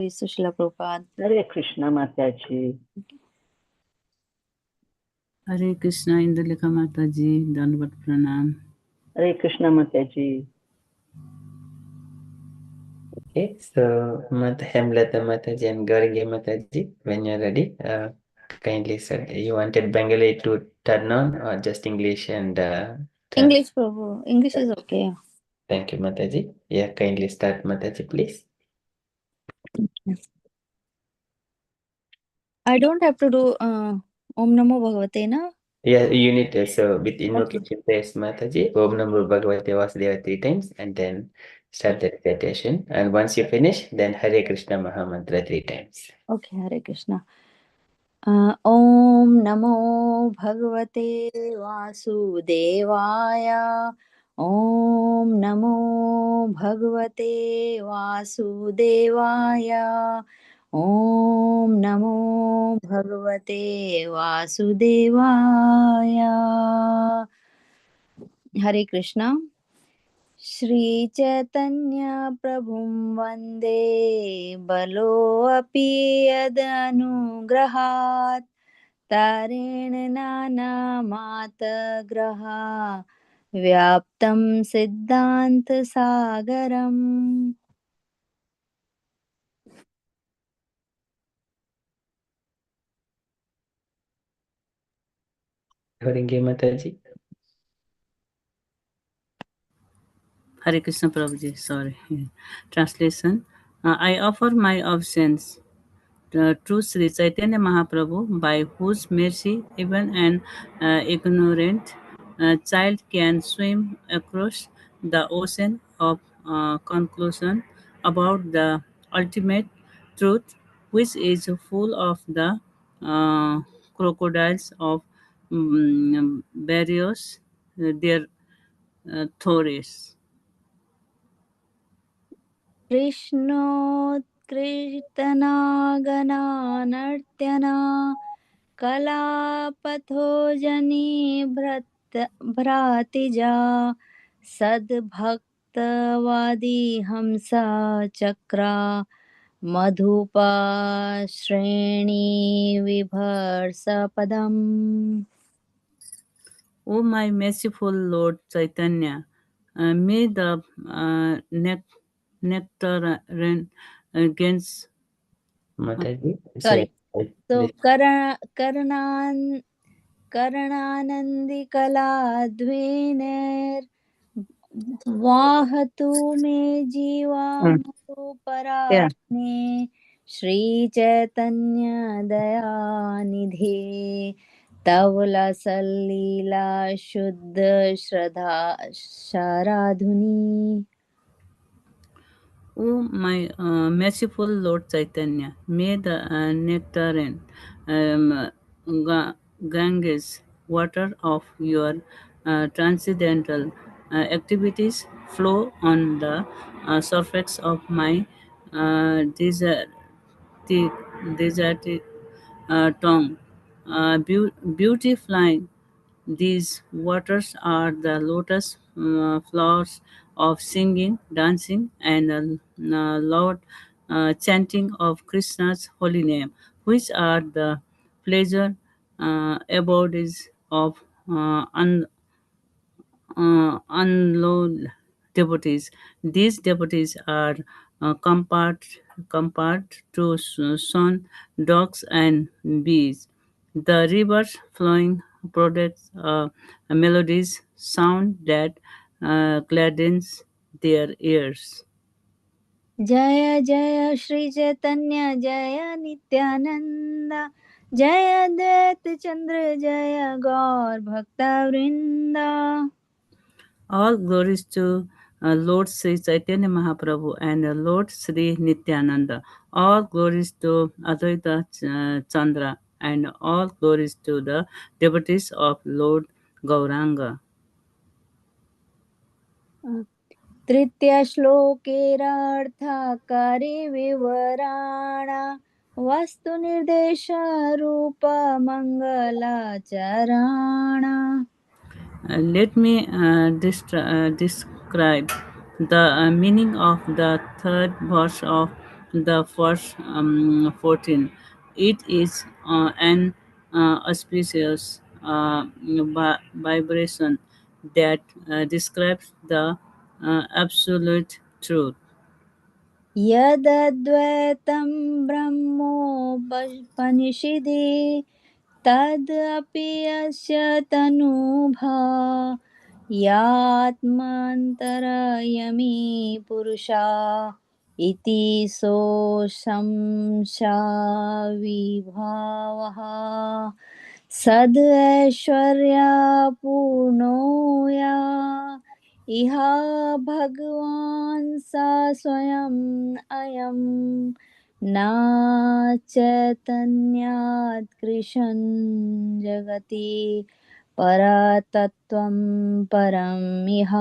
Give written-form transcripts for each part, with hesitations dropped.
Sushila Prabhupada. Hare Krishna Mataji. Hare Krishna Indulika Mataji, Dandavat Pranam. Hare Krishna Mataji. Okay, so Hemlata Mataji and Gauranga Mataji, when you're ready, kindly sir, you wanted Bengali to turn on or just English and English, Prabhu. English is okay. Thank you, Mataji. Yeah, kindly start, Mataji, please. I don't have to do Om Namo Bhagavate, na? Yeah, you need to, so with invocation prayers, Mataji, Om Namo Bhagavate Vasudeva 3 times and then start the recitation. And once you finish, then Hare Krishna Mahamantra 3 times. Okay, Hare Krishna. Om Namo Bhagavate Vasudevaya. Om Namo Bhagavate Vasudevaya. Om Namo Bhagavate Vasudevaya. Hare Krishna. Shri Chaitanya Prabhum Vande Baloapi Yadanugrahat Tarena Nana Mata Graha Vyaptam Siddhanta Sagaram. Gauranga Mataji. Hare Krishna Prabhuji, sorry. Translation. I offer my obeisance to Sri Chaitanya Mahaprabhu, by whose mercy even an ignorant child can swim across the ocean of conclusion about the ultimate truth, which is full of the crocodiles of various their theories. Krishnodkritana gananartyana कलापथो जनी भ्रातिजा सद्भक्तवादी हंसा चक्रा मधुपा श्रेणी विभर्षपदम्. O my merciful Lord Chaitanya, may the nectarian against Mataji. Sorry. So this- करणानन्दिकलाध्वेनेर् वाहतु मे जीवामृतपरायणे श्रीचैतन्य दयानिधे तव लसल्लीला शुद्ध श्रद्धा शाराधुनी. O my merciful Lord Chaitanya, may the nectarian Ganges water of your transcendental activities flow on the surface of my desert, deserted tongue, beautifying these waters are the lotus flowers of singing, dancing, and loud chanting of Krishna's holy name, which are the pleasure abodes of unload devotees. These devotees are compared to sun, dogs, and bees. The rivers flowing produce melodies, sound that gladdens their ears. जय जय श्री चैतन्य जय नित्यानंद जय अद्वैत चंद्र जय गौर भक्तवृंदा. All glories to Lord Sri Chaitanya Mahaprabhu and Lord Sri Nityananda. All glories to Advaita Chandra and all glories to the devotees of Lord Gauranga. तृतीय श्लोकेरार्थकारे विवराणा वस्तु निर्देश रूप मंगलाचराणा. Let me describe the meaning of the third verse of the first 14. It is an auspicious vibration that describes the absolute truth. यदद्वैतं ब्रह्मोपनिषदि तदपि यस्य तनुभा यात्मान्तरयमी पुरुषा इति सोऽशंसाविभावः सद्ऐश्वर्यापूर्णो या इह भगवान् स स्वयम् अयं न चैतन्यात् कृशन् जगति परतत्त्वं परमिह.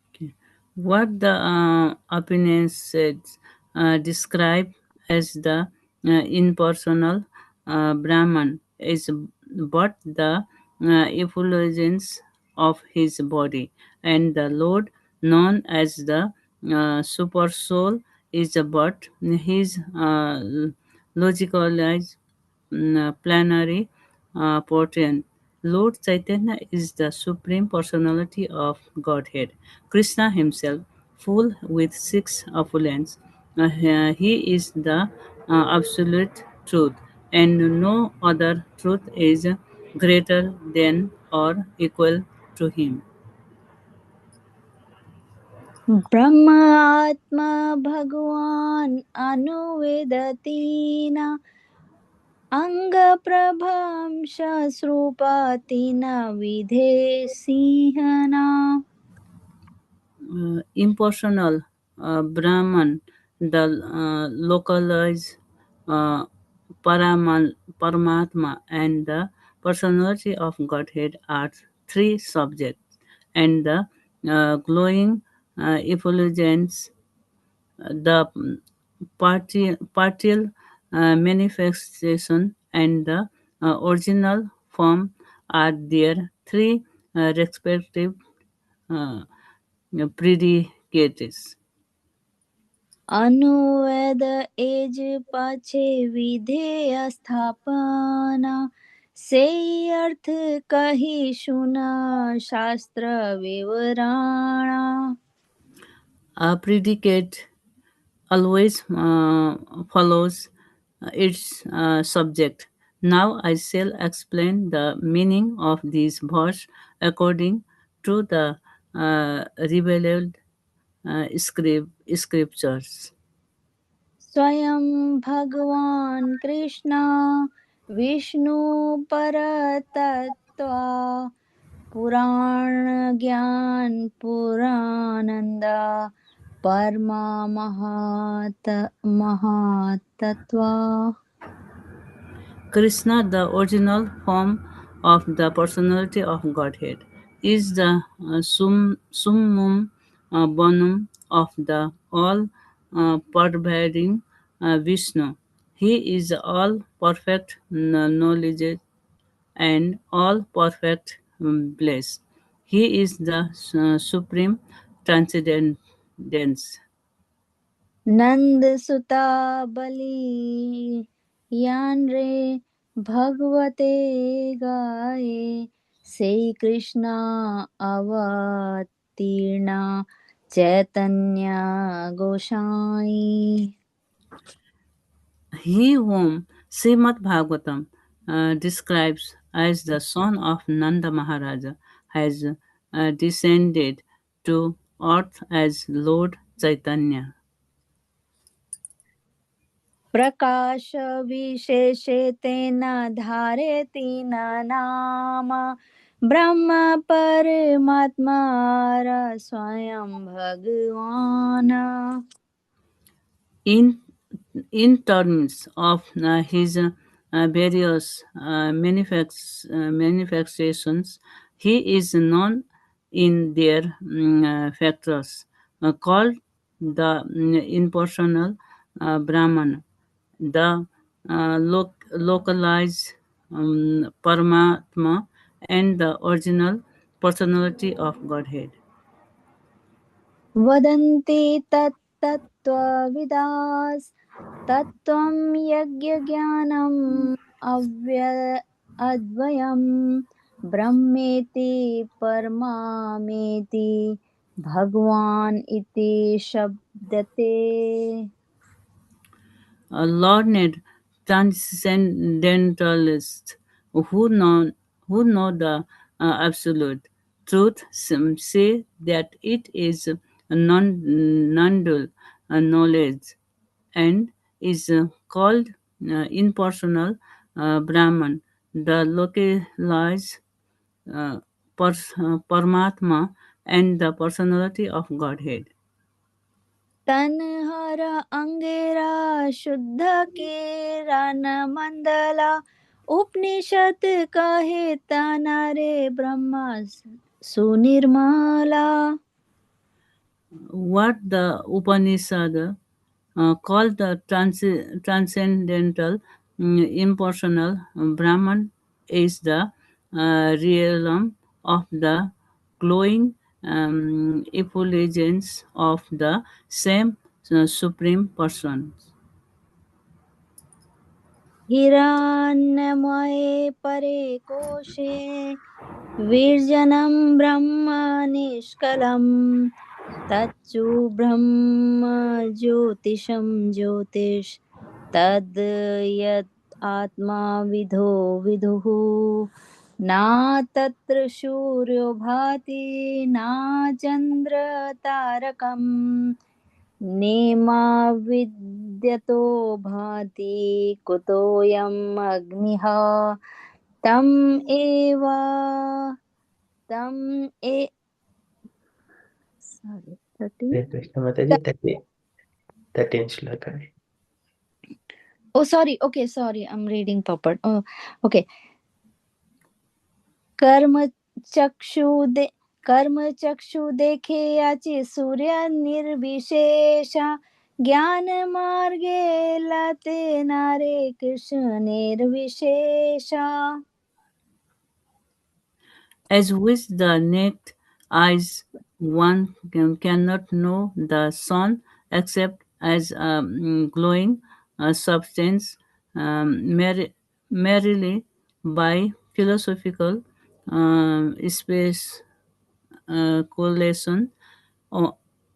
Okay. What the opinion says describe as the impersonal Brahman is but the effulgence of his body, and the Lord, known as the Super Soul, is but his logicalized plenary portent. Lord Chaitanya is the Supreme Personality of Godhead. Krishna himself, full with six opulence, he is the absolute truth, and no other truth is greater than or equal to him. ब्रह्मात्मा भगवान् अनुवेदति न अङ्गप्रभंशस्रूपाति न विधेसिंहना. Impersonal Brahman, the localized uh, Paramatma, and the personality of Godhead are three subjects, and the glowing effulgence, the partial manifestation, and the original form are their three respective uh, predicates. अनुवेद एज पाछे विधेय स्थापना से अर्थ कही सुना शास्त्र विवरणा. A predicate always follows its subject. Now I shall explain the meaning of these verse according to the revealed scriptures. स्वयं भगवान कृष्ण विष्णु परतत्वा पुराण ज्ञान पुरानंदा परमा महातत्वा. Krishna, the original form of the personality of Godhead, is the summum bonum of the all pervading Vishnu. He is all perfect knowledge and all perfect bliss. He is the supreme transcendence. नंद सुता बलि यान रे भगवते गाए से कृष्णा अवतीर्णा चैतन्य गोसाई. He whom Srimad Bhagavatam describes as the son of Nanda Maharaja has descended to earth as Lord Chaitanya. प्रकाश विशेषे तेन धारयति न नाम ब्रह्म परमात्मा स्वयं भगवान. In, in terms of his various manifestations, he is known in their factors, called the impersonal Brahman, the localized Paramatma, and the original personality of Godhead. वदन्ति तत् तत्त्वविदास् तत्त्वं यज्ञज्ञानम् अद्वयं ब्रह्मेति परमामेति भगवान् इति शब्दते. A learned transcendentalists who know the absolute truth say that it is a non-dual knowledge and is called impersonal Brahman, the localized Paramatma, and the personality of Godhead. तन्हर अंगेरा शुद्ध केरा न मंदला उपनिषद कहे तनरे Brahma सुनिर्मला. What the Upanishad called the transcendental, impersonal Brahman is the realm of the glowing effulgence of the same Supreme Person. हिरण्यमये परे कोशे विर्जनं ब्रह्म निष्कलम् तच्चु ब्रह्म ज्योतिषं ज्योतिष तद् यत् आत्मा विधो विदुः ना तत्र सूर्यो भाति ना चन्द्र तारकम् नेमा विद्यतो भाति कुतोऽयम् अग्निः तम् एव तम् ए sorry 13 Hare Krishna Mataji, 13 shloka. oh sorry I'm reading purport. Oh okay. कर्म चक्षु कर्म चक्षु देखे याचे सूर्य निर्विशेष ज्ञान मार्गे लते नारे कृष्ण निर्विशेष. As with the naked eyes, one cannot know the sun except as a glowing substance, merely by philosophical space correlation.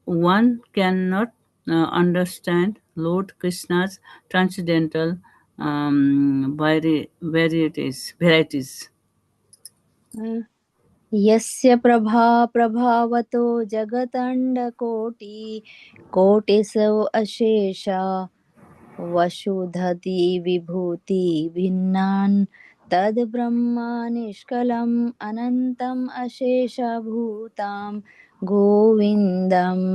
One cannot understand Lord Krishna's transcendental varieties. यस्य प्रभा प्रभावतो जगतंडकोटि कोटिसो अशेष वसुधति विभूति भिन्नान् तद् ब्रह्म निष्कलम् अनन्तम् अशेषभूतां गोविन्दम्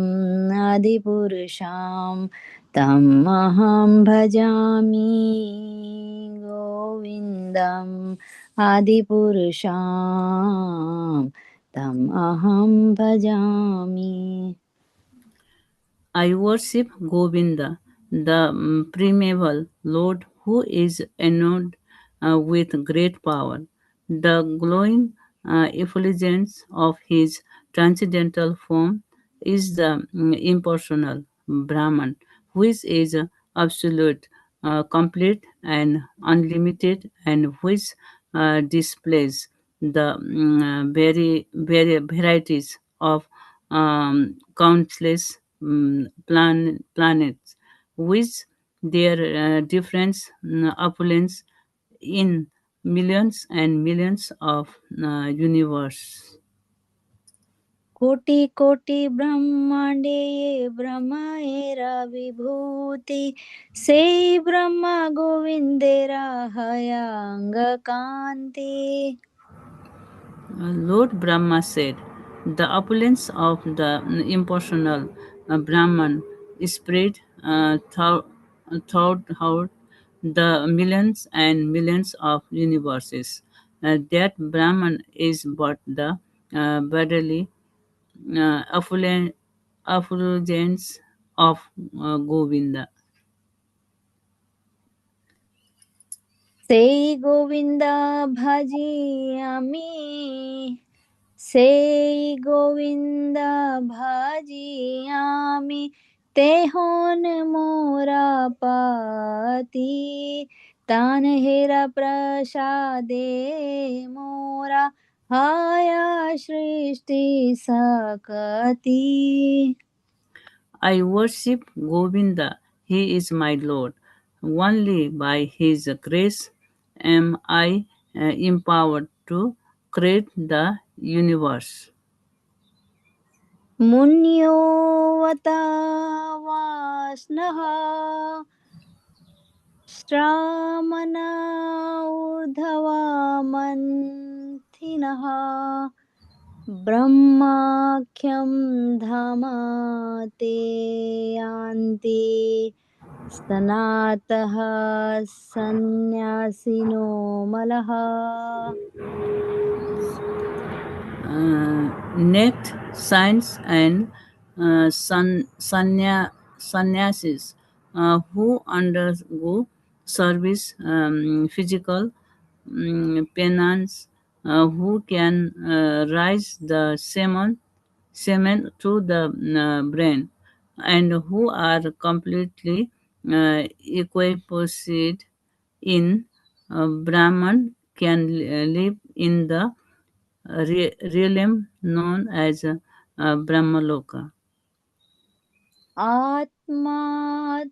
आदिपुरुषां तम् अहं भजामि गोविन्दम् आदिपुरुषां तम् अहं भजामि. I worship Govinda, the primeval Lord who is endowed with great power. The glowing effulgence of his transcendental form is the impersonal Brahman, which is absolute, complete, and unlimited, and which displays the very varieties of countless planets, with their different opulence in millions and millions of universe. कोटि कोटि ब्रह्मांडे ये ब्रह्माएरा विभूति से ब्रह्म गोविंदेरा हयांग कांति. Lord Brahma said, the opulence of the impersonal Brahman spread throughout the millions and millions of universes. That Brahman is but the bodily effulgence of Govinda. से गोविंदा भजियामि से गोविंदा भजियामि ते होन मोरा पति तान हेरा प्रसादे मोरा हाया सृष्टि सकती। I worship Govinda, he is my Lord. Only by his grace am I empowered to create the universe. मुन्यो वता वास्नः श्रामना ऊर्ध्वा मन्थिनः ब्रह्माख्यं धाम ते यान्ति सनातः सन्न्यासिनो मलः। Next, saints and sannyasis who undergo service, physical penance, who can rise the semen to the brain, and who are completely equiposed in Brahman can live in the realm known as Brahmaloka. आत्मा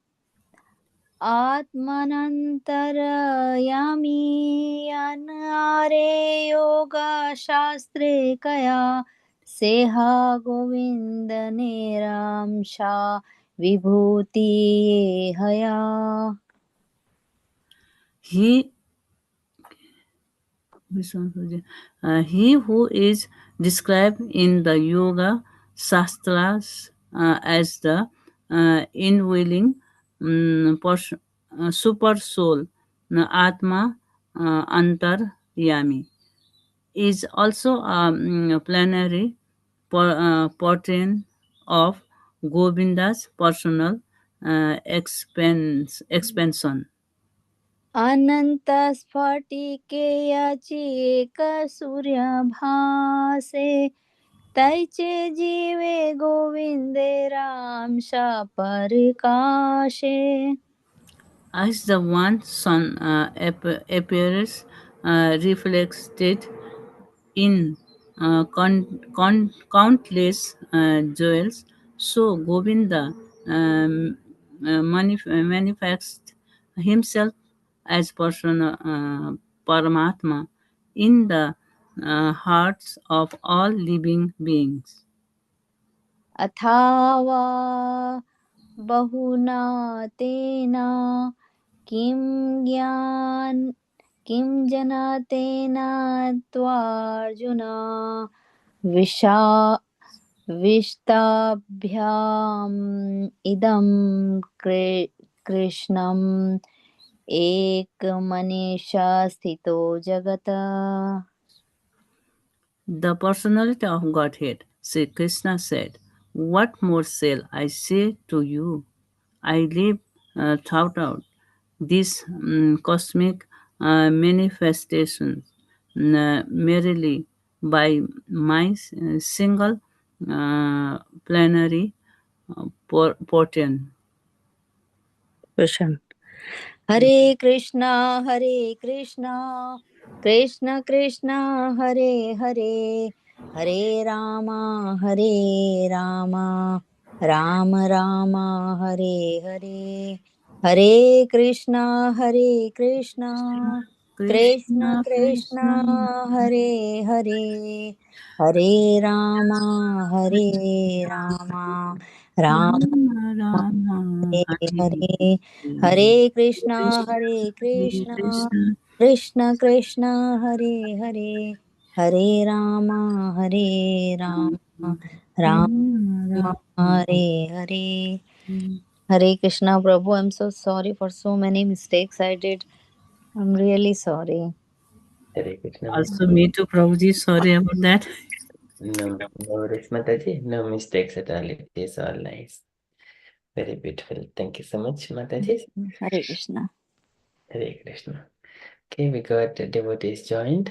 आत्मनन्तरयामि अनारे योगशास्त्रे कया सेहा गोविन्दनेरांशा विभूति हया। He he who is described in the Yoga Shastras as the indwelling super soul, Atma Antaryami, is also a plenary portent of Govinda's personal expansion. अनन्तस्फटिकेयचिकसूर्यभासे तैचे जीवे गोविन्दे रामशा परकाशे। As the one sun appears reflected in countless jewels, so Govinda manifests himself as personal Paramatma in the hearts of all living beings. अथावा बहुना तेना किं जना तेना त्वार्जुन विषा विष्टाभ्याम इदं कृष्णम् एकमनीषा स्थितो जगत। The personality of Godhead, Sri Krishna said, "What more shall I say to you? I live throughout this cosmic manifestation merely by my single planetary portent." Krishna Hare Krishna Krishna Krishna Hare Hare Hare Ram Ram Ram Hare Hare Hare Krishna Krishna Krishna Krishna, Krishna Krishna, Hare Hare Hare Ram Ram Ram Rama, Rama, Hare Hare Hare Hare Hare, Krishna Krishna, Krishna Hare Krishna, Krishna Krishna Hare Hare Hare Ram Ram Ram Rama, Hare Hare Hare Krishna Prabhu I am so sorry for so many mistakes I did I am really sorry Hare Krishna Also, Mataji. me too, Prabhuji. Sorry about that. No, no worries, Mataji. No mistakes at all. It is all nice. Very beautiful. Thank you so much, Mataji. Hare Krishna Hare Krishna. Okay, we got devotees joined.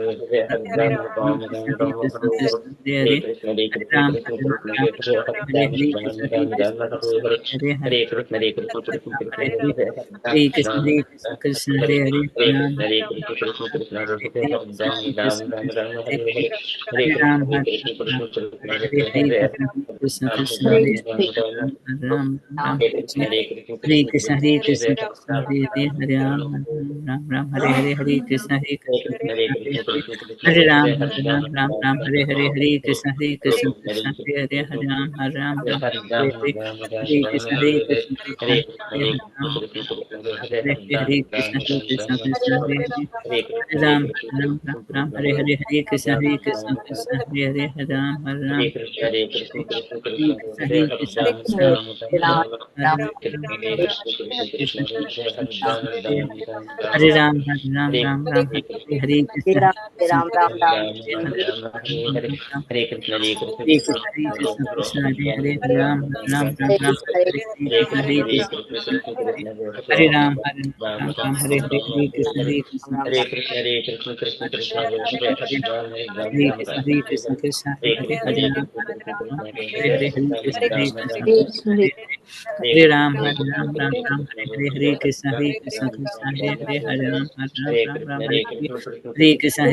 Hare Ram, Hare Ram, Hare Hare Krishna, Hare Krishna, Krishna Hare Hare, Hare Hare, Hare Krishna, Hare Krishna, Krishna Hare Hare, Hare Ram, Hare Hare Krishna, Hare Krishna, Krishna Hare Hare, Hare Ram, Hare Ram, Hare Hare, Hare Krishna, Hare Krishna, Krishna Hare Hare, Hare Ram, Ram Hare Hare, Hare Krishna, Hare Krishna, Krishna Hare Hare, Hare Ram, Ram Hare Hare, Hare Krishna, Hare Krishna, Krishna Hare Hare, Hare Ram, Ram Hare Hare, Hare Krishna, Hare Krishna, Krishna Hare Hare, Hare Ram Hare Hare, Hare Krishna, Hare Krishna, Krishna Hare Hare, Hare Ram, Hare Hare, Hare Krishna, Krishna Hare Hare, Hare Ram, Hare Hare, Hare Krishna, Krishna Hare Hare, Hare Ram, Hare Krishna, Hare Krishna, Krishna Hare Hare, Hare Krishna, Krishna Hare Hare, Hare Ram, Hare Hare Krishna, Krishna Hare Hare, Ram Hare Krishna, Krishna Hare Hare, Hare Ram, Hare Hare Krishna, Krishna Hare Hare, Hare Ram, Hare Hare, Hare Krishna, Krishna Hare Krishna, Krishna Hare Hare, Hare Ram, Hare Hare, Hare Krishna, Krishna Hare Hare, Hare Ram, Hare Hare, Hare Krishna, Krishna Hare Hare, Hare Ram, Hare Hare, Hare Krishna, Krishna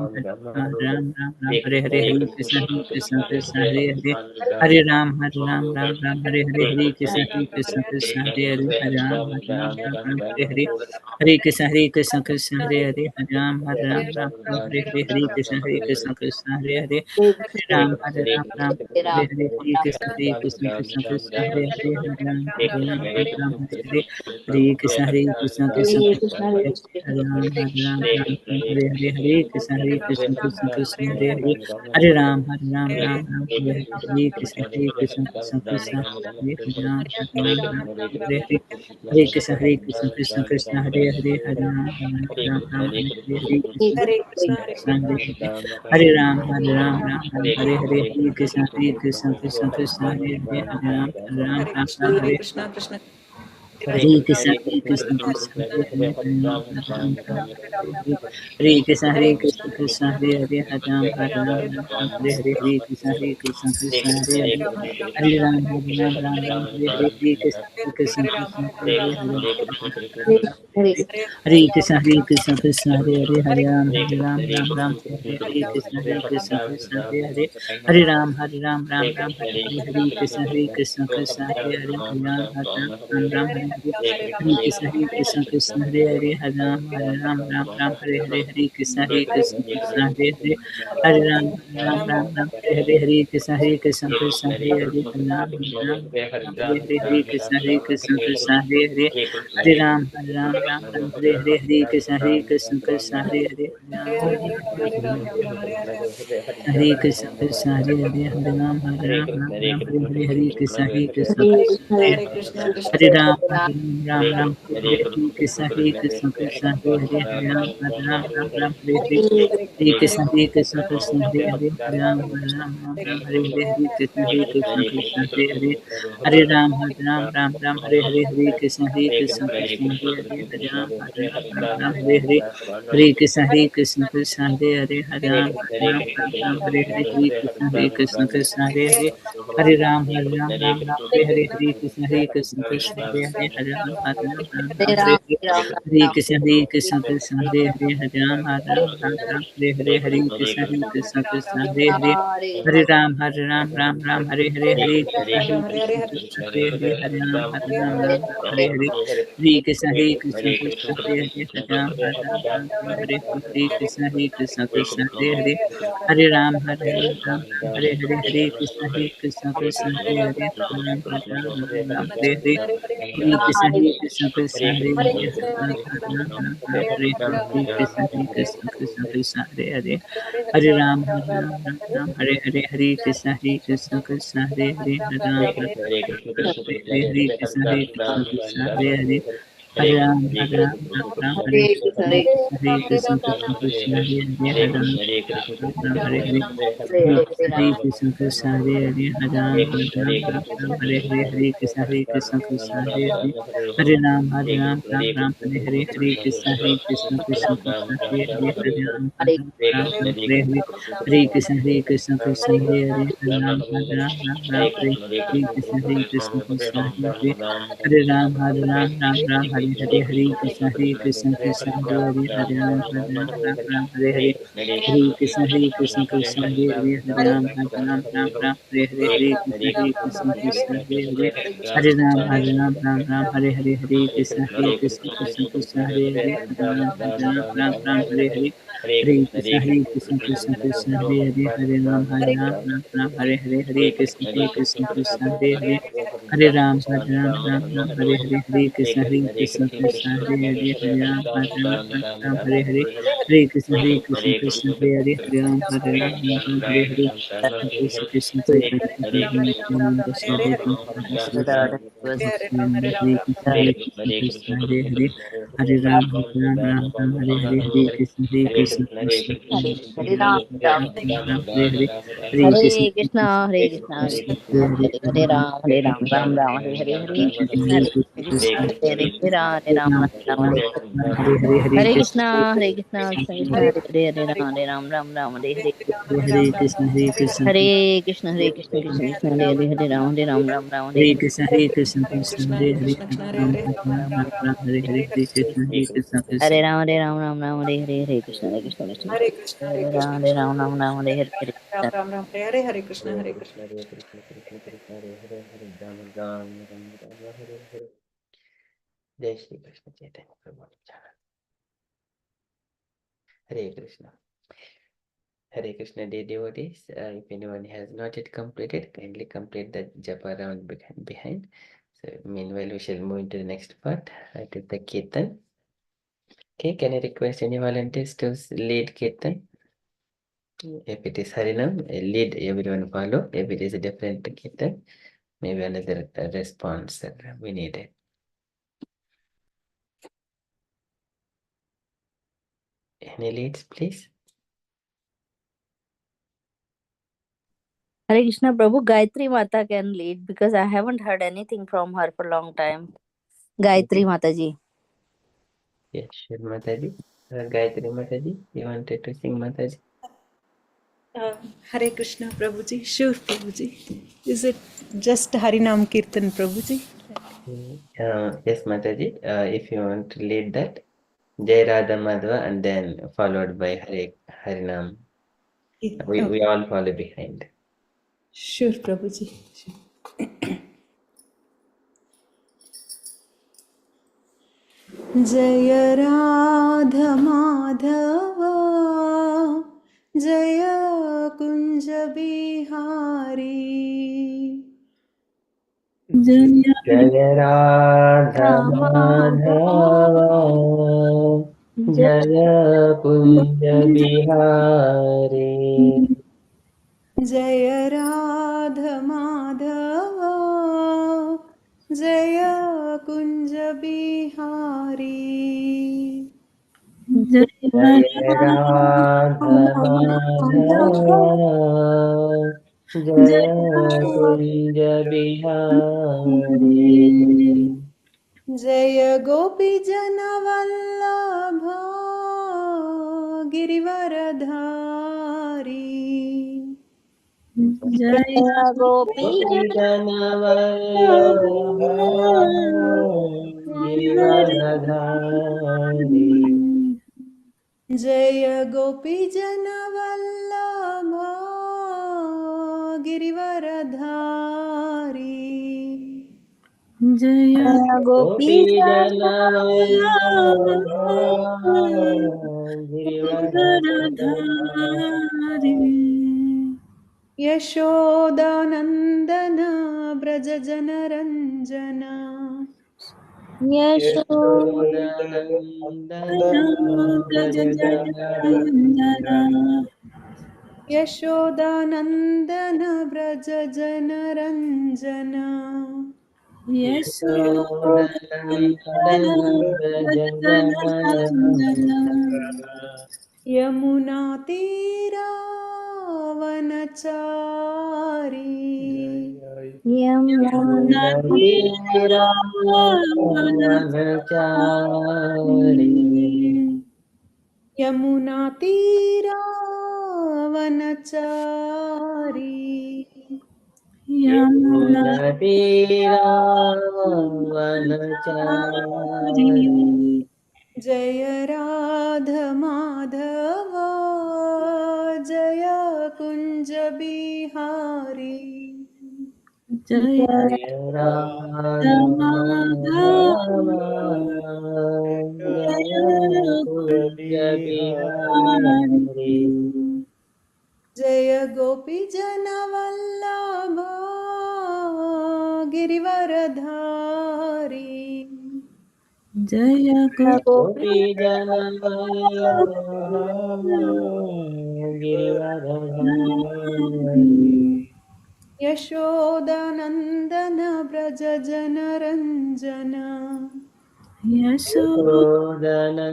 Hare Hare, Hare Hare, Hare Krishna, Krishna Hare Hare, Hare Ram, Hare Hare, Hare Krishna, Krishna Hare Hare, Hare Ram, Hare Hare, Hare Krishna, Krishna Hare Hare, Hare Ram, Hare Hare, Hare Krishna, Krishna Hare Hare, Hare Ram, Hare Hare, Hare Krishna, Krishna Hare Hare, Hare Ram, Hare Hare, Hare Krishna, Krishna Hare Hare, Hare Ram, Hare Hare, Hare Krishna, Krishna Hare Hare, Hare Ram, Hare Hare, Hare Krishna, Krishna Hare Hare, Hare Ram, Hare Hare, Hare Krishna, Krishna Hare Hare, Hare Ram, Hare Hare, Hare Krishna, Krishna Hare Hare, Hare Ram, Hare Hare, Hare Krishna, Krishna Hare Hare, Hare Ram, Hare Hare Krishna, Krishna Hare Hare, Hare Ram, Hare Hare, Hare Krishna, Krishna Hare Hare, Hare Ram, Hare Hare, Hare Krishna, Krishna Hare Hare, Hare Ram, Hare Hare, Hare Krishna, Hare Hare, Hare Hare Krishna, Krishna Hare Hare, Hare Ram, Hare Hare, Hare Krishna, Krishna Hare Hare, Hare Ram, Hare Hare, Hare Krishna, Hare Hare, Hare Ram, Hare Hare, Hare Krishna, Hare Hare, Hare Ram, Hare Hare, Hare Krishna, Krishna Hare Hare, Hare Ram, Hare Hare, Hare Krishna, Krishna Hare Hare, Hare Ram, Hare Hare, Hare Krishna, Krishna Hare Hare, Hare Ram, Hare Hare, Hare Krishna, Krishna Hare Hare, Hare Ram, Hare Krishna, Hare Hare, Hare Ram, Hare Hare, Hare Krishna, Krishna Hare Hare, Hare Ram, Hare Hare, Hare Krishna, Krishna Hare Hare, Hare Ram, Hare Hare, Hare Krishna, Krishna Hare Hare, Hare Ram, Hare Hare, Hare Krishna, Krishna Hare Hare, Hare Ram, Hare Hare, Hare Krishna, Krishna Hare Hare, Hare Ram, Hare Hare, Hare Krishna, Krishna Hare Hare, Hare Ram, Hare Hare, Hare Krishna, Krishna Hare Hare, Hare Ram, Hare Hare, Hare Krishna, Krishna Hare Hare, Hare Ram, Hare Hare, Hare Krishna, Krishna Hare Hare, Hare Ram, Hare Hare, Hare Krishna, Krishna Hare Hare, Hare Ram, Hare Hare, Hare Krishna, Krishna Hare Hare, Hare Ram, Hare Hare, Hare Krishna, Krishna Hare Hare, Hare Ram, Hare Hare, Hare Krishna, Krishna Hare Hare, Hare Ram, Hare Hare, Hare Krishna, Krishna Hare Hare, Hare Ram, Hare Hare, Hare Krishna, Hare Hare, Hare Ram, Hare Hare, Hare Krishna, Hare Hare, Hare Ram, Hare Hare, Hare Krishna, Hare Hare, Hare Ram, Hare Hare, Hare Krishna, Krishna Hare Hare, Hare Ram, Hare Hare Ram, Krishna, Ram Krishna Ram, Krishna, Hare Hare Hare Krishna, Hare, Hare Hare Krishna, Hare Hare Krishna, Krishna, Ram Krishna Ram, Krishna Hare Krishna, Hare, Hare Hare Hare, Krishna Hare Hare, Ram, Hare Krishna, Krishna Ram, Hare Krishna, Hare, Hare Ram, Hare Hare, Hare Hare Ram, Krishna, Krishna, Hare Hare, Hare Ram, Hare Hare Krishna, Ram, Hare Ram Krishna, Ram, Hare Krishna Hare, Krishna, Hare Krishna, Hare Ram Krishna, Ram, Krishna, Ram Hare Ram, Hare, Hare Hare Hare, Ram, Hare Hare Ram, Krishna, Ram Hare Ram, Krishna, Hare Krishna Hare, Hare Krishna, Krishna, Hare Hare Krishna, Krishna, Krishna Ram Krishna, Ram, Hare Ram Ram, Hare, Hare Hare Hare, Ram, Hare Ram Krishna, Ram, Hare Hare Krishna, Hare, Krishna Hare Krishna, Krishna, Hare Krishna, Ram Krishna, Ram, Hare Hare Hare, Hare, Hare Ram Ram, Ram, Hare Hare Hare, Ram, Ram Ram, Hare Hare Krishna, Hare Krishna, Krishna, Krishna Hare Krishna, Krishna, Krishna, Ram Hare Ram, Hare, Ram Hare Hare Ram, Hare Hare, Ram, Ram Ram, Hare Hare Krishna, Hare, Hare Hare Krishna, Krishna, Krishna Hare Krishna, Krishna, Hare Krishna, Hare, Hare Ram Hare, Ram, Hare Ram Ram, Ram, Hare Ram, Hare Ram Hare, Ram, Hare Hare Hare, Krishna, Hare Hare Krishna, Krishna, Krishna Hare Krishna, Krishna, Krishna Ram Hare Ram, Hare, Hare Ram Ram, Ram, Hare Ram Ram, Hare Ram Hare, Ram, Hare Hare, Hare Hare Krishna, Krishna, Hare Hare Krishna, Krishna, Krishna Krishna Krishna, Hare Hare Hare, Hare, Ram Hare Ram, Ram, Hare Hare Ram, Hare. Ram Ram, Hare Hare, Hare Krishna, Hare Hare Krishna, Krishna, Krishna Krishna Krishna, Krishna, Hare Hare Hare, Hare, Hare Ram, Ram Hare Ram, Ram, Ram Ram Ram, Ram, Hare Hare Hare, Hare, Hare Hare Krishna, Krishna, Hare Hare Krishna, Krishna, Krishna Krishna Krishna, Krishna, Hare Hare Hare, Hare, Hare Ram, Ram Hare Ram, Ram, Ram Ram Hare Ram, Hare, Hare Hare, Hare Hare Krishna, Krishna, Hare Hare Krishna, Krishna, Krishna Krishna, Krishna, Hare Hare Hare, Hare, Hare Ram Ram, Hare Ram, Ram, Ram Ram Ram Ram, Hare Hare Hare, Hare, Hare Hare Krishna, Krishna, Hare Hare Krishna, Krishna, Krishna, Krishna Hare Krishna, Hare, Hare Hare Hare, Ram, Ram Hare Ram, Ram, Ram Ram Ram, Ram Hare Hare Hare, Hare, Hare Krishna, Hare Krishna, Hare Krishna, Krishna, Hare Krishna Hare, Hare Krishna, Ram, Krishna Hare Hare, Ram, Ram Ram Ram, Ram, Hare Hare, Ram Ram Hare Hare Krishna, Hare, Krishna, Hare Chaitanya, Krishna, Hare Krishna, Nityananda, Krishna Krishna, Krishna, Hare Hare Krishna, Ram, Krishna Ram Krishna, Ram, Hare Krishna, Hare Hare Krishna, Krishna, Hare Krishna, Krishna, Hare Krishna Hare, Krishna, Hare Hare Hare, Ram, Hare Ram Ram, Ram, Ram Ram, Ram Hare Ram Hare, Hare Hare Hare, Krishna, Hare Hare Krishna, Krishna, Hare Krishna Krishna, Krishna, Hare Krishna Hare Hare Krishna, Ram, Ram, Hare Ram Ram Hare, Ram, Ram Ram, Ram, Hare Hare, Ram Hare Ram, Krishna, Hare Hare Krishna, Hare Krishna, Krishna, Hare Krishna Krishna, Krishna, Krishna, Hare Hare Hare, Hare Hare Ram, Hare Ram, Ram Ram, Hare Hare, Hare Hare Krishna, Krishna, Hare Hare Krishna, Krishna, Krishna Hare Krishna, Hare Ram, Hare Hare Ram, Ram, Ram Hare Ram, Ram, Hare Hare Hare, Hare Hare Krishna, Krishna, Hare Krishna, Krishna Krishna Krishna, Krishna, Hare Hare Hare, Hare Ram, Hare Ram, Ram Ram, Hare Hare, Hare Krishna, Hare Krishna, Hare Krishna, Hare Krishna, Krishna Krishna, Hare Hare, Hare Ram, Hare Ram, Ram Ram, Hare Hare Hare, Krishna, Hare Krishna, Krishna Krishna, Hare Hare Hare, Krishna, Hare Krishna, Hare Ram, Hare, Hare Ram Ram, Ram Ram Ram, Ram, Hare Hare, Hare Krishna, Hare Krishna, Hare Krishna Ram, Hare Ram, Ram Ram, Hare Hare, Hare Krishna, Hare Krishna, Krishna Hare Krishna, Hare Hare Krishna, Ram, Hare Krishna Ram, Ram Ram, Hare Hare, Hare Ram Krishna. Ram Ram, Hare Hare, Hare Krishna, Hare Hare Krishna, Krishna. Hare Krishna, Krishna Krishna, Hare Hare, Hare Ram, Ram Ram, Hare Hare. Jai Shri Krishna Chaitanya Prabhu Nityananda. Hare Krishna. Hare Krishna, dear devotees. If anyone has not yet completed, kindly complete the japa round behind. So, meanwhile, we shall move into the next part. It is the Kirtan. Okay, can I request any volunteers to lead Kirtan? If it is Harinam, lead, everyone follow. If it is a different Kirtan, maybe another response we needed. Any leads, please? Hare Krishna Prabhu, Gayatri Mata can lead because I haven't heard anything from her for a long time. Gayatri Mataji. Yes, sure, Mataji. Gayatri Mataji, you wanted to sing Mataji? Hare Krishna, Prabhuji. Sure, Prabhuji. Is it just Harinam Kirtan, Prabhuji? Yes, Mataji. If you want to lead that, Jai Radha Madhava and then followed by Harinam. We Okay. all follow behind. Sure, Prabhuji. Sure. जय राधा माधव जय Kunj Bihari Jaya Jaya Radha Ramadava Madhava Jaya Kunja Bihari जय राध माधव जय Kunj Bihari Jaya Radha Madhava Jaya Kunja Bihari जय गोपी जनवल्लभ Girivardhari Jaya Gopi Gopi Jana Janavallabha Girivaradhari जय गोपी जनवल्लभ Girivardhari Jaya Gopi Gopi Jana Janavallabha Girivaradhari Radharani Yashodanandan Vraj जनरञ्जन Yashodanandana Braja Jaya Vrajajana Nandana Yashodanandan Vraj जनरञ्जन यशोदनन्दनं व्रजनन्दनं यमुनातीरावनचारी यमुनातीरावनचारि यमुनातीरावनचारी यमुनातीरावनचारि जय राधमाधव जय कुञ्ज बिहारी जय जय राधमाधव जय कुञ्ज बिहारी जय गोपीजनवल्लभ गिरिवरधारी जय गोपीजनवल्लभ गिरिवरधारी यशोदानन्दन व्रज जनरञ्जन यशोदनन्दन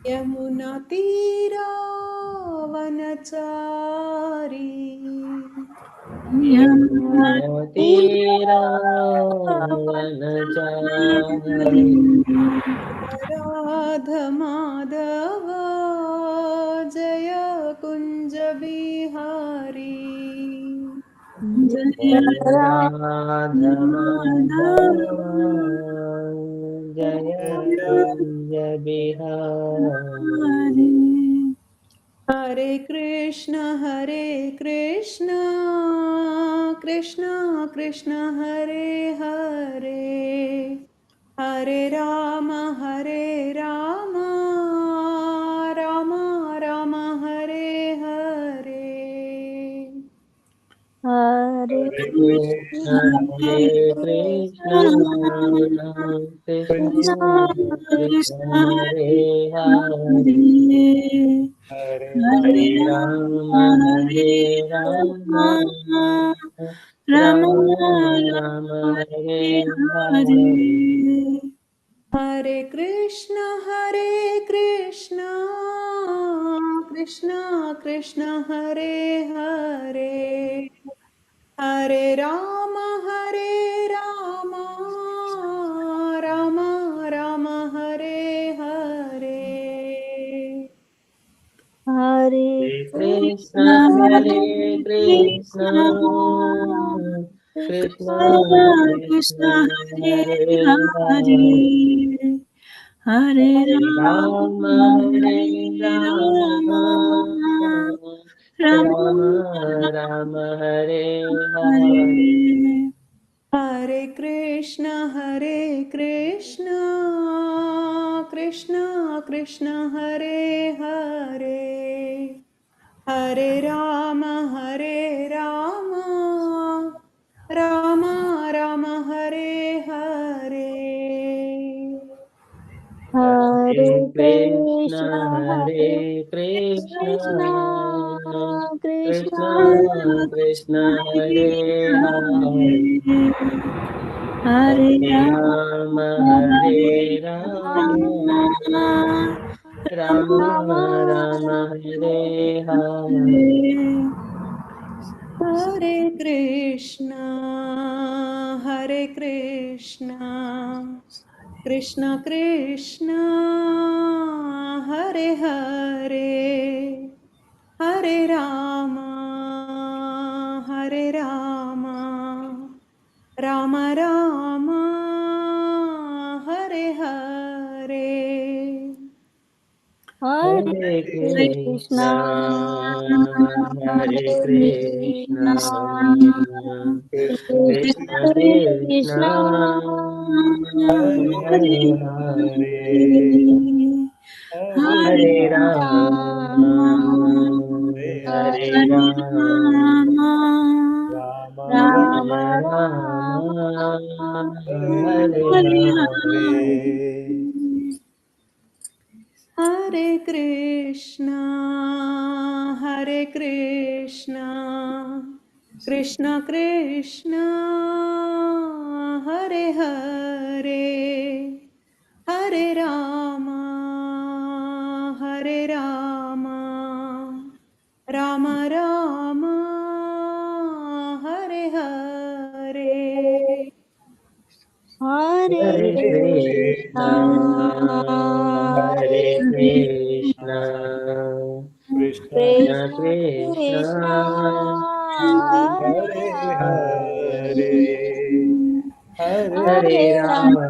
यमुनातीरावनचारी यमुनातीरावनचारि राधमाधव जय कुञ्ज बिहारी जय जय राधमाधव जय कुञ्ज बिहारी हरे Krishna Krishna Krishna Hare Hare Hare Ram Ram Ram Hare Hare Hare Hare Krishna, Krishna Krishna, Krishna, Hare Hare, हरे Hare हरे Rama, Hare Rama, Ram Rama Ram Rama, Hare हरे Hare. हरे Krishna Krishna Krishna Hare Hare Hare Ram Ram Ram Hare Hare Hare Hare Krishna, Krishna, Hare Krishna, Krishna Krishna Krishna Krishna, हरे Hare Hare. Hare Hare Hare Ram Rama, Hare Rama, Ram Rama Rama, Hare Hare. Hare Hare Krishna Krishna Krishna Hare Hare Hare Ram Ram Ram Hare Hare Hare Krishna, Krishna, Hare Hare Krishna, Krishna, Krishna Krishna Krishna, Hare Hare, Hare Hare Hare Ram Rama, हरे Hare Rama, Ram Rama Rama, Hare Hare. Hare Hare Krishna Krishna Krishna Hare Hare Hare Ram Ram Ram Hare Hare Hare Hare Krishna, Krishna, Hare Hare Krishna, Krishna, Krishna Krishna Krishna, Krishna, Hare Hare, Hare Hare Rama, Rama, Hare Hare Rama, Rama Rama Rama, Rama, Hare Hare. हरे Krishna Krishna Krishna Hare Hare Hare Ram Ram Ram Hare Hare Hare Hare Krishna, Krishna, Hare Hare Krishna, Krishna, Krishna Krishna, Krishna, Hare Hare Hare Hare, Hare Hare Hare Rama,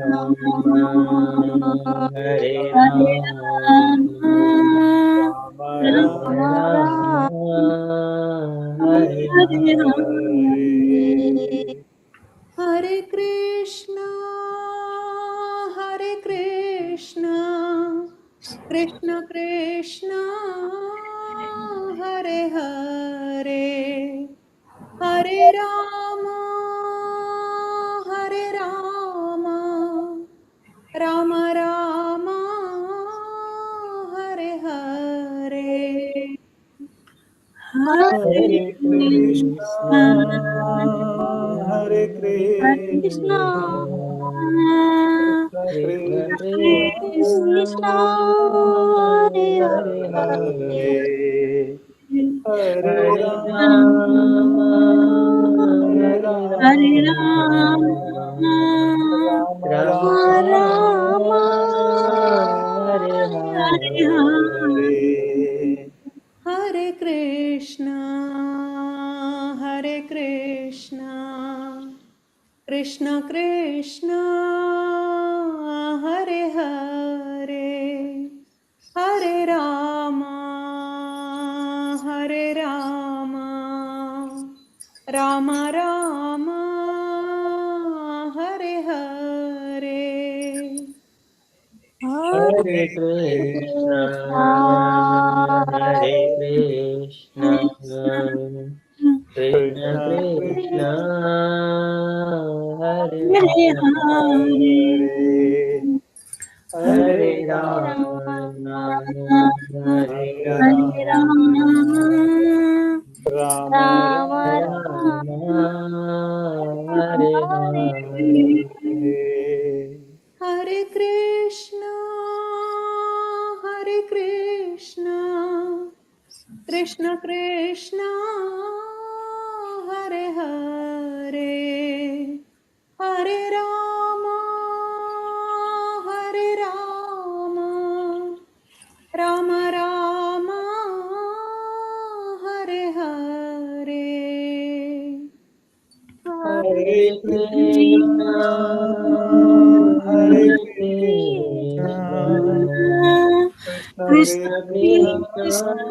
Rama, Hare Hare Rama, Rama Rama Rama Rama Rama, Rama, Hare Hare Hare. हरे Krishna Krishna Krishna Hare Hare Hare Ram Ram Ram Hare Hare Hare Hare Krishna Krishna, Hare Hare Krishna, Krishna Krishna Krishna Krishna, Hare Hare Hare, Hare Hare Hare Rama Rama, Hare Hare Rama Rama, Rama Rama Rama, Rama, Hare Hare हरे Krishna Krishna Krishna Hare Hare Hare Ram Ram Ram Hare Hare Hare Hare Krishna, Krishna, Hare Hare Krishna, Krishna, Krishna Krishna Krishna, Krishna Hare Hare Hare Hare Hare Rama, Rama, Hare Hare Hare Rama Rama, Rama Rama Rama, Rama, Hare Hare Hare हरे Krishna Krishna Krishna Hare Hare Hare Ram Ram Ram Hare Hare Hare Hare Krishna, Krishna, Hare Hare Krishna, Krishna, Krishna Krishna Krishna, Krishna,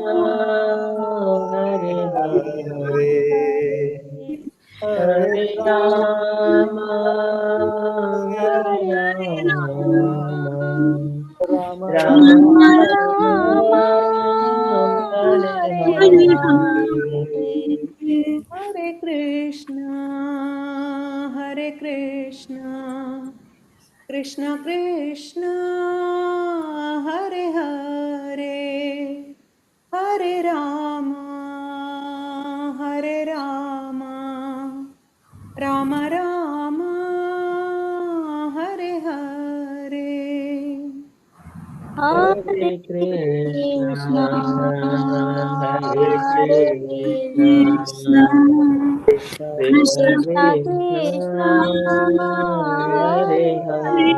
Hare Hare Hare, Hare Hare Rama, Rama, Hare Rama, Rama Rama Rama, Rama, Hare Hare Hare. Hare. हरे Krishna Krishna Krishna Hare Hare Hare Ram Ram Ram Hare Hare Hare Hare Krishna, Krishna, Hare Hare Hare Krishna, Krishna, Krishna Krishna Krishna Krishna, Krishna, Krishna, Hare Hare Hare,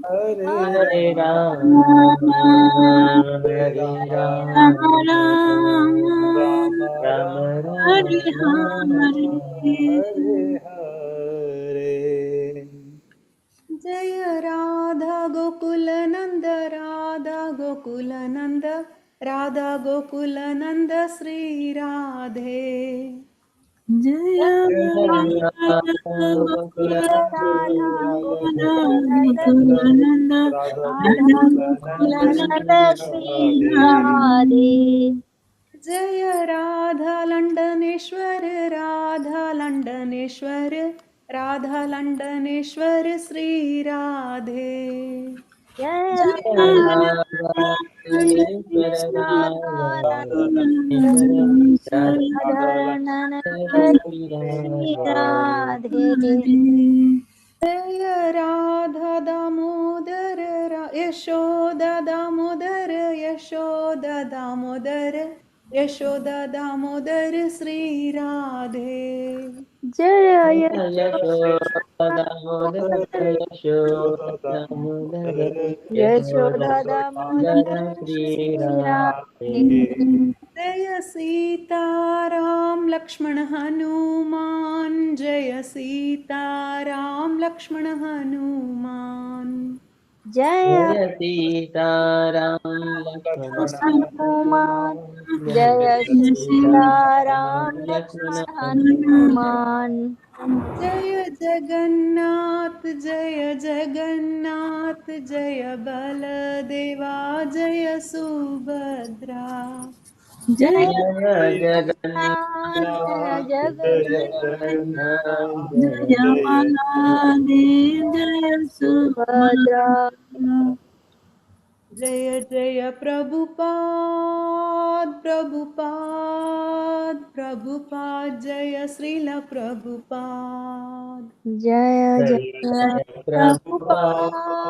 Hare, Hare Hare Hare Rama, Rama, Hare Hare Rama, Rama, Rama Rama Rama, Rama. Hare Hare. जय राधा गोकुल नंद राधा गोकुल नंद Shri Radhe Jaya Jaya Gokula Radha Radha Gokulananda Gokulananda Radha Radha Gokulananda Gokulananda Sri Radhe Radhe. जय Radha लंडनेश्वर Shri Radhe Jai जय Radha जय राधा दामोदर यशोदा दामोदर यशोदा दामोदर यशोदा दामोदर श्री राधे। जय यशोदा दामोदर श्री राधे। जय सीताराम लक्ष्मण हनुमान जय सीताराम लक्ष्मण हनुमान। जय सीताराम लक्ष्मण हनुमान जय जय सीताराम सीताराम लक्ष्मण लक्ष्मण हनुमान। जय जगन्नाथ जय जगन्नाथ जय बलदेवा जय सुभद्रा। जय जय जगन्नाथ जय जगन्नाथ जगन्नाथ जय महादेव जय सुभद्रा। सुभद्रा। जय जय प्रभुपाद प्रभुपाद प्रभुपाद जय श्रील प्रभुपाद। जय जय प्रभुपाद प्रभुपाद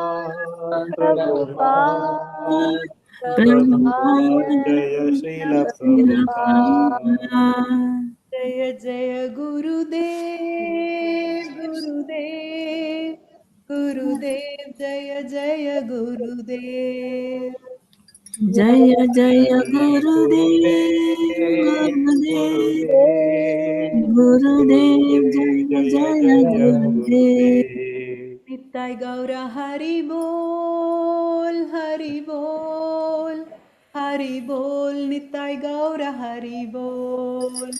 प्रभुपाद प्रभुपाद प्रभुपाद प्रभुपाद जय श्रील जय प्रभुपाद। प्रभुपाद। जय जय गुरुदेव गुरुदेव गुरुदेव जय जय गुरुदेव। जय जय जय गुरुदेव गुरुदेव गुरुदेव गुरुदेव गुरुदेव गुरुदेव जय जय जय जय गुरुदेव। गुरुदेव। निताय गौर हरि बोल हरि बोल हरि बोल निताय गौर हरि बोल।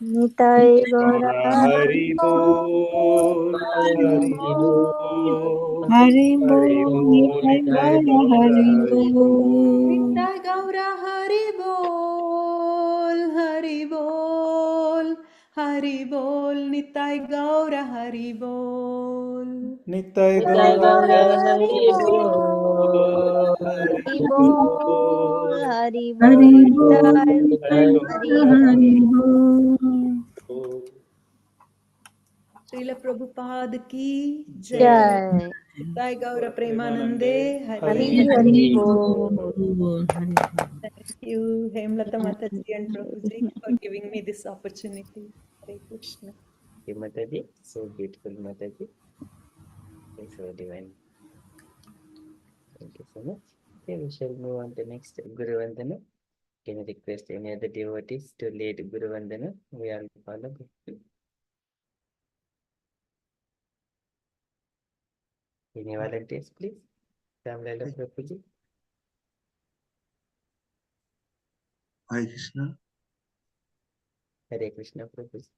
निताय गौर गौर हरि हरि बोल बोल हरि हरि बोल। बोल हरि हरि बोल बोल निताय निताय गौर गौर हरि हरि बोल। बोल। निताय गौर हरि बोल हरि बोल हरि बोल निताय गौर हरि बोल। निताय निताय गौर गौर हरि हरि बोल बोल हरि हरि बोल बोल हरि हरि बोल बोल निताय निताय निताय हरि गौर गौर हरि हरि बोल। बोल। श्रील प्रभुपाद की जय। जय जय। निताय गौर गौर प्रेमानंदे हरि हरि हरि हरि हरि हरि। बोल। बोल हरि बोल। Thank you, Hemlata Mataji and Prabhuji, for giving me this opportunity. Hare Krishna. Mataji, so beautiful Mataji. It's so divine. Thank you so much. Okay, we shall move on to next Guru Vandana. Can I request any other devotees to lead Guru Vandana? We all follow. Any volunteers, please? Ramlala Prabhuji. Hare Krishna. Hare Krishna Prabhuji.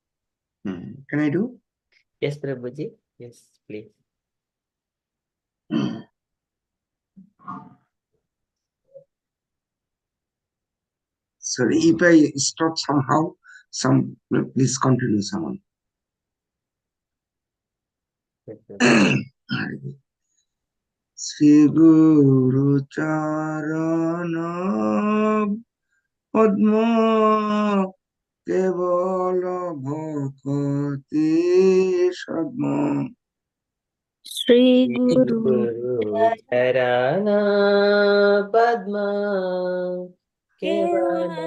Can I do? Yes, Prabhuji. Yes, please. Sorry, if I stop somehow, please continue someone. Yes, Prabhuji. Sri Guru Charana Padma Kevala Bhakti Sadma Shri Guru Guru Charana Padma Kevala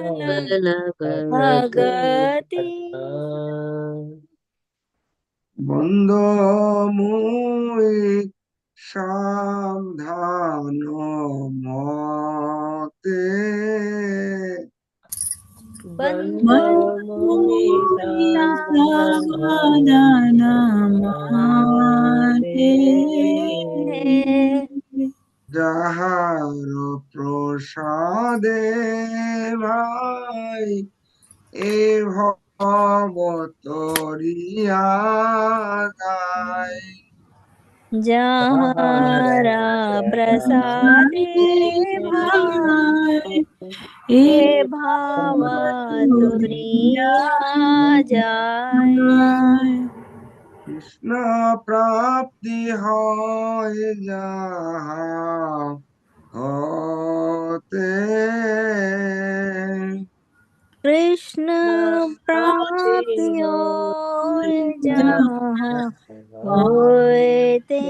Kevala Bhakti Bhagati Padma Banda Mui Shabdhana Mate Bandhamuni Bandhamuni Sadhana sadhana Mate He যাহার প্রসাদে ভাই এ ভবতরিয়া যায় Jahara Prasade भाई भाए भावा तुरिया जाए। কৃষ্ণ প্রাপ্তি হয় যাহা জগতে कृष्ण प्राप्ति होए जहाँ होए ते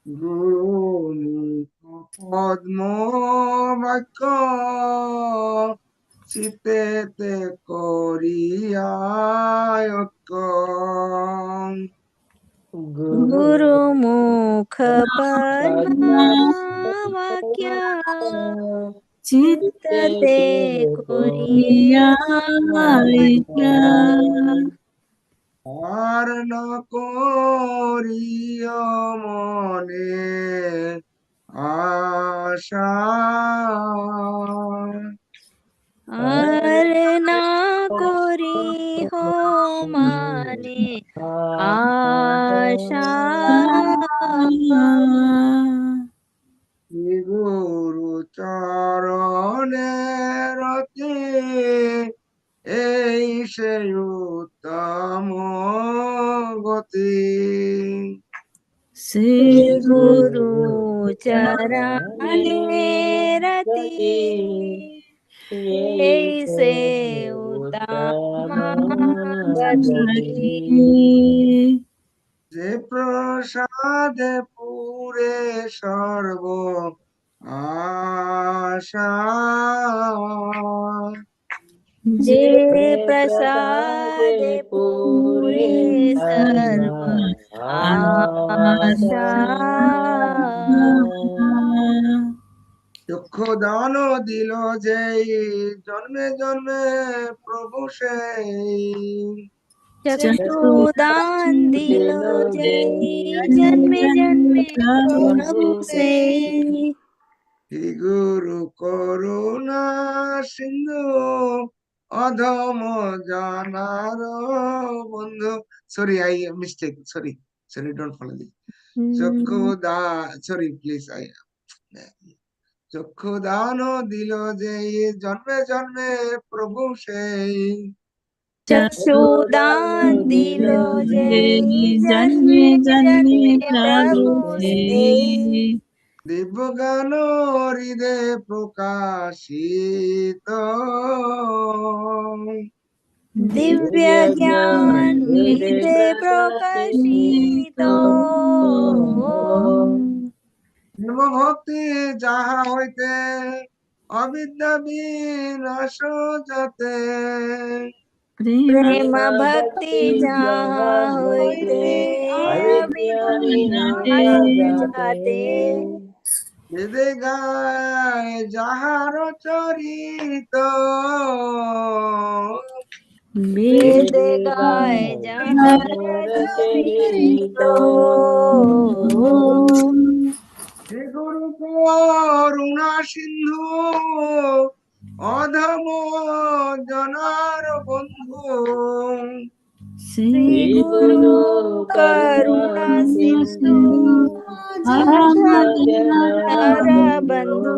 গুরুমুখ পদ্ম বাক্য চিতেতে করিয়ায়ক गुरु मुख पद्म वाक्य चित्तते कोरिया আর ন করিয় মনে আশা আর না করি हो माने आशा গুরু চরণে রতি এই সেই উত্তম গতি श्री गुरु चरणे रति ऐसे उत्तम गति যে প্রসাদে পুরে সর্ব আশা जे प्रसाद पूरे सर्व आशा চক্ষু দান দিল যেই জন্মে জন্মে প্রভু সেই चक्षुदान दिलो जय जन्मे जन्मे प्रभु से শ্রী গুরু করুণা সিন্ধু অধম জানার বন্ধু sorry I mistake sorry don't follow this চক্ষু দা সরি প্লিজ আই চক্ষু দান দিল যে জন্মে জন্মে প্রভু সেই चक्षुदान दिलो जय जन्मे जन्मे प्रभु से দিব্য গান হৃদে প্রকাশিত दिव्य ज्ञान हृदय प्रकाशित ভক্তি যাহা হইতে অবিদ্যা বিনাশ যাতে प्रेम भक्ति जहाँ होते अविनाश जाते বেদে গায় যাহার চরিত वेद गाय जहाँ चरित শ্রী গুরু করুণা সিন্ধু অধম জনার বন্ধু श्री गुरु करुणा सिंधु हर बंधु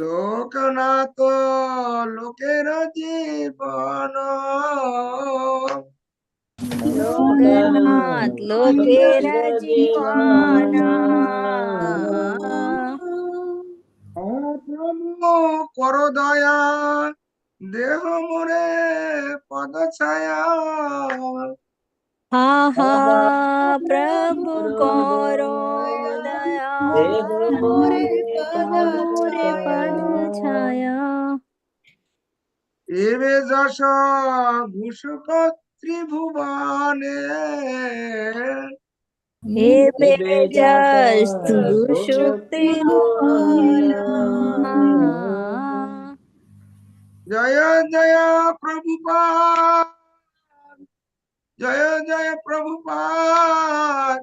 লোকনাথ লোকের জীবন लोकनाथ लोकेर जीवाना প্রভু কর দয়া দেহ মোরে পদ ছায়া हा हा प्रभु करो दया मोरे पद छाया এবে যশ ঘুষক ত্রিভুবনে हे बेजस्तु शुक्ति জয় জয় প্রভুপাদ জয় জয় প্রভুপাদ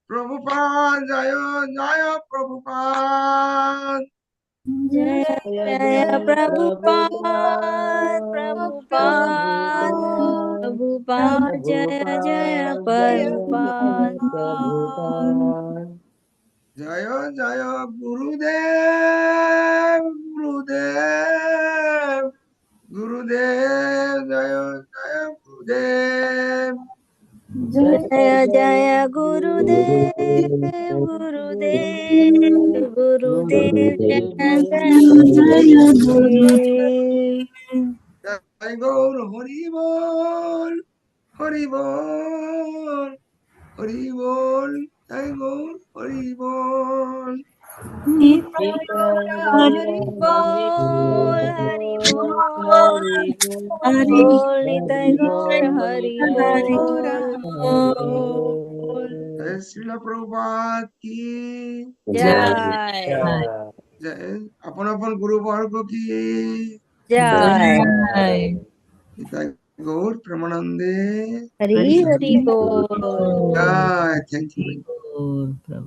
প্রভুপাদ জয় জয় প্রভুপাদ जय जय प्रभुपाद प्रभुपाद प्रभुपाद जय जय प्रभुपाद জয় জয় গুরুদেব গুরুদেব গুরুদেব জয় জয় গুরুদেব जय जय गुरुदेव गुरुदेव गुरुदेव जय जय गुरुदेव। जय गौर हरि बोल हरि बोल हरि बोल जय गौर हरि बोल। हरि बोल हरि बोल बोल निताय गौर हरि बोल। जय श्रीला प्रभुपाद की जय जय अपन अपन गुरु वर्ग की जय निताय गौर प्रेमानंदे हरि हरि बोल। जय। Thank you.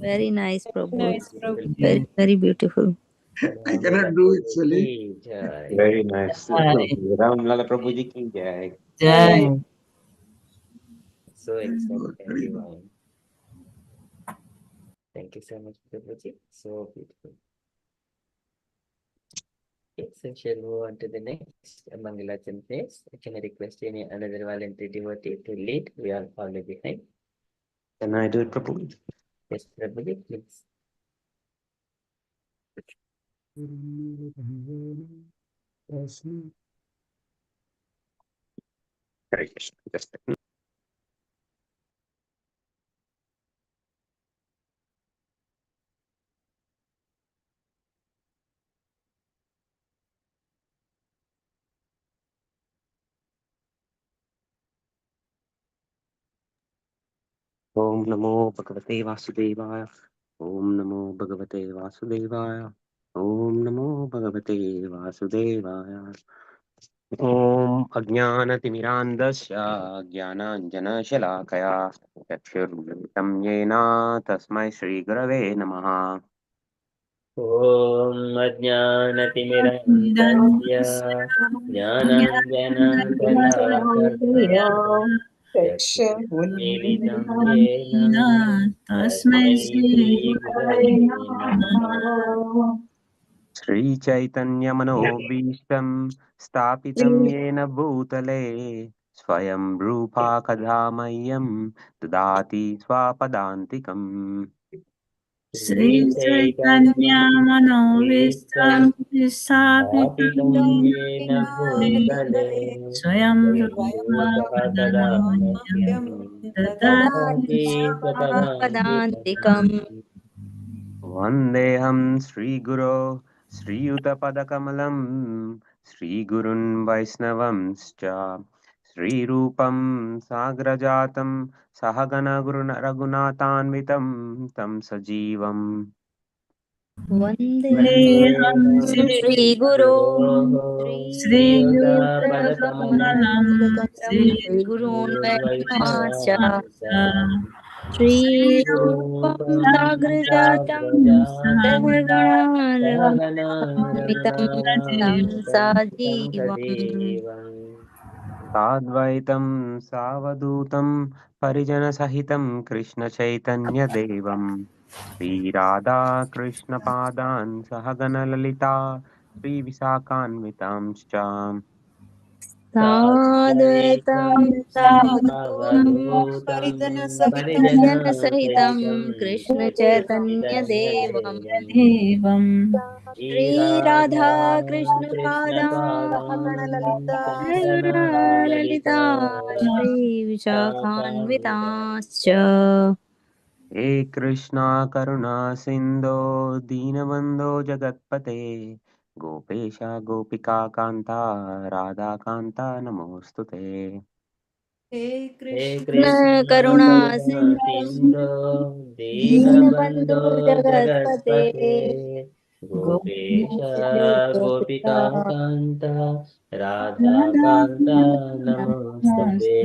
Very nice, Prabhu. Nice, Prabhu. Very, very beautiful. I cannot do it actually. Very nice. Ram Lala Prabhuji ki jai. जय। So excellent, Very good. everyone. Thank you so much, Prabhuji. So beautiful. Okay, so shall we move on to the next Mangalachan phase? Can I request any another voluntary devotee to lead? We are falling behind. Can I do it, Prabhuji? Yes, Prabhuji, please. Hare Krishna. Just a minute. Om Namo Bhagavate Vasudevaya. Om Namo Bhagavate Vasudevaya. Om Namo Bhagavate Vasudevaya. Om Ajnanatimirandasya Jnananjanashalakaya Chakshurmilitam Yena Tasmai Shri Gurave Namaha. ॐ अज्ञानतिमिरन्दस्य ज्ञानाञ्जनशलाकया चक्षुर्मीलितं येन तस्मै श्रीगुरवे नमः। Shri Chaitanya Manobhishtam Stapitam Yena Bhutale Swayam Rupa Kadhamayam Dadati Swapadantikam. श्रीचैतन्यमनोभीष्टं स्थापितं स्थापितं येन भूतले स्वयं रूपा रूपः कदा कदामह्यं मह्यं ददाति ददाति पदान्तिकम्। स्वपदान्तिकम्। Vandeham Sri Guru Sri Utapadakamlam Sri Gurun Vaisnavamscha Sri Rupam Sagrajatam Sahagana Guruna Raghunathanvitam Tam Sajivam. वन्देऽहं देहं श्रीगुरो श्रीगुरोः श्रीयुतापदकमलं श्रीयुतपदकमलं श्रीगुरून् वैष्णवांश्च श्रीगुर्वैष्णवांश्च श्रीरूपं श्रीरूपं साग्रजातं साग्रजातं सहगना सहगणारघुनाथान्वितं तं रघुनाथान्वितं तं सजीवम्। सजीवम्। Sadvaitam Savadutam Parijana Sahitam Krishna Chaitanya Devam Sri Radha Krishna Padan Sahagana Lalita Sri Visakanvitamscha. साद्वैतं सावधूतं सावधूतं परिजनसहितं परिजनसहितं कृष्णचैतन्यदेवम् देवं Shri Radha कृष्णपादान् श्रीराधाकृष्णपादान् सहगना Lalita Lalita श्रीविशाखान्विताश्च He Krishna Karuna Sindho Deenabandho Jagatpate Gopesha Gopika Kanta Radha Kanta Namostute. हे हे कृष्ण कृष्ण करुणा करुणा सिन्धु सिन्धो दीनबन्धु दीनबन्धो जगत्पते जगत्पते गोपेश गोपिका गोपिकान्त Radhakant नमोऽस्तुते।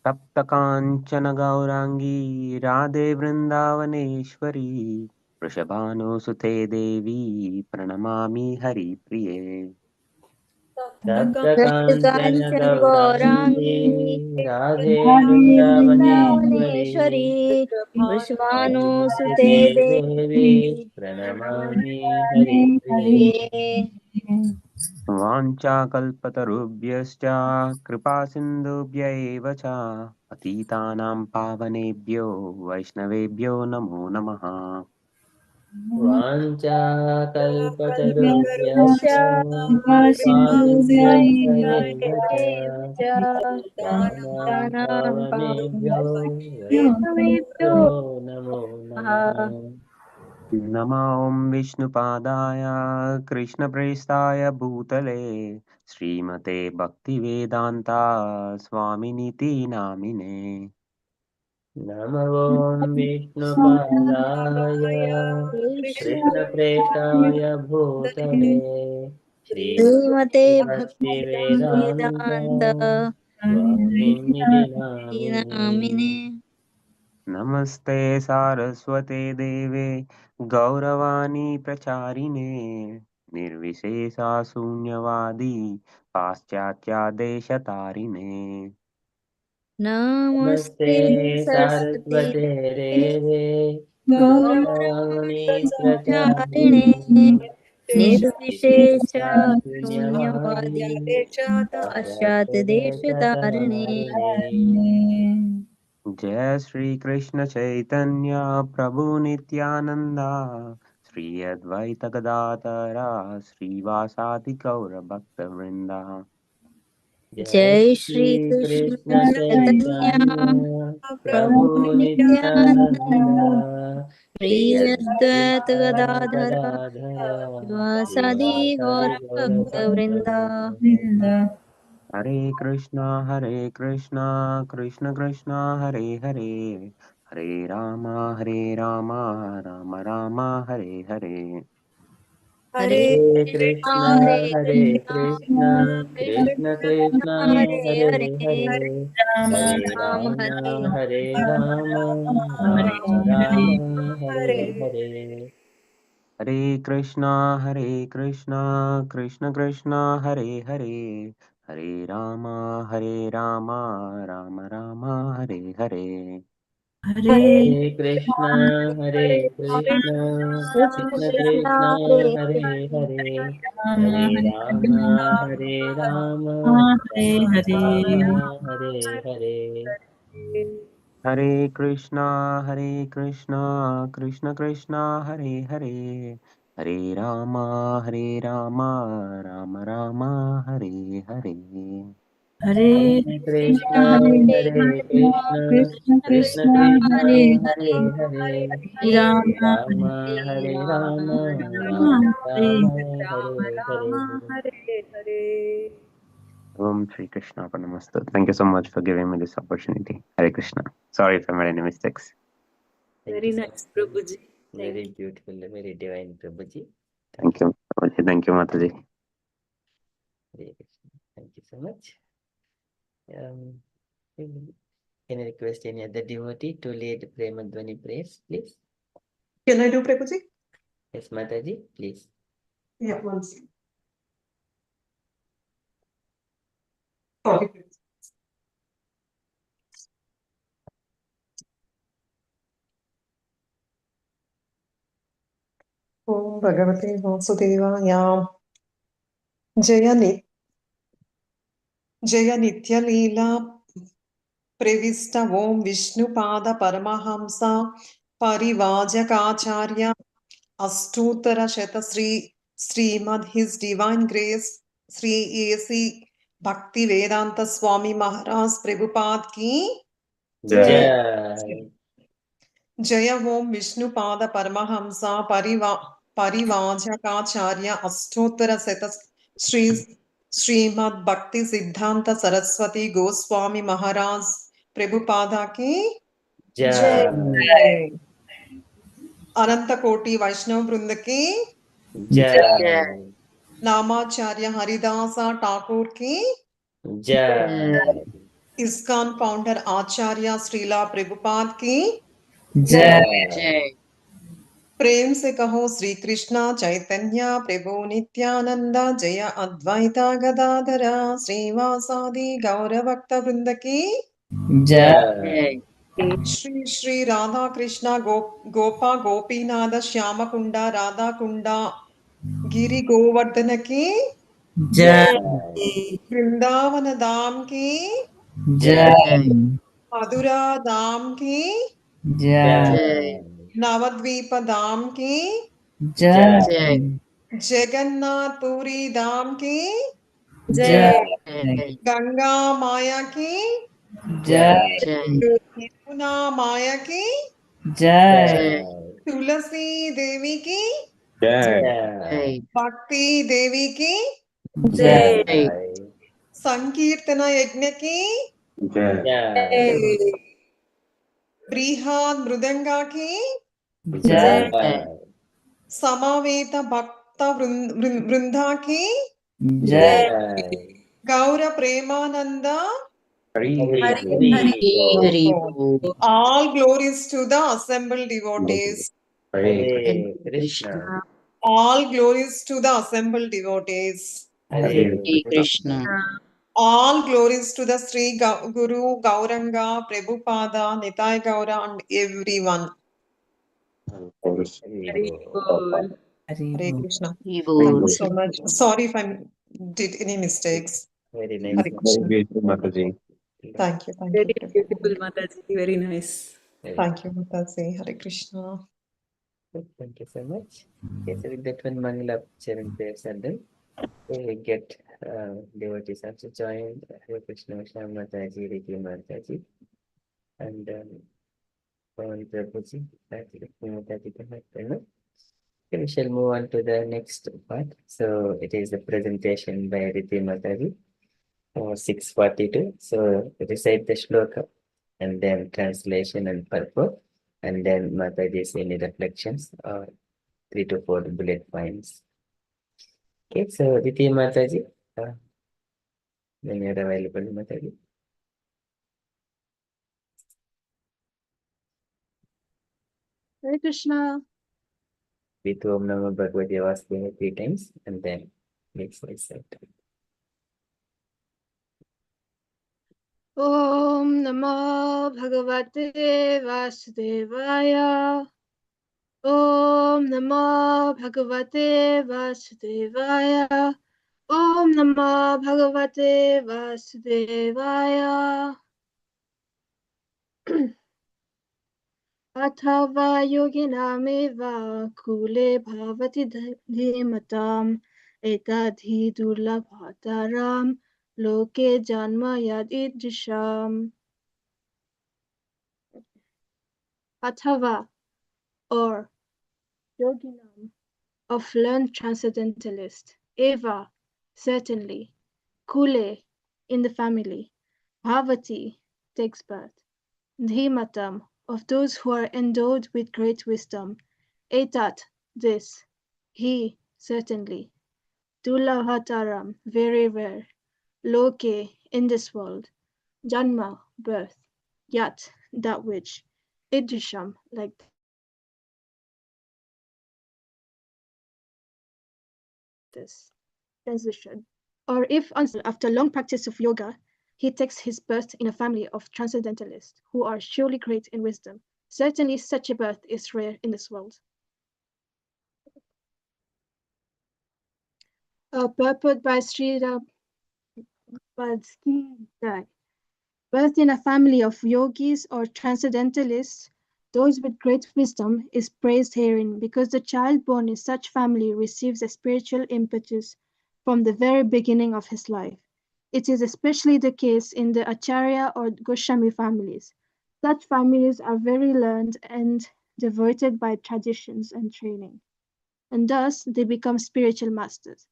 Tapta Kanchana Gaurangi Radhe Vrindavaneshwari Vrishabhanu Sute Devi Pranamami Hari Priye. तप्तकाञ्चन काञ्चन गौराङ्गी गौराङ्गी Radhe Vrindavaneshwari Vrindavaneshwari वृषभानुसुते भानुसुते देवी देवी प्रणमामि हरिप्रिये। वाञ्छाकल्पतरुभ्यश्च कृपासिन्धुभ्य एव च पतितानां पावनेभ्यो वैष्णवेभ्यो नमो नमः। वाञ्छाकल्पतरुभ्यश्च कृपासिन्धुभ्य कृपासिन्धुभ्य एव च एव च पतितानां पतितानां पावनेभ्यो पावनेभ्यो वैष्णवेभ्यो नमो नमः। नमः। नमो विष्णुपादाय कृष्णप्रेष्ठाय भूतले श्रीमते भक्तिवेदान्ता स्वामिनिति नामिने। नमो विष्णुपादाय कृष्णप्रेष्ठाय भूतले श्रीमते श्रीमद्भक्तिवेदान्त भक्तिवेदान्त स्वामिनिधि नामिने। नामिने। नमस्ते सारस्वते देवे गौरवाणी प्रचारिणे निर्विशेषा शून्यवादी पाश्चात्यादेशतारिणे। नमस्ते नमस्ते सरस्वते सारस्वते देवे गौरवाणी गौरवाणी प्रचारिणे प्रचारिणे निर्विशेष विशेषा शून्यवादी शून्यवादी पाश्चात् देशतारिणे। पाश्चात्यदेशतारिणे। जय श्री कृष्ण चैतन्य प्रभु नित्यानंदा श्री अद्वैत गदाधरा श्रीवासादि गौर भक्त वृंदा। जय जय श्री श्री कृष्ण कृष्ण चैतन्य चैतन्य प्रभु प्रभु नित्यानंद नित्यानंद श्री श्री अद्वैत अद्वैत गदाधर गदाधर वासादि श्रीवासादि गौर गौर भक्त वृंदा। भक्तवृंद। हरे कृष्णा कृष्ण कृष्णा हरे हरे हरे राम राम राम हरे हरे। हरे हरे कृष्णा कृष्ण हरे हरे कृष्णा कृष्ण कृष्ण कृष्ण कृष्ण कृष्णा हरे हरे हरे हरे हरे हरे राम हरे हरे राम राम राम राम राम हरे हरे हरे। हरे। हरे कृष्णा कृष्ण कृष्णा हरे हरे हरे राम राम राम हरे हरे। हरे हरे कृष्ण हरे कृष्ण कृष्ण कृष्ण कृष्ण कृष्ण हरे हरे हरे राम हरे हरे राम हरे राम हरे राम राम हरे हरे हरे। हरे कृष्णा कृष्ण कृष्णा हरे हरे हरे राम राम राम हरे हरे। हरे हरे कृष्ण हरे हरे कृष्ण कृष्ण कृष्ण कृष्ण कृष्ण कृष्ण कृष्ण हरे हरे हरे हरे हरे हरे राम हरे राम हरे हरे राम राम राम राम हरे राम हरे राम हरे। Ram Hare Hare Om Shri Krishna Paramastu. Thank you so much for giving me this opportunity. Hare Krishna. Sorry if I made any mistakes. Thank Very you so nice, much. Prabhuji. Very Thank you. beautiful, very divine, Prabhuji. Thank you. Thank you, Mataji. Hare Krishna. Thank you so much. Um, can I request any other devotee to lead Premadvani prayers, please? Can I do Prabhuji? Yes, Mataji, please. Yeah, one second. Sorry. ॐ भगवते वासुदेवाय जय नि जय नित्यलीला प्रविष्ट ॐ विष्णुपाद परमहंस परिवाजकाचार्य अष्टोत्तर शतश्री श्रीमद his divine grace Shri AC भक्ति वेदांत स्वामी महाराज प्रभुपाद की जय। Jai. जय ओम विष्णुपाद परमहंस परिवाजकाचार्य अष्टोत्तर शत श्री श्रीमद भक्ति सिद्धांत सरस्वती गोस्वामी महाराज प्रभुपादा की जय। Jai. अनंत कोटि वैष्णव वृंद की Jai. नामाचार्य हरिदासा ठाकुर की Jai. इस्कॉन फाउंडर आचार्य श्रीला प्रभुपाद की Jai. प्रेम से कहो श्री कृष्णा चैतन्य प्रभु नित्यानंद जय अद्वैता गदाधरा श्रीवासादि गौर भक्त वृंद की Jai. श्री श्री राधा कृष्णा गोपा गोपीनाथ श्याम कुंडा राधा कुंडा गिरि गोवर्धन की Jai. वृंदावन धाम की, Jai. मथुरा धाम की, Jai. नवद्वीप धाम की, Jai. जगन्नाथ पुरी धाम की, Jai. गंगा माया की, Jai. यमुना माया की, Jai. तुलसी देवी की, Jai. भक्ति देवी की, Jai. संकीर्तन यज्ञ की, Jai. बृहद मृदंगा की, Jai. समावेत भक्त वृंदा की, Jai. Gaur Premanand. Hari Bol. All glories to the assembled devotees. Hare Krishna. Krishna. All glories to the assembled devotees. Hare Hare Krishna. Krishna. All glories to the Sri Guru, Gauranga, Prabhupada, Nitai Gaura, and everyone. Hare Bol. Hare Krishna. Hari Thank Bol. you so much. Sorry if I did any mistakes. Very Hare nice. Krishna. Mataji. Thank you. Thank you. Very Prabhupada. beautiful, Mataji. Very nice. Very Thank you, Mataji. Hare Krishna. good. Thank you so much. Okay, so with that one, Mangala Charan prayers are done. We will get devotees also joined. Hare Krishna, Shyam Mataji, Riki Mataji, and Pawan Prabhuji. Riki Mataji, Prabhuji. Okay, we shall move on to the next part. So it is the presentation by Riti Mataji. 642. So recite the shloka and then translation and purport, and then Mataji's any reflections or 3 to 4 bullet points. Okay, so Riti Mataji, when you're available, Mataji. Hare Krishna. With Om Namo Bhagavate Vasudevaya 3 times, and then please recite. Om Namo Bhagavate Vasudevaya. Om Namo Bhagavate Vasudevaya. Om Namo Bhagavate Vasudevaya. Athava yoginameva kule bhavati dhimatam etadhi durlabhataram loke janma yadidrisham. Athava, or yoginam, of learned transcendentalist. Eva, certainly. Kule, in the family. Bhavati, takes birth. Dhimatam, of those who are endowed with great wisdom. Etat, this. He, certainly. Dulahataram, very rare. Loke, in this world. Janma, birth. Yat, that which. Idrisham, like this. Transition. Or if after long practice of yoga, he takes his birth in a family of transcendentalists who are surely great in wisdom. Certainly such a birth is rare in this world. Purport by Sri Prabhupada. Birth in a family of yogis or transcendentalists, those with great wisdom, is praised herein because the child born in such family receives a spiritual impetus from the very beginning of his life. It is especially the case in the Acharya or Goswami families. Such families are very learned and devoted by traditions and training, and thus they become spiritual masters.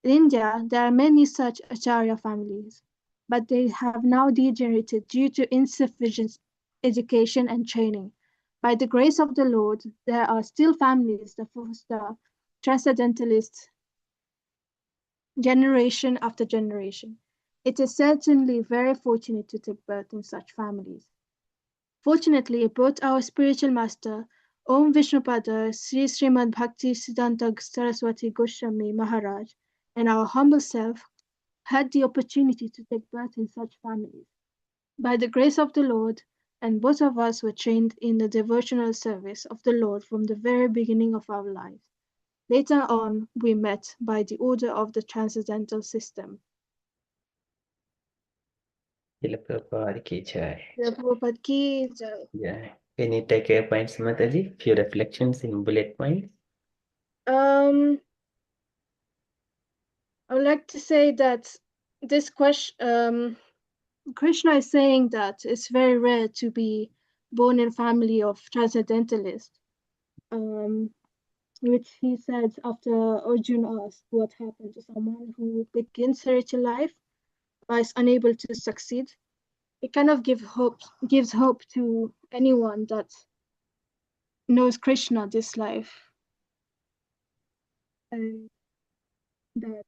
In India, there are many such Acharya families, but they have now degenerated due to insufficient education and training. By the grace of the Lord, there are still families that foster transcendentalists generation after generation. It is certainly very fortunate to take birth in such families. Fortunately, both our spiritual master, Om Vishnupada Sri Srimad Bhakti Siddhanta Saraswati Goswami Maharaj, and our humble self had the opportunity to take birth in such families. By the grace of the Lord, and both of us were trained in the devotional service of the Lord from the very beginning of our lives. Later on, we met by the order of the transcendental system. Srila Prabhupada ki jai. Prabhupada ki jai. Yeah. Any takeaway points, Mataji? Few reflections in bullet points. I would like to say that this question, Krishna is saying that it's very rare to be born in a family of transcendentalists, which he said after Arjuna asked what happened to someone who begins spiritual life but is unable to succeed. It kind of gives hope to anyone that knows Krishna this life, and that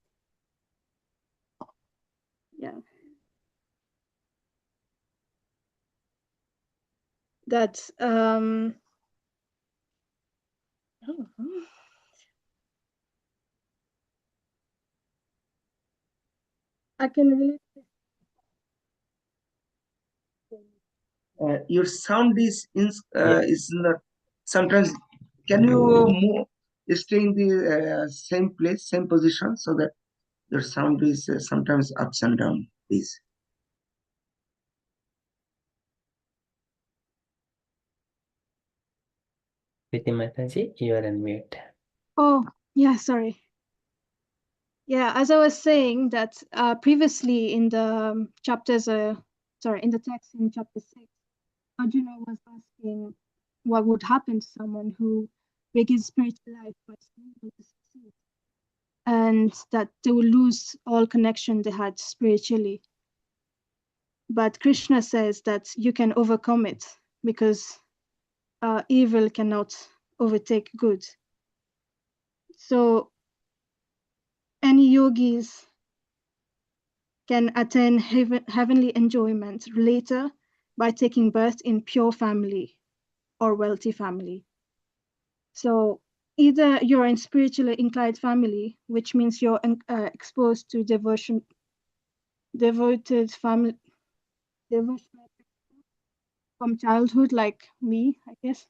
I can relate. Your sound is not sometimes. Can you move, stay in the same place, same position, so that your sound is sometimes ups and down, please? Priti Mataji, you are on mute. Oh, yeah, sorry. Yeah, as I was saying that previously in the chapters, in the text in chapter 6, Arjuna was asking what would happen to someone who begins spiritual life but is unable to succeed, and that they will lose all connection they had spiritually. But Krishna says that you can overcome it because evil cannot overtake good. So any yogis can attain heavenly enjoyment later by taking birth in pure family or wealthy family. So either you're in spiritually inclined family, which means you're exposed to devoted family, devotion from childhood, like me, I guess.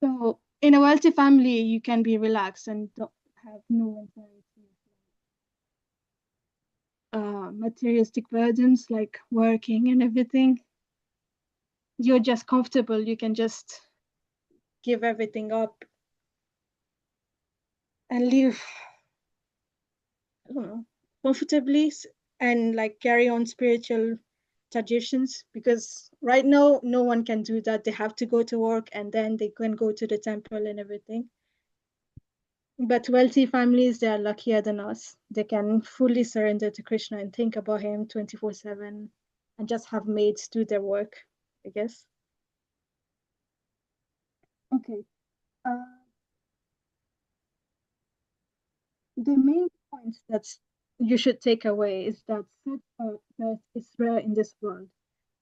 So in a wealthy family, you can be relaxed and don't have no materialistic burdens like working and everything. You're just comfortable. You can just give everything up and live, I don't know, comfortably and like carry on spiritual traditions, because right now no one can do that. They have to go to work and then they can go to the temple and everything. But wealthy families, they are luckier than us. They can fully surrender to Krishna and think about him 24/7 and just have maids do their work, I guess. Okay. The main point that you should take away is that such birth is rare in this world.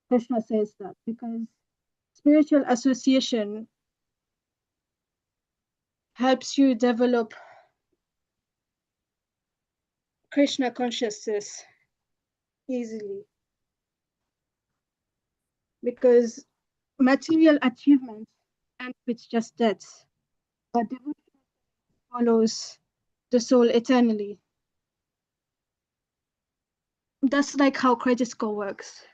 Krishna says that because spiritual association helps you develop Krishna consciousness easily. Because material achievements end with just death, but devotion follows the soul eternally. That's like how credit score works.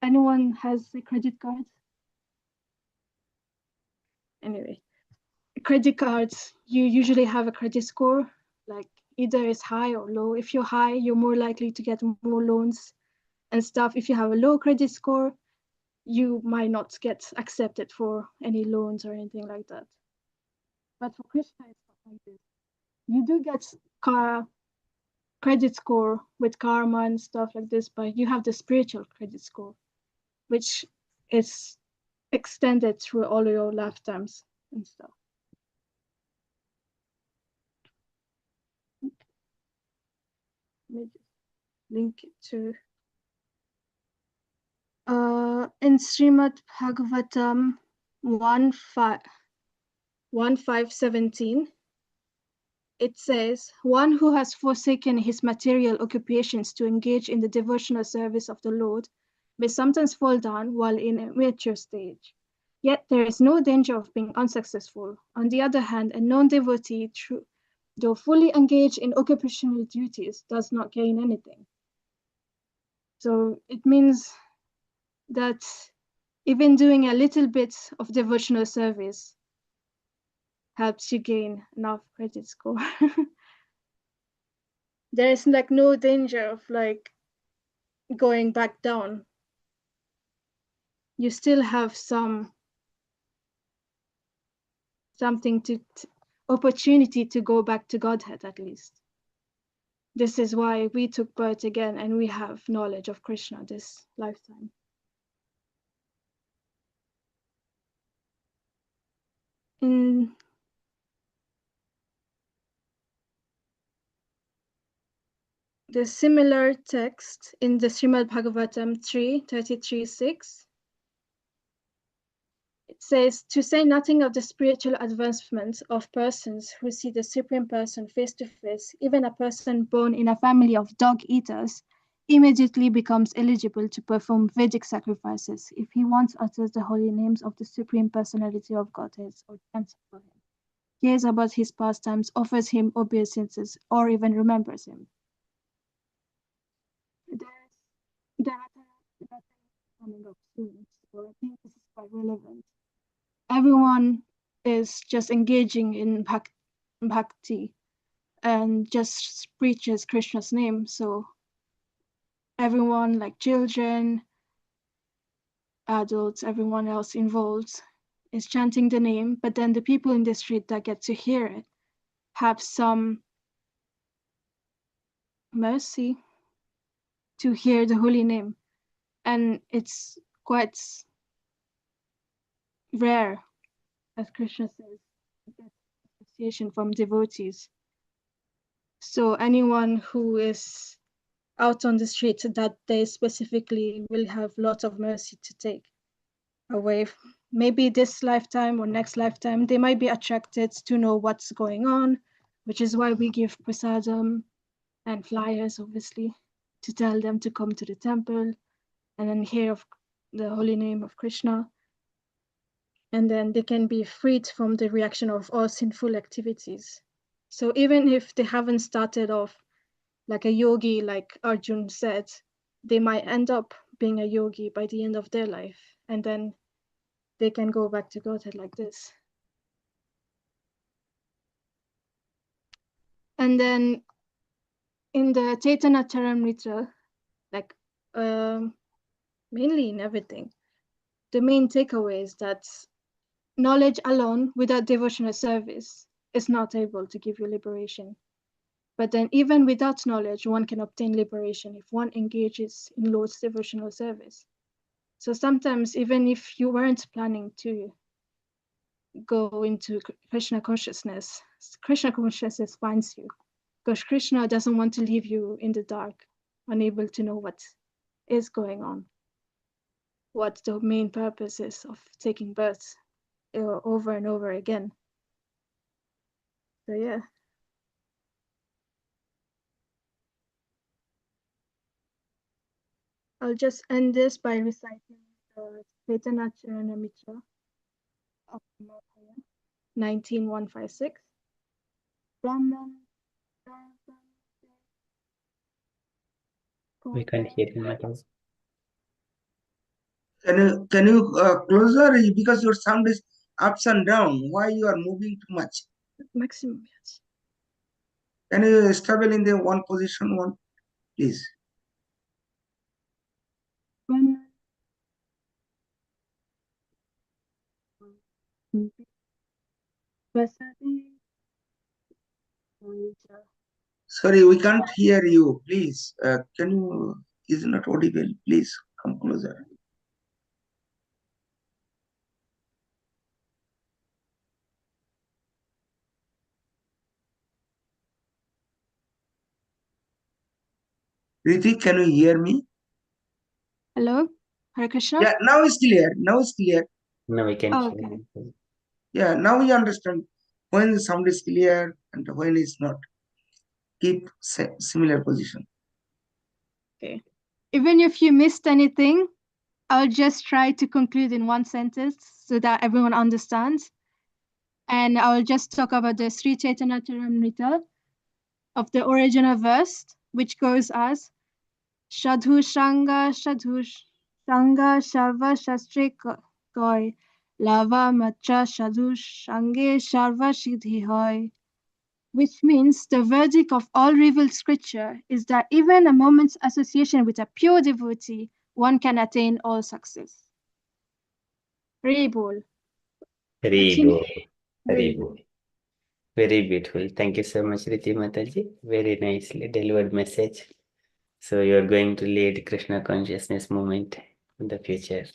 Anyone has a credit card? Anyway, credit cards, you usually have a credit score, like either it's high or low. If you're high, you're more likely to get more loans and stuff. If you have a low credit score, you might not get accepted for any loans or anything like that. But for Krishna, it's not like this. You do get credit score with karma and stuff like this, but you have the spiritual credit score, which is extended through all your lifetimes and stuff. Let me just link it to in Srimad Bhagavatam 1.5.17, it says, one who has forsaken his material occupations to engage in the devotional service of the Lord may sometimes fall down while in a mature stage. Yet there is no danger of being unsuccessful. On the other hand, a non-devotee, though fully engaged in occupational duties, does not gain anything. So it means that even doing a little bit of devotional service helps you gain enough credit score. There is like no danger of like going back down. You still have something opportunity to go back to Godhead at least. This is why we took birth again and we have knowledge of Krishna this lifetime. In the similar text in the Srimad Bhagavatam 3:33-6, it says, to say nothing of the spiritual advancement of persons who see the Supreme Person face to face, even a person born in a family of dog eaters immediately becomes eligible to perform Vedic sacrifices if he once utters the holy names of the Supreme Personality of Godhead or chants for him, hears about his pastimes, offers him obeisances, or even remembers him. There are coming up soon, so I think this is quite relevant. Everyone is just engaging in bhakti and just preaches Krishna's name. So everyone, like children, adults, everyone else involved is chanting the name, but then the people in the street that get to hear it have some mercy to hear the holy name. And it's quite rare, as Krishna says, to get association from devotees. So anyone who is out on the street that day specifically will have lots of mercy to take away. Maybe this lifetime or next lifetime, they might be attracted to know what's going on, which is why we give prasadam and flyers, obviously, to tell them to come to the temple and then hear of the holy name of Krishna. And then they can be freed from the reaction of all sinful activities. So even if they haven't started off like a yogi, like Arjun said, they might end up being a yogi by the end of their life, and then they can go back to Godhead like this. And then in the Chaitanya Charitamrita, like mainly in everything, the main takeaway is that knowledge alone without devotional service is not able to give you liberation. But then even without knowledge, one can obtain liberation if one engages in Lord's devotional service. So sometimes even if you weren't planning to go into Krishna consciousness finds you, because Krishna doesn't want to leave you in the dark, unable to know what is going on, what the main purpose is of taking birth over and over again. So yeah. I'll just end this by reciting the Chaitanya Charitamrita of Madhya, 19:156. Brahman, We can't hear you, madam. Can you closer, because your sound is ups and down. Why you are moving too much? Maximum, yes. Can you stable in the one position, one, please? Brahman, Vasadi, Sorry, we can't hear you. Please, can you? Is not audible. Please come closer. Ritik, can you hear me? Hello, Hare Krishna. Yeah, now it's clear. Now it's clear. No, we can't Oh, hear okay. you. Yeah, now we understand when the sound is clear and when it's not. Keep similar position. Okay. Even if you missed anything, I'll just try to conclude in one sentence so that everyone understands. And I'll just talk about the Sri Chaitanya Charitamrita of the original verse, which goes as Shadhu Shanga Sharva Shastre Koi Lava Macha Shadhu Shange Sharva Siddhi Hoy. Which means the verdict of all revealed scripture is that even a moment's association with a pure devotee, one can attain all success. Hari bol. Hari Bol. Hari Hari Bol. Very beautiful. Thank you so much, Riti Mataji. Very nicely delivered message. So you're going to lead Krishna consciousness movement in the future.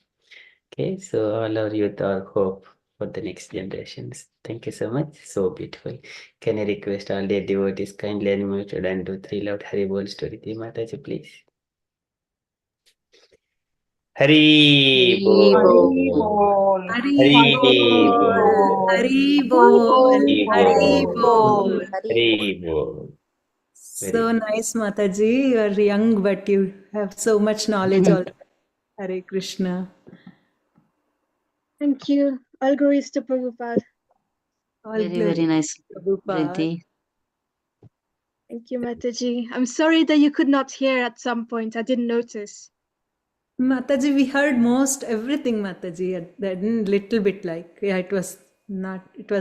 Okay, so all our youth are hope for the next generations. Thank you so much. So beautiful. Can I request all the devotees kindly unmuted and do 3 loud Hari Bol to Riti Mataji, please? Hari Bol. Hari Bol. Hari Bol. Hari Bol. Hari Bol. So nice, Mataji. You're young, but you have so much knowledge already. Hare Krishna. Thank you. All glories to Prabhupada. All Very, glory very nice, to Prabhupada. Riddhi. Thank you, Mataji. I'm sorry that you could not hear at some point. I didn't notice. Mataji, we heard most everything, Mataji. That little bit like, yeah, it was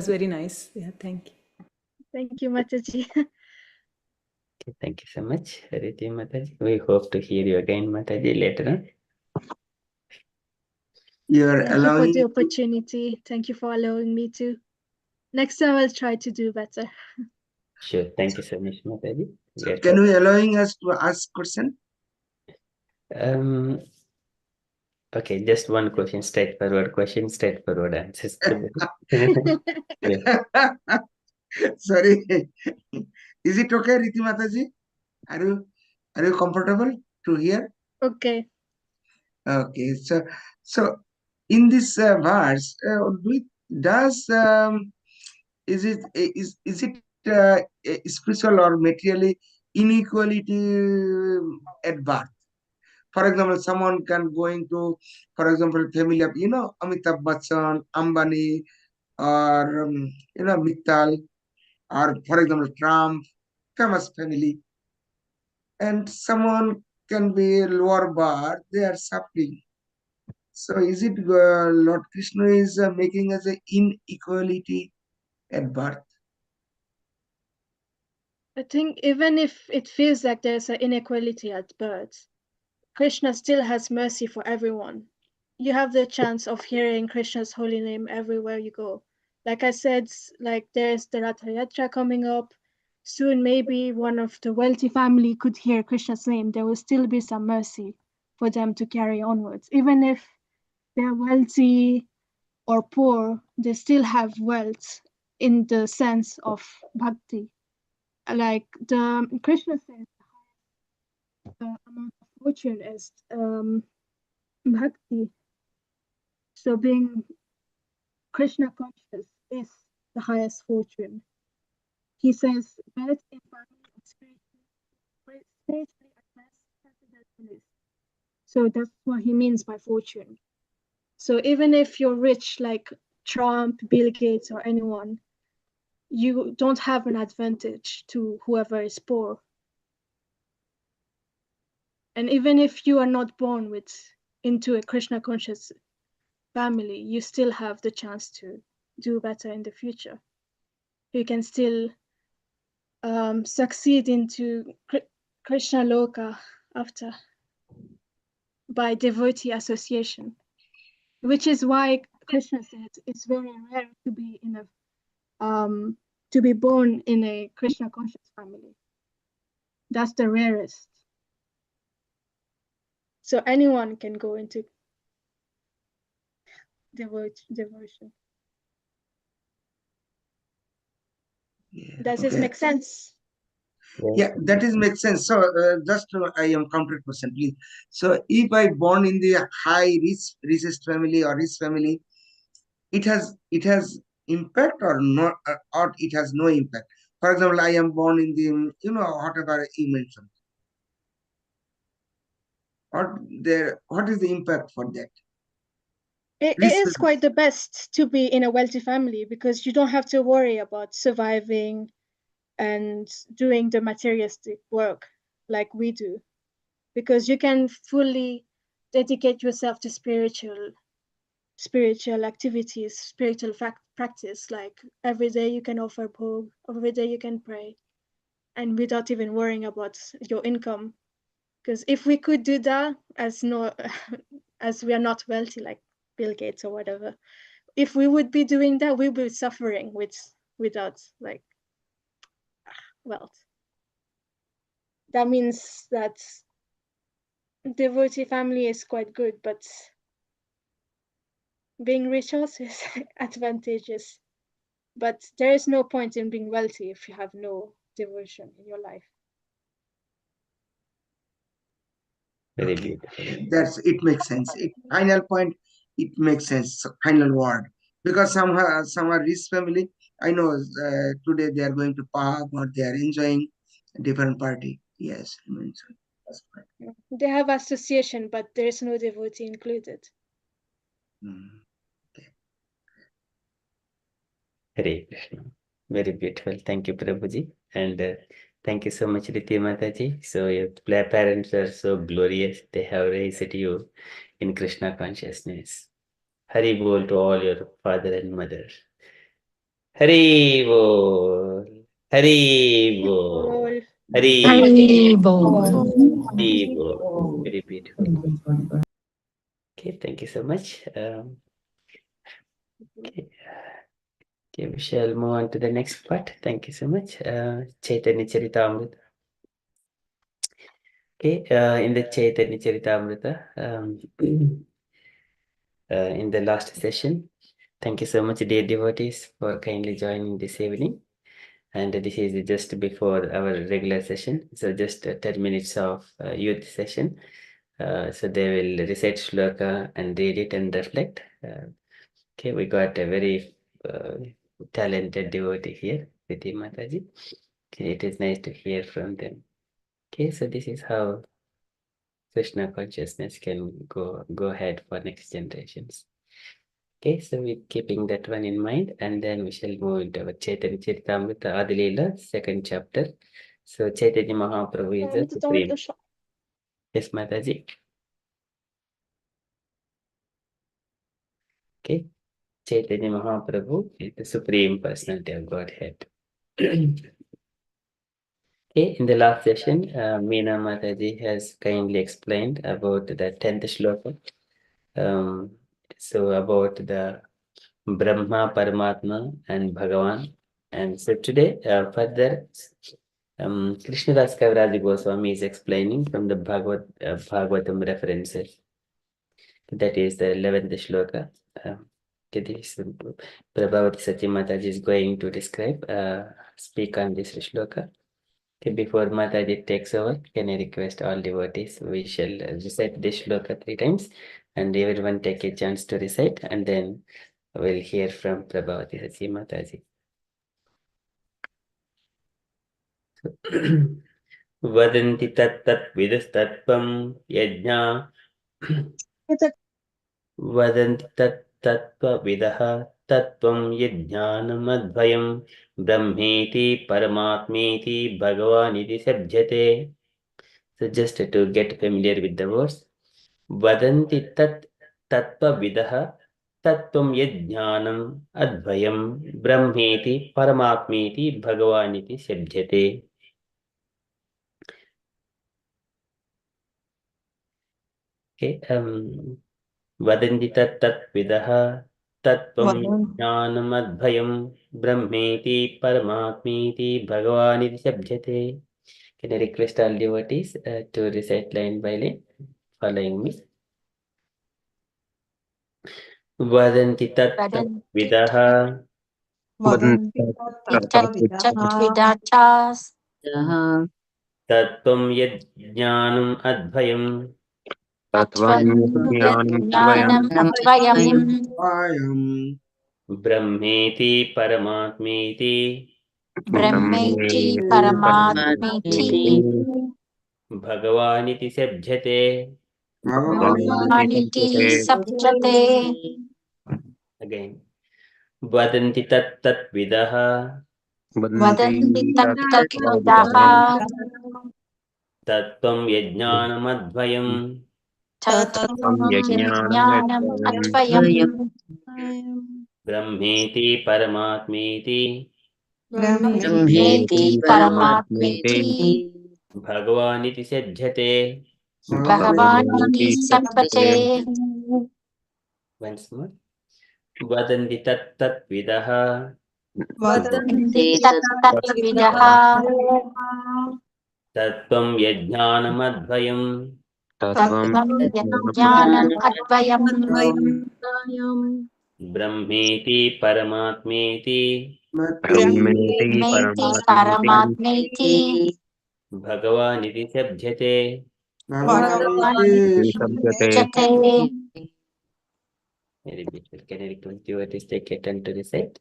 very nice. Yeah, thank you. Thank you, Mataji. Okay, thank you so much, Riti Mataji. We hope to hear you again, Mataji, later on. You're Thank you for allowing. the opportunity. Thank you for allowing me to. Next time I'll try to do better. Sure. Thank you so much, Mataji. So can you allowing us to ask question? Okay, just one question, straightforward answers. Yeah. Sorry. Is it okay, Riti Mataji? Are you comfortable to hear? Okay. Okay. So in this verse, is it spiritual or materially inequality at birth? For example, someone can go into, for example, family of Amitabh Bachchan, Ambani, or Mittal, or for example Trump, famous family, and someone can be lower bar, they are suffering. So is it Lord Krishna is making us an inequality at birth? I think even if it feels like there's an inequality at birth, Krishna still has mercy for everyone. You have the chance of hearing Krishna's holy name everywhere you go. Like I said, like there's the Rath Yatra coming up. Soon maybe one of the wealthy family could hear Krishna's name. There will still be some mercy for them to carry onwards. Even if they're wealthy or poor, they still have wealth in the sense of bhakti. Like the Krishna says, the amount of fortune is bhakti. So being Krishna conscious is the highest fortune. He says, birth in family of spiritually advanced transcendentalists. So that's what he means by fortune. So even if you're rich like Trump, Bill Gates, or anyone, you don't have an advantage to whoever is poor. And even if you are not born into a Krishna conscious family, you still have the chance to do better in the future. You can still succeed into Krishna Loka after by devotee association, which is why Krishna said it's very rare to be to be born in a Krishna conscious family. That's the rarest. So anyone can go into devotion. Does this make sense? Yeah, that is makes sense. So just I am counter question, please. So if I born in the high richest family or rich family, it has impact or not, or it has no impact. For example, I am born in the whatever you mentioned. what is the impact for that? It is quite the best to be in a wealthy family because you don't have to worry about surviving and doing the materialistic work like we do, because you can fully dedicate yourself to spiritual activities, spiritual practice. Like every day you can offer bhog, every day you can pray, and without even worrying about your income. Because if we could do that, as no, as we are not wealthy like Bill Gates or whatever, if we would be doing that, we would be suffering without like wealth. That means that devotee family is quite good, but being rich also is advantageous. But there is no point in being wealthy if you have no devotion in your life. Very beautiful. It makes sense. Final point, it makes sense. Final word. Because some are rich family. I know today they are going to pub or they are enjoying a different party. Yes, I mean, so that's fine. They have association, but there is no devotee included. Hare Krishna. Very beautiful. Thank you, Prabhuji. And thank you so much, Riti Mataji. So your parents are so glorious. They have raised you in Krishna consciousness. Hari Bol to all your father and mother. Hari Bol. Hari Bol. Hari Hari Bol. Very beautiful. Okay, thank you so much. Okay. Okay, we shall move on to the next part. Thank you so much. Chaitanya Charitamrita. Okay, in the Chaitanya Charitamrita, in the last session, thank you so much, dear devotees, for kindly joining this evening. And this is just before our regular session. So just 10 minutes of youth session. So they will recite shloka and read it and reflect. Okay, we got a very talented devotee here, Priti Mataji. Okay, it is nice to hear from them. Okay, so this is how Krishna consciousness can go ahead for next generations. Okay, so we're keeping that one in mind, and then we shall move into our Chaitanya Charitamrita Adi-lila, second chapter. So Chaitanya Mahaprabhu is the supreme. Yes, Mataji. Okay, Chaitanya Mahaprabhu is the supreme personality of Godhead. Okay, in the last session, Meena Mataji has kindly explained about the 10th shloka. So about the Brahma, Paramatma, and Bhagavan. And so today, further, Krishnadas Kaviraj Goswami is explaining from the Bhagavatam references. That is the 11th shloka. This Prabhavati Saci Mataji is going to describe, speak on this shloka. Okay, before Mataji takes over, can I request all devotees, we shall recite this shloka 3 times, and everyone take a chance to recite, and then we'll hear from Prabhavati Saci Mataji. Vadanti tat vidasthatvam yajna Vadanti tattva-vidaha tattvam yajnanamadvayam brahmeti paramatmeti bhagavaniti sabjate. So just to get familiar with the words. Vadanti tattva-vidaha tattvam yajnanam advayam brahmeti paramatmeti bhagavaniti sabjate. Okay, Vadanti tat-vidaha tattvam jnanamadbhayam brahmeti paramatmeti bhagavaniti sabjate. Can I request all devotees to recite line by line, following me? Vadanti tat-vidaha tattvam yajnanam adbhayam brahmeti paramatmeti bhagavaniti sabjate. भगवानिति सप्यते Again. Vadanti tat tat vidaha वदन्ति तत्तत्विदः tattvam yajnanamadvayam तत्त्वं यज्ञानम् यज्ञानमद्वयम् अद्वयम् brahmeti paramatmeti ब्रह्मेति परमात्मेति परमात्मेति bhagavaniti sadyate. भगवानिति भगवानिति सप्यते सत्यते Once more. Vadanti tat tat vidaha वदन्ति तत्तत्विदः tattvam yajnanamadvayam तत्त्वं तत्त्वं यज्ञानम् यज्ञानम् अद्वयम् brahmeti paramatmeti ब्रह्मेति ब्रह्मेति परमात्मेति परमात्मेति bhagavaniti sadyate. भगवानिति सत्यते सप्यते Very beautiful. Can I request you to take a turn to recite?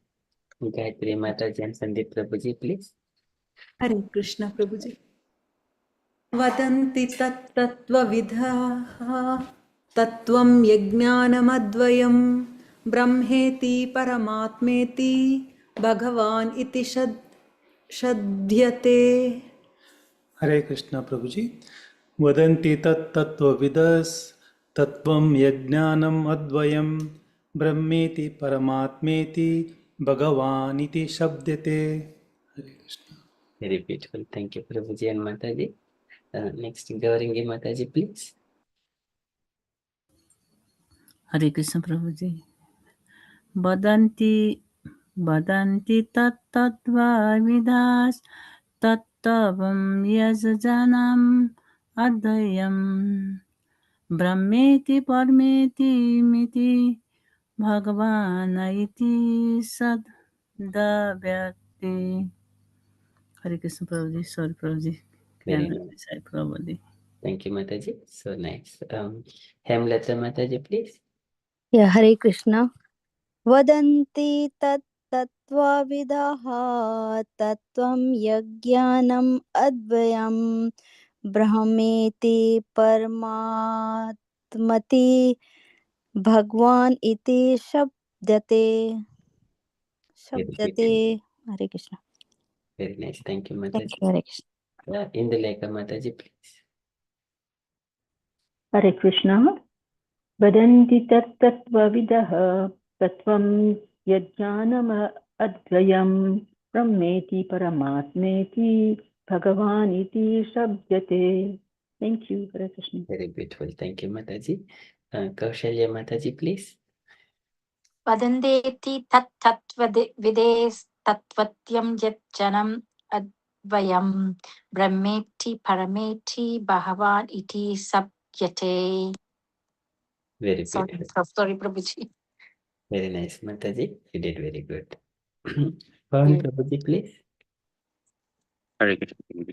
Gayatri Mataji and Sandeep Prabhuji, please. हरे कृष्ण प्रभुजी वदन्ति तत्तत्त्वविदः तत्त्वं यज्ञानमद्वयं ब्रह्मेति परमात्मेति भगवान् इति श्रध्यते हरे कृष्णा प्रभु जी वदन्ति तत्त्वविदस्तत्त्वं यज्ञानम् अद्वयं ब्रह्मेति परमात्मेति भगवानिति शब्दते हरे Krishna Very beautiful. Thank you, Prabhuji and Mataji. Next, Gaurangi Mataji, please. हरे कृष्ण प्रभु जी वदन्ति वदन्ति तत्तत्त्वविदास् तत्त्वं यजनम् अद्वयं ब्रह्मेति परमेति मिति भगवान् इति सद्व्यक्ति हरे कृष्ण प्रभु जी sorry Prabhu ji Very nice. Prabhuji. Thank you, Mataji. So nice. Hemlata Mataji, please. Yeah, Hare Krishna. वदन्ति तत्तत्त्वविदः तत्त्वं यज्ञानम् अद्वयं ब्रह्मेति परमात्मति भगवान् इति शब्दते हरे Krishna Very nice. Thank you, Thank Mataji. you, Hare Krishna. Indulekha Mataji, please. Hare Krishna. वदन्ति तत्तत्त्वविदः तत्त्वं यज्ञानम अद्वयं ब्रह्मेति परमात्मेति भगवान् इति शब्दते. Thank you, Hare Krishna. Very beautiful. Thank you, Mataji. Kaushalya Mataji, please. वदन्तेति तत्तत्त्वविदेस्तत्त्वत्यं यज्जनम् अद्वयं ब्रह्मेति परमेति भगवान् इति सप्यते Very beautiful. sorry Prabhuji Very nice, Mataji. You did very good. Pawan Prabhuji, please. हरे कृष्ण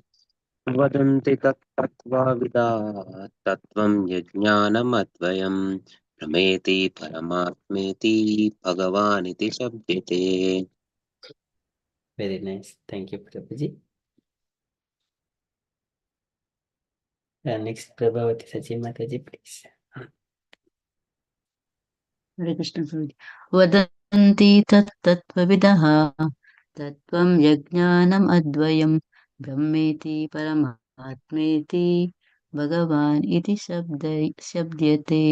वदन्ति तत्तत्त्वविदा तत्त्वं यज्ञानमद्वयं प्रमेति परमात्मेति भगवानिति शब्दते Very nice. Thank you, Prabhuji. Next, Prabhavati Saci Mataji, please. हरे कृष्ण प्रभुजी वदन्ति तत्तत्त्वविदः तत्त्वं यज्ञानम् अद्वयं ब्रह्मेति परमात्मेति भगवान् इति शब्दयते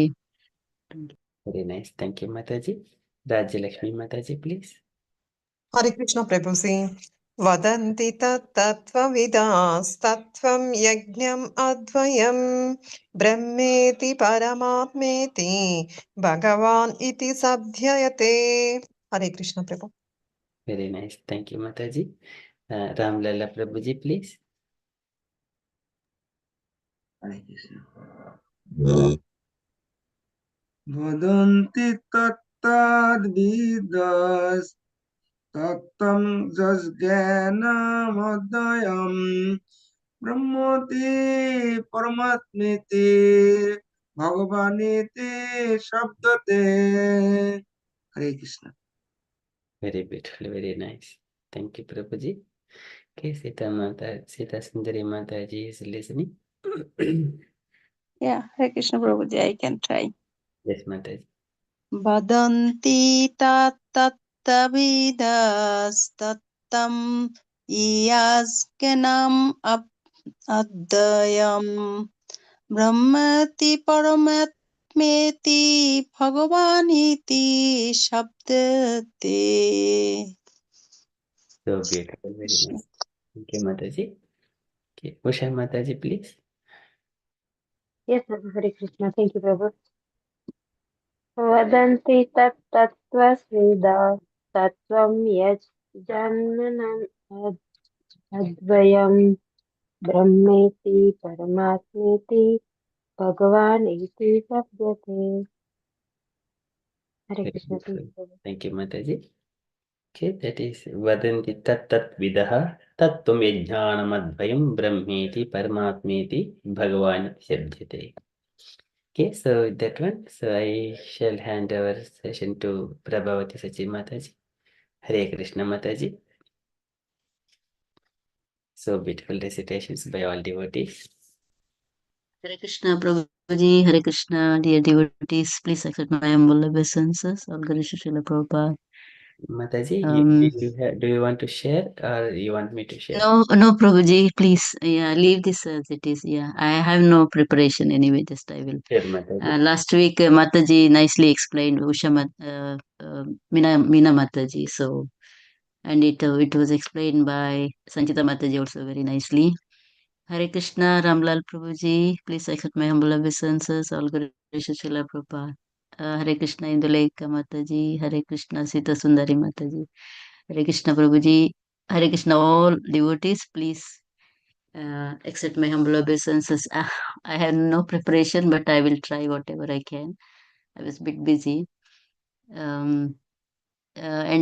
Very nice. Thank you, Mataji. Rajya Lakshmi Mataji, please. हरे कृष्ण प्रभुजी वदन्ति तत्तत्त्वविदास्तत्त्वं यज्ञम् अद्वयं ब्रह्मेति परमात्मेति भगवान् इति सध्ययते हरे कृष्ण प्रभु Very nice. Thank you, Mataji. Ramlala Prabhuji, please. Hare Krishna. वदन्ति तत्तद्विदस् तत्तं जज्ञानमद्वयम् ब्रह्मोति परमात्मेति भगवानिति शब्दते. Hare Krishna. Very beautiful. Very nice. Thank you, Prabhuji. Okay, Sita Sundari Mataji is listening. Yeah, Hare Krishna Prabhuji, I can try. Yes, Mataji. Vadanti tattavidastattam iyaskenam adayam brahmati paramatmeti bhagavaniti shabdate. So beautiful, very nice. Thank you, Mataji. Okay, Usha Mataji, please. Yes, Prabhu. Hare Krishna. Thank you, Prabhu. वदन्ति तत्तत्त्वस्विदा तत्त्वं यज्जन्मनम् अद्वयम् ब्रह्मेति परमात्मेति भगवान् इति शब्दते. Hare Very Krishna. Thank beautiful. you, Prabhu. Thank you, Mataji. Okay, that is Vadanti tat vidaha tattum yajnanamadvayam brahmeti paramatmeti bhagavan shabdhyate. Okay, so that one. So I shall hand over session to Prabhavati Saci Mataji. Hare Krishna Mataji. So beautiful recitations by all devotees. Hare Krishna Prabhuji, Hare Krishna, dear devotees, please accept my humble obeisances. All Ganesha Srila Prabhupada. Mataji, do you want to share or you want me to share? No, Prabhuji, please, yeah, leave this as it is. Yeah, I have no preparation anyway. Just I will. Sure, Mataji. Last week, Mataji nicely explained Meena Mataji. So, and it was explained by Sanchita Mataji also very nicely. Hare Krishna, Ramlal Prabhuji, please accept my humble obeisances. All Ganesha Srila Prabhupada. Hare Krishna Induleka Mataji, Hare Krishna Sita Sundari Mataji, Hare Krishna Prabhuji, Hare Krishna all devotees, please accept my humble obeisances. I have no preparation, but I will try whatever I can. I was a bit busy. And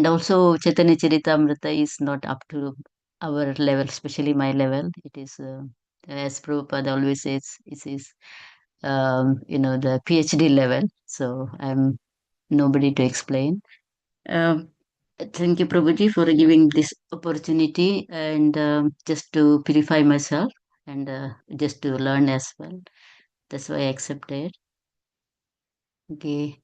also Chaitanya Charitamrita is not up to our level, especially my level. It is, as Prabhupada always says, it is, the PhD level. So I'm nobody to explain. Thank you, Prabhuji, for giving this opportunity and just to purify myself and just to learn as well. That's why I accepted. Okay.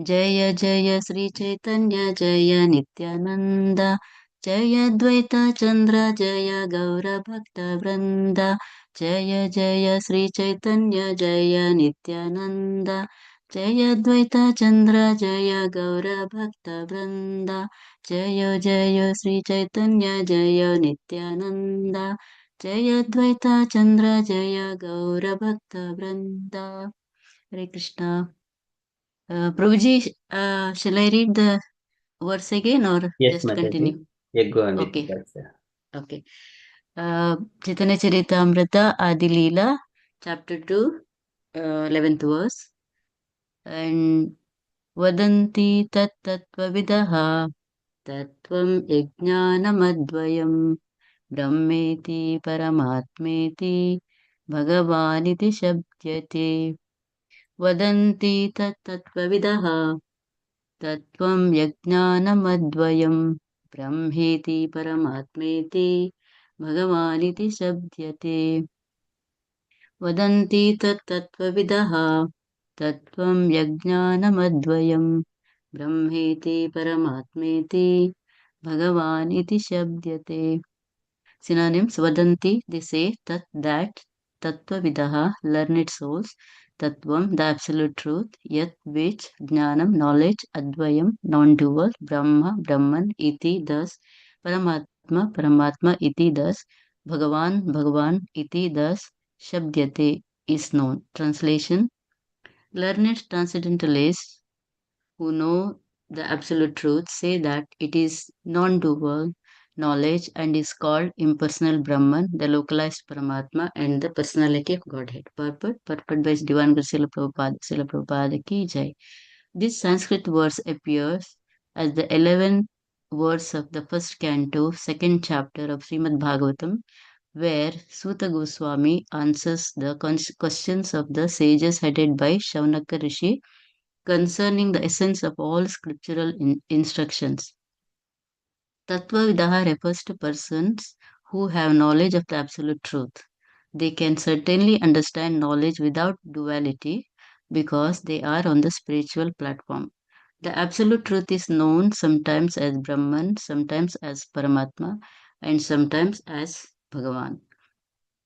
Jaya Jaya Sri Chaitanya Jaya Nityananda Jaya Dvaita Chandra Jaya Gaura Bhakta Vrinda Jaya Jaya Sri Chaitanya Jaya Nityananda Jaya Dvaita Chandra Jaya Gaura Bhakta Vrinda Jaya Jaya Sri Chaitanya Jaya Nityananda Jaya Dvaita Chandra Jaya Gaura Bhakta Vrinda. Hare Krishna. Prabhuji, shall I read the verse again or Yes, just Mataji. continue? Yeah, go on with Okay. the verse. Okay. Chaitanya Charitamrita Adi-lila, chapter 2, 11th verse. And Vadanti tat tattvavidaha tattvam yajnanamadvayam brahmeti paramatmeti bhagavaniti shabdyate. Vadanti tat tattvavidaha तत्त्वं यज्ञानमद्वयं ब्रह्मेति परमात्मेति भगवानिति शब्द्यते वदन्ति तत्तत्त्वविदः तत्त्वं यज्ञानमद्वयं ब्रह्मेति परमात्मेति भगवानिति शब्द्यते Synonyms Vadanti, they say that Tattvavidaha, learned souls, Tattvam, the absolute truth, Yat, which, Jnanam, knowledge, Advayam, non-dual, Brahma, Brahman, Iti, thus, Paramatma, Paramatma, Iti, thus, Bhagavan, Bhagavan, Iti, thus, Shabdyate, is known. Translation Learned transcendentalists who know the absolute truth say that it is non-dual knowledge and is called impersonal Brahman, the localized Paramatma, and the personality of Godhead. Purport by Divine Guru Srila Prabhupada ki jai. This Sanskrit verse appears as the 11th verse of the first canto, second chapter of Srimad Bhagavatam, where Suta Goswami answers the questions of the sages headed by Shaunaka Rishi concerning the essence of all scriptural instructions. Tattva Vidaha refers to persons who have knowledge of the absolute truth. They can certainly understand knowledge without duality because they are on the spiritual platform. The absolute truth is known sometimes as Brahman, sometimes as Paramatma, and sometimes as Bhagavan.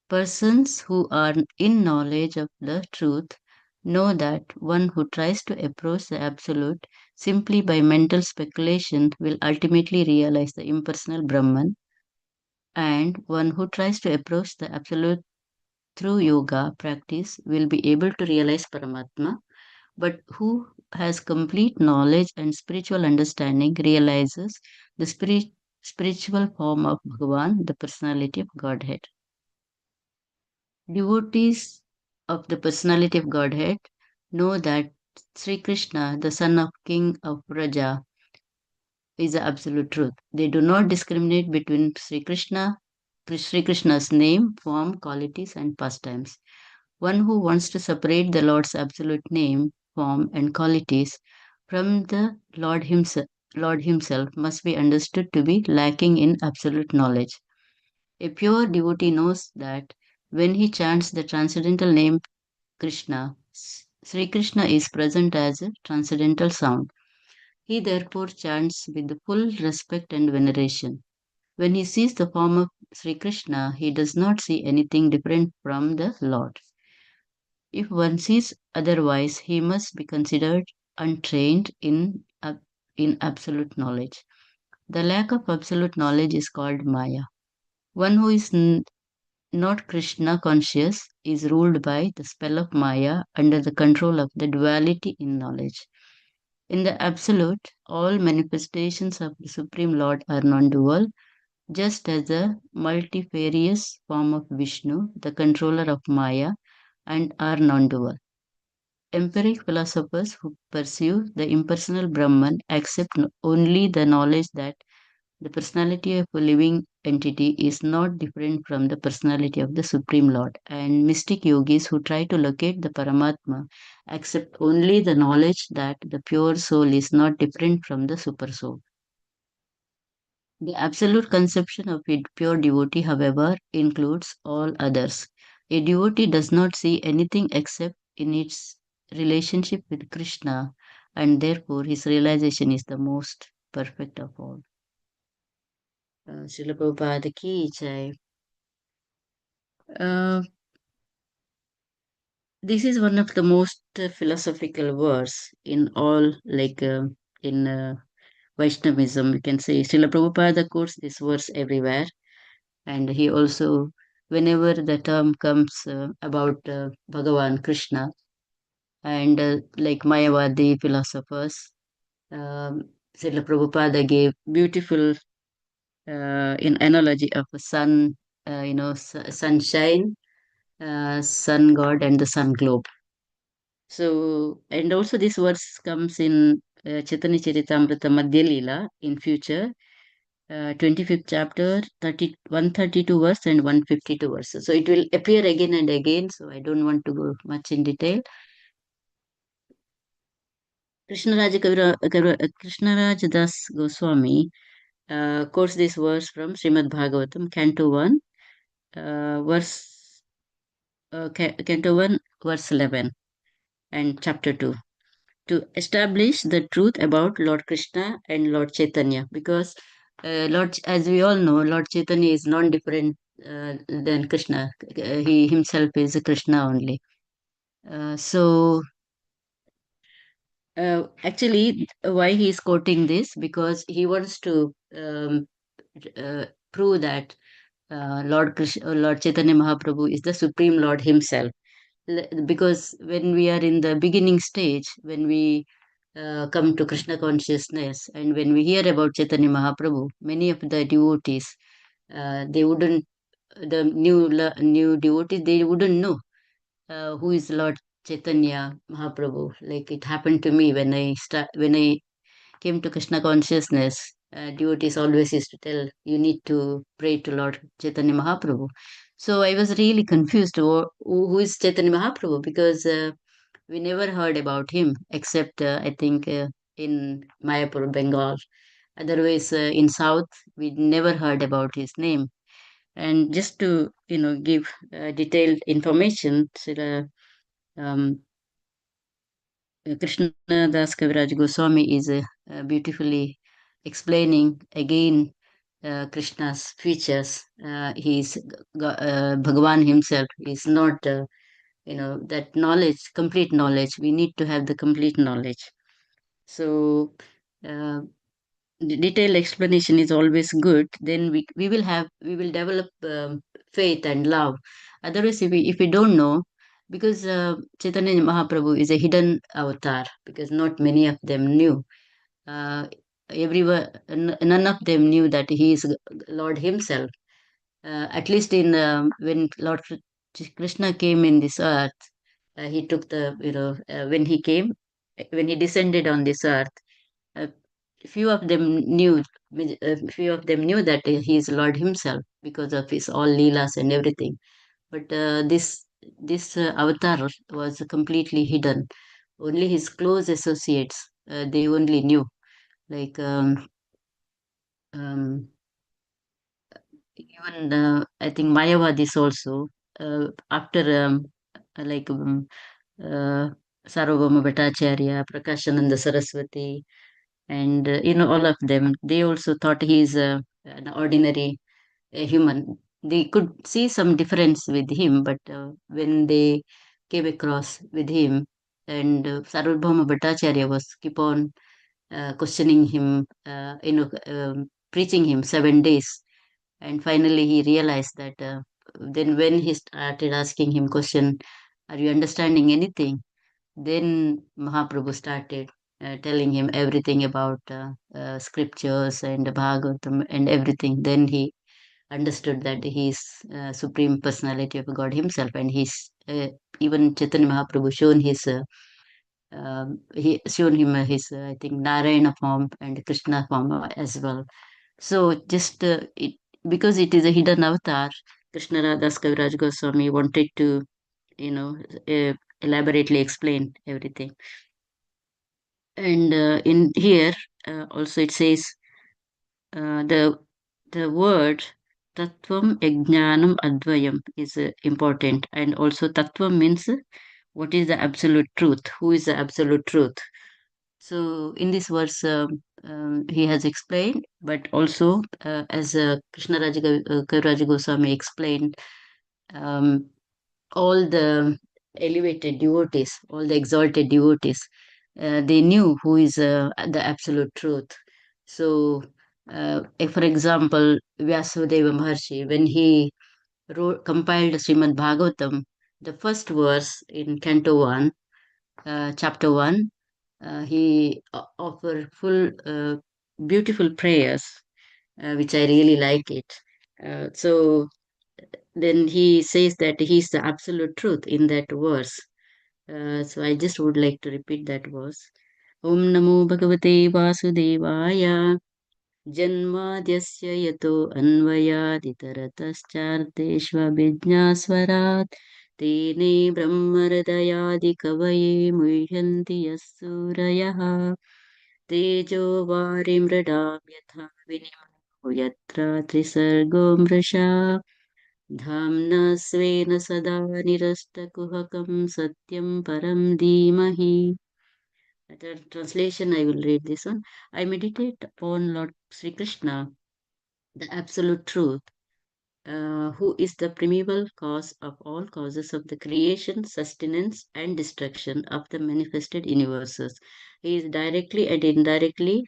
Persons who are in knowledge of the truth know that one who tries to approach the absolute simply by mental speculation will ultimately realize the impersonal Brahman, and one who tries to approach the absolute through yoga practice will be able to realize Paramatma, but who has complete knowledge and spiritual understanding realizes the spiritual form of Bhagavan, the personality of Godhead. Devotees of the personality of Godhead know that Sri Krishna, the son of King of Raja, is the absolute truth. They do not discriminate between Sri Krishna's name, form, qualities, and pastimes. One who wants to separate the Lord's absolute name, form, and qualities from the Lord himself must be understood to be lacking in absolute knowledge. A pure devotee knows that when he chants the transcendental name Krishna, Sri Krishna is present as a transcendental sound. He therefore chants with the full respect and veneration. When he sees the form of Sri Krishna, he does not see anything different from the Lord. If one sees otherwise, he must be considered untrained in absolute knowledge. The lack of absolute knowledge is called Maya. One who is not Krishna conscious is ruled by the spell of Maya under the control of the duality in knowledge. In the Absolute, all manifestations of the Supreme Lord are non dual, just as the multifarious form of Vishnu, the controller of Maya, and are non dual. Empiric philosophers who pursue the impersonal Brahman accept only the knowledge that the personality of a living entity is not different from the personality of the Supreme Lord, and mystic yogis who try to locate the Paramatma accept only the knowledge that the pure soul is not different from the super soul. The absolute conception of a pure devotee, however, includes all others. A devotee does not see anything except in its relationship with Krishna, and therefore his realization is the most perfect of all. Srila Prabhupada ki jai. This is one of the most philosophical verse in all, in Vaishnavism, you can say. Srila Prabhupada quotes this verse everywhere, and he also, whenever the term comes about Bhagavan Krishna, and like Mayavadi philosophers, Srila Prabhupada gave beautiful in analogy of a sun, sunshine, sun god, and the sun globe. So, and also this verse comes in Chaitanya Charitamrita Adi-lila in future, 25th chapter, 132 verse and 152 verses. So it will appear again and again, so I don't want to go much in detail. Krishnaraj Das Goswami quotes this verse from Srimad Bhagavatam, Canto 1, Canto 1, verse 11, and chapter 2. To establish the truth about Lord Krishna and Lord Chaitanya, because as we all know, Lord Chaitanya is non-different than Krishna. He himself is a Krishna only. Actually, why he is quoting this? Because he wants to prove that Lord Chaitanya Mahaprabhu is the Supreme Lord himself. Because when we are in the beginning stage, when we come to Krishna consciousness, and when we hear about Chaitanya Mahaprabhu, many of the devotees, they wouldn't, the new devotees, they wouldn't know who is Lord Chaitanya Mahaprabhu. Like it happened to me when I came to Krishna consciousness. Devotees always used to tell you need to pray to Lord Chaitanya Mahaprabhu. So I was really confused. Who is Chaitanya Mahaprabhu? Because we never heard about him except I think in Mayapur, Bengal. Otherwise, in South, we never heard about his name. And just to give detailed information, so, um, Krishna Das Kaviraj Goswami is beautifully explaining again Krishna's features. He's Bhagavan himself is not, that knowledge, complete knowledge. We need to have the complete knowledge. So, uh, the detailed explanation is always good. Then we will develop faith and love. Otherwise, if we don't know, because Chaitanya Mahaprabhu is a hidden avatar, because not many of them knew. Uh, Everyone, none of them knew that he is Lord himself. At least in when Lord Krishna came in this earth, he took the when he came, when he descended on this earth. Uh, few of them knew few of them knew that he is Lord himself because of his all leelas and everything. But this avatar was completely hidden. Only his close associates, they only knew. Like um, even I think Mayavadis also, after like uh, Sarvabhauma Bhattacharya, Prakashananda Saraswati, and all of them, they also thought he is an ordinary human. They could see some difference with him, but when they came across with him, and Sarvabhauma Bhattacharya was keep on questioning him, preaching him 7 days, and finally he realized that. Then when he started asking him question, "Are you understanding anything?" Then Mahaprabhu started telling him everything about scriptures and Bhagavatam and everything. Then he understood that he is Supreme Personality of God Himself, and he's even Chaitanya Mahaprabhu he shown him his I think Narayana form and Krishna form as well. So just because it is a hidden avatar, Krishna Das Kaviraj Goswami wanted to you know elaborately explain everything. And in here also it says the word tattvam yajnanam advayam is important, and also tattvam means what is the absolute truth, who is the absolute truth. So in this verse he has explained, but also as Krishna Kaviraj Goswami explained, um, all the elevated devotees, all the exalted devotees, they knew who is the absolute truth. So, for example, Vyasudeva Maharshi, when he compiled Srimad Bhagavatam, the first verse in Canto 1, Chapter 1, he offered full beautiful prayers, which I really like it. So then he says that he's the absolute truth in that verse. So I just would like to repeat that verse. Om Namo Bhagavate Vasudevaya Janmadhyasya Yato Anvayaditarataschardeshvabhijnaswarat Tene Brahmaradayadi Kavaye Muhyanti Yasurayah Tejo Varimradam Yatha Vinimo Yatra Trisargo Mrasha धाम्ना स्वेन सदा निरस्तकुहकं सत्यं परं धीमहि. The translation I will read this one. I meditate upon Lord Sri Krishna, the absolute truth, who is the primeval cause of all causes of the creation, sustenance, and destruction of the manifested universes. He is directly and indirectly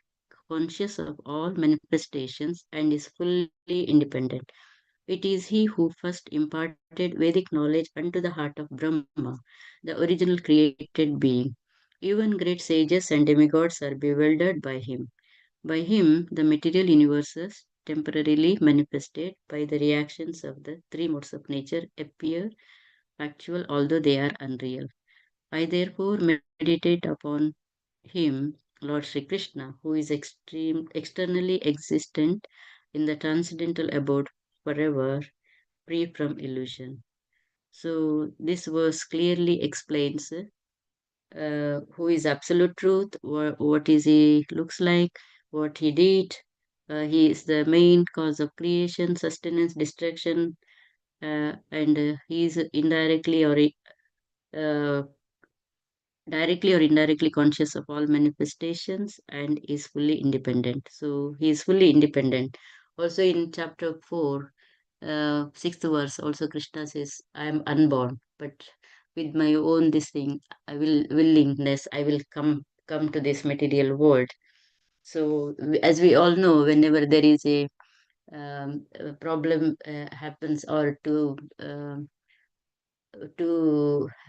conscious of all manifestations and is fully independent. It is he who first imparted Vedic knowledge unto the heart of Brahma, the original created being. Even great sages and demigods are bewildered by him. By him, the material universes, temporarily manifested by the reactions of the three modes of nature, appear actual although they are unreal. I therefore meditate upon him, Lord Sri Krishna, who is externally existent in the transcendental abode forever, free from illusion. So this verse clearly explains who is absolute truth, what is he looks like, what he did, He is the main cause of creation, sustenance, destruction, and he is uh, directly or indirectly conscious of all manifestations and is fully independent. So he is fully independent. Also in chapter 4, sixth verse, also Krishna says, I am unborn, but with my own this thing, I will willingness, I will come to this material world. So as we all know, whenever there is a problem happens or to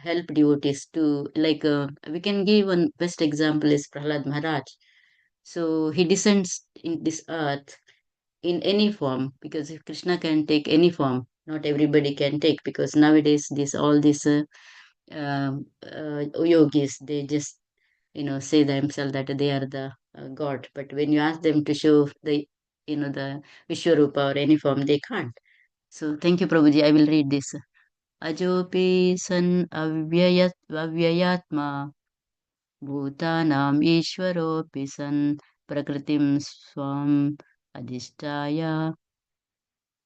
help devotees to like we can give one best example is Prahlad Maharaj. So he descends in this earth in any form because if Krishna can take any form, not everybody can take because nowadays this all these yogis they just say themselves that they are the god, but when you ask them to show the the Vishwarupa or any form they can't. So thank you Prabhuji, I will read this. Ajopi san avyayatma bhutanam ishwaropi san prakritim swam adhisthaya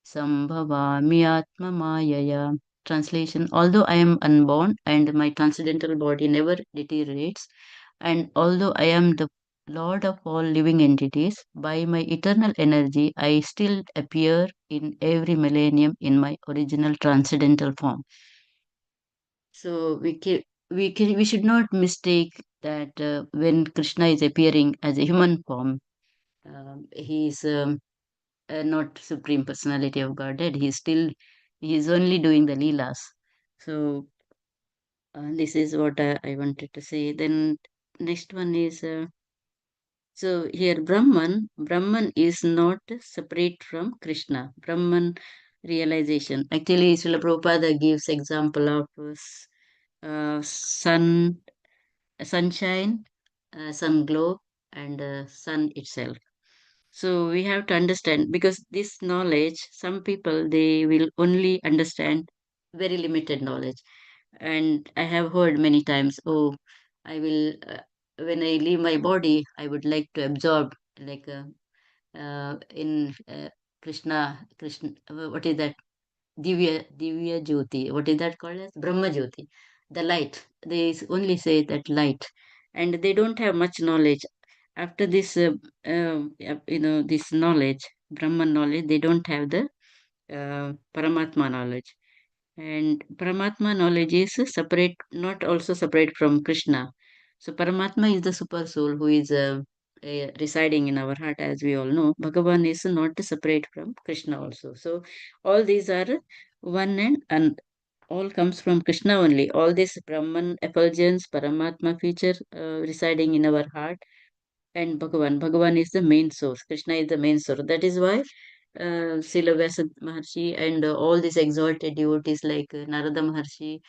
sambhavami atma mayaya. Translation: Although I am unborn and my transcendental body never deteriorates, and although I am the Lord of all living entities, by my eternal energy I still appear in every millennium in my original transcendental form. So we should not mistake that when Krishna is appearing as a human form, he is not supreme personality of Godhead. He is only doing the leelas. So this is what I wanted to say. Then next one is so here Brahman is not separate from Krishna. Brahman realization. Actually, Srila Prabhupada gives example of sunshine, sun globe, and sun itself. So we have to understand because this knowledge, some people they will only understand very limited knowledge, and I have heard many times, oh, I will when I leave my body, I would like to absorb like in Krishna, what is that? Divya Jyoti. What is that called as? Brahma Jyoti. The light. They only say that light. And they don't have much knowledge. After this, this knowledge, Brahman knowledge, they don't have the Paramatma knowledge. And Paramatma knowledge is separate, not also separate from Krishna. So Paramatma is the super soul who is residing in our heart, as we all know. Bhagavan is not separate from Krishna also. So all these are one and all comes from Krishna only. All this Brahman effulgence, Paramatma feature residing in our heart, and Bhagavan. Bhagavan is the main source. Krishna is the main source. That is why Srila Vyasa Maharshi and all these exalted devotees like Narada Maharshi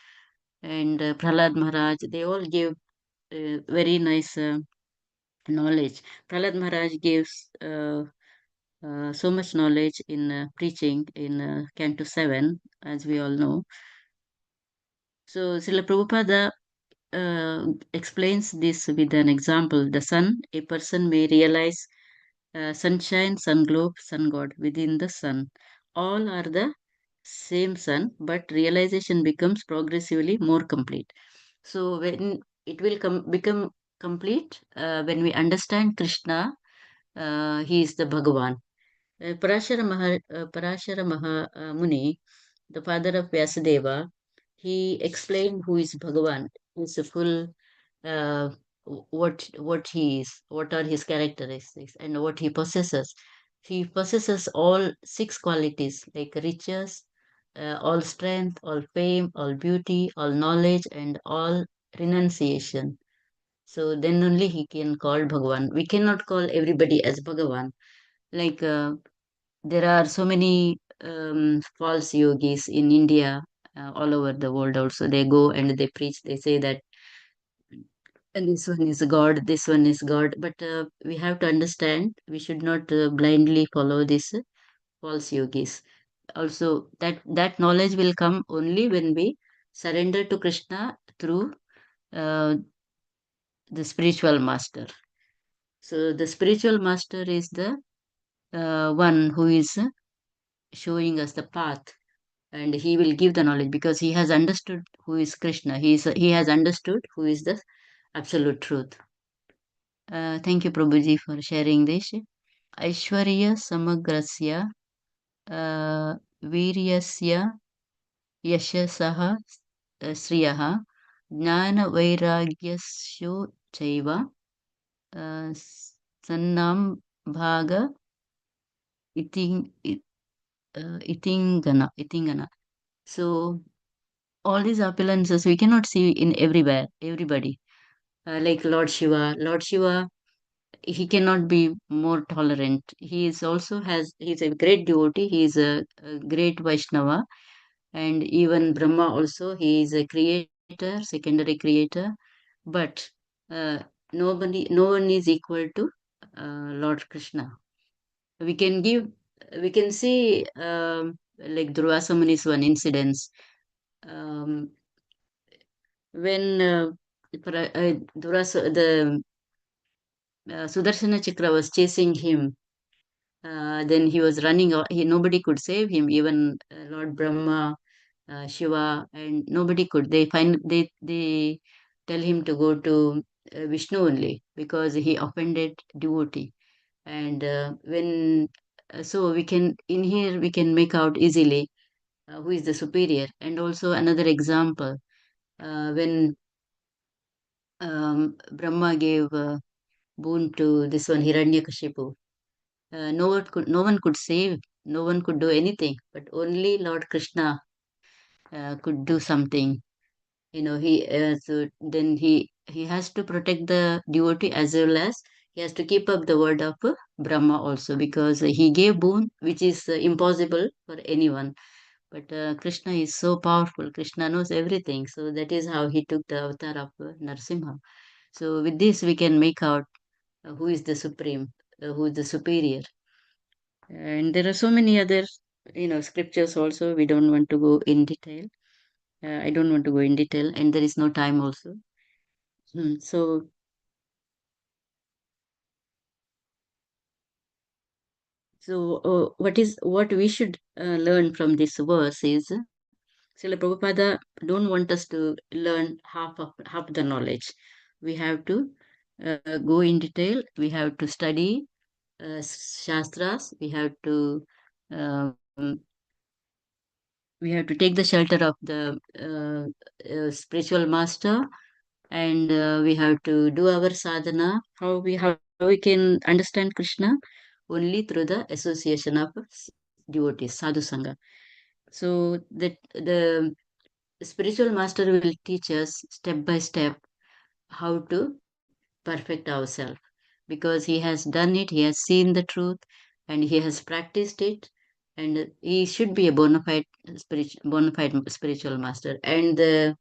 and Prahlad Maharaj, they all give very nice knowledge. Prahlad Maharaj gives so much knowledge in preaching in Canto 7, as we all know. So Srila Prabhupada explains this with an example. The sun, a person may realize sunshine, sun globe, sun god within the sun. All are the same sun, but realization becomes progressively more complete. So when it will become complete when we understand Krishna, he is the Bhagavan. Parashara Muni, the father of Vyasadeva, he explained who is Bhagavan. Who is the full uh, what he is, what are his characteristics, and what he possesses. He possesses all six qualities like riches, all strength, all fame, all beauty, all knowledge, and all renunciation. So then only he can call Bhagavan. We cannot call everybody as Bhagavan. Like there are so many false yogis in India, all over the world also. They go and they preach, they say that and this one is God, this one is God. But we have to understand, we should not blindly follow these false yogis. Also, that knowledge will come only when we surrender to Krishna through uh, the spiritual master. So the spiritual master is the one who is showing us the path, and he will give the knowledge because he has understood who is Krishna. He has understood who is the absolute truth. Thank you, Prabhuji, for sharing this. Aishwarya Samagrasya Viryasya Yashasah Sriyaha Jnana Vairagyasyo Chaiva Sannam Bhaga Itingana. So all these opulences we cannot see in everybody. Like Lord Shiva. Lord Shiva, he cannot be more tolerant. He's a great devotee. He is a great Vaishnava, and even Brahma also. He is a creator, secondary creator, but uh, no one is equal to Lord Krishna. We can give, we can see like Durvasa Muni's one incidents. Um, when Sudarshana Chakra was chasing him, then he was running. Nobody could save him. Even Lord Brahma, Shiva, and nobody could. They tell him to go to Vishnu only because he offended devotee. And when so we can in here we can make out easily who is the superior. And also another example, when Brahma gave boon to this one Hiranyakashipu. No one could save, no one could do anything, but only Lord Krishna could do something. He has to protect the devotee as well as he has to keep up the word of Brahma also because he gave boon which is impossible for anyone. But Krishna is so powerful. Krishna knows everything. So that is how he took the avatar of Narsimha. So with this we can make out who is the supreme, who is the superior. And there are so many other, scriptures also. We don't want to go in detail. I don't want to go in detail, and there is no time also. So, what we should learn from this verse is, Srila Prabhupada don't want us to learn half the knowledge. We have to go in detail. We have to study shastras. Um, we have to take the shelter of the spiritual master, and we have to do our sadhana. How we can understand Krishna only through the association of devotees, sadhu sangha. So that the spiritual master will teach us step by step how to perfect ourselves because he has done it, he has seen the truth, and he has practiced it, and he should be a bona fide spiritual master. And the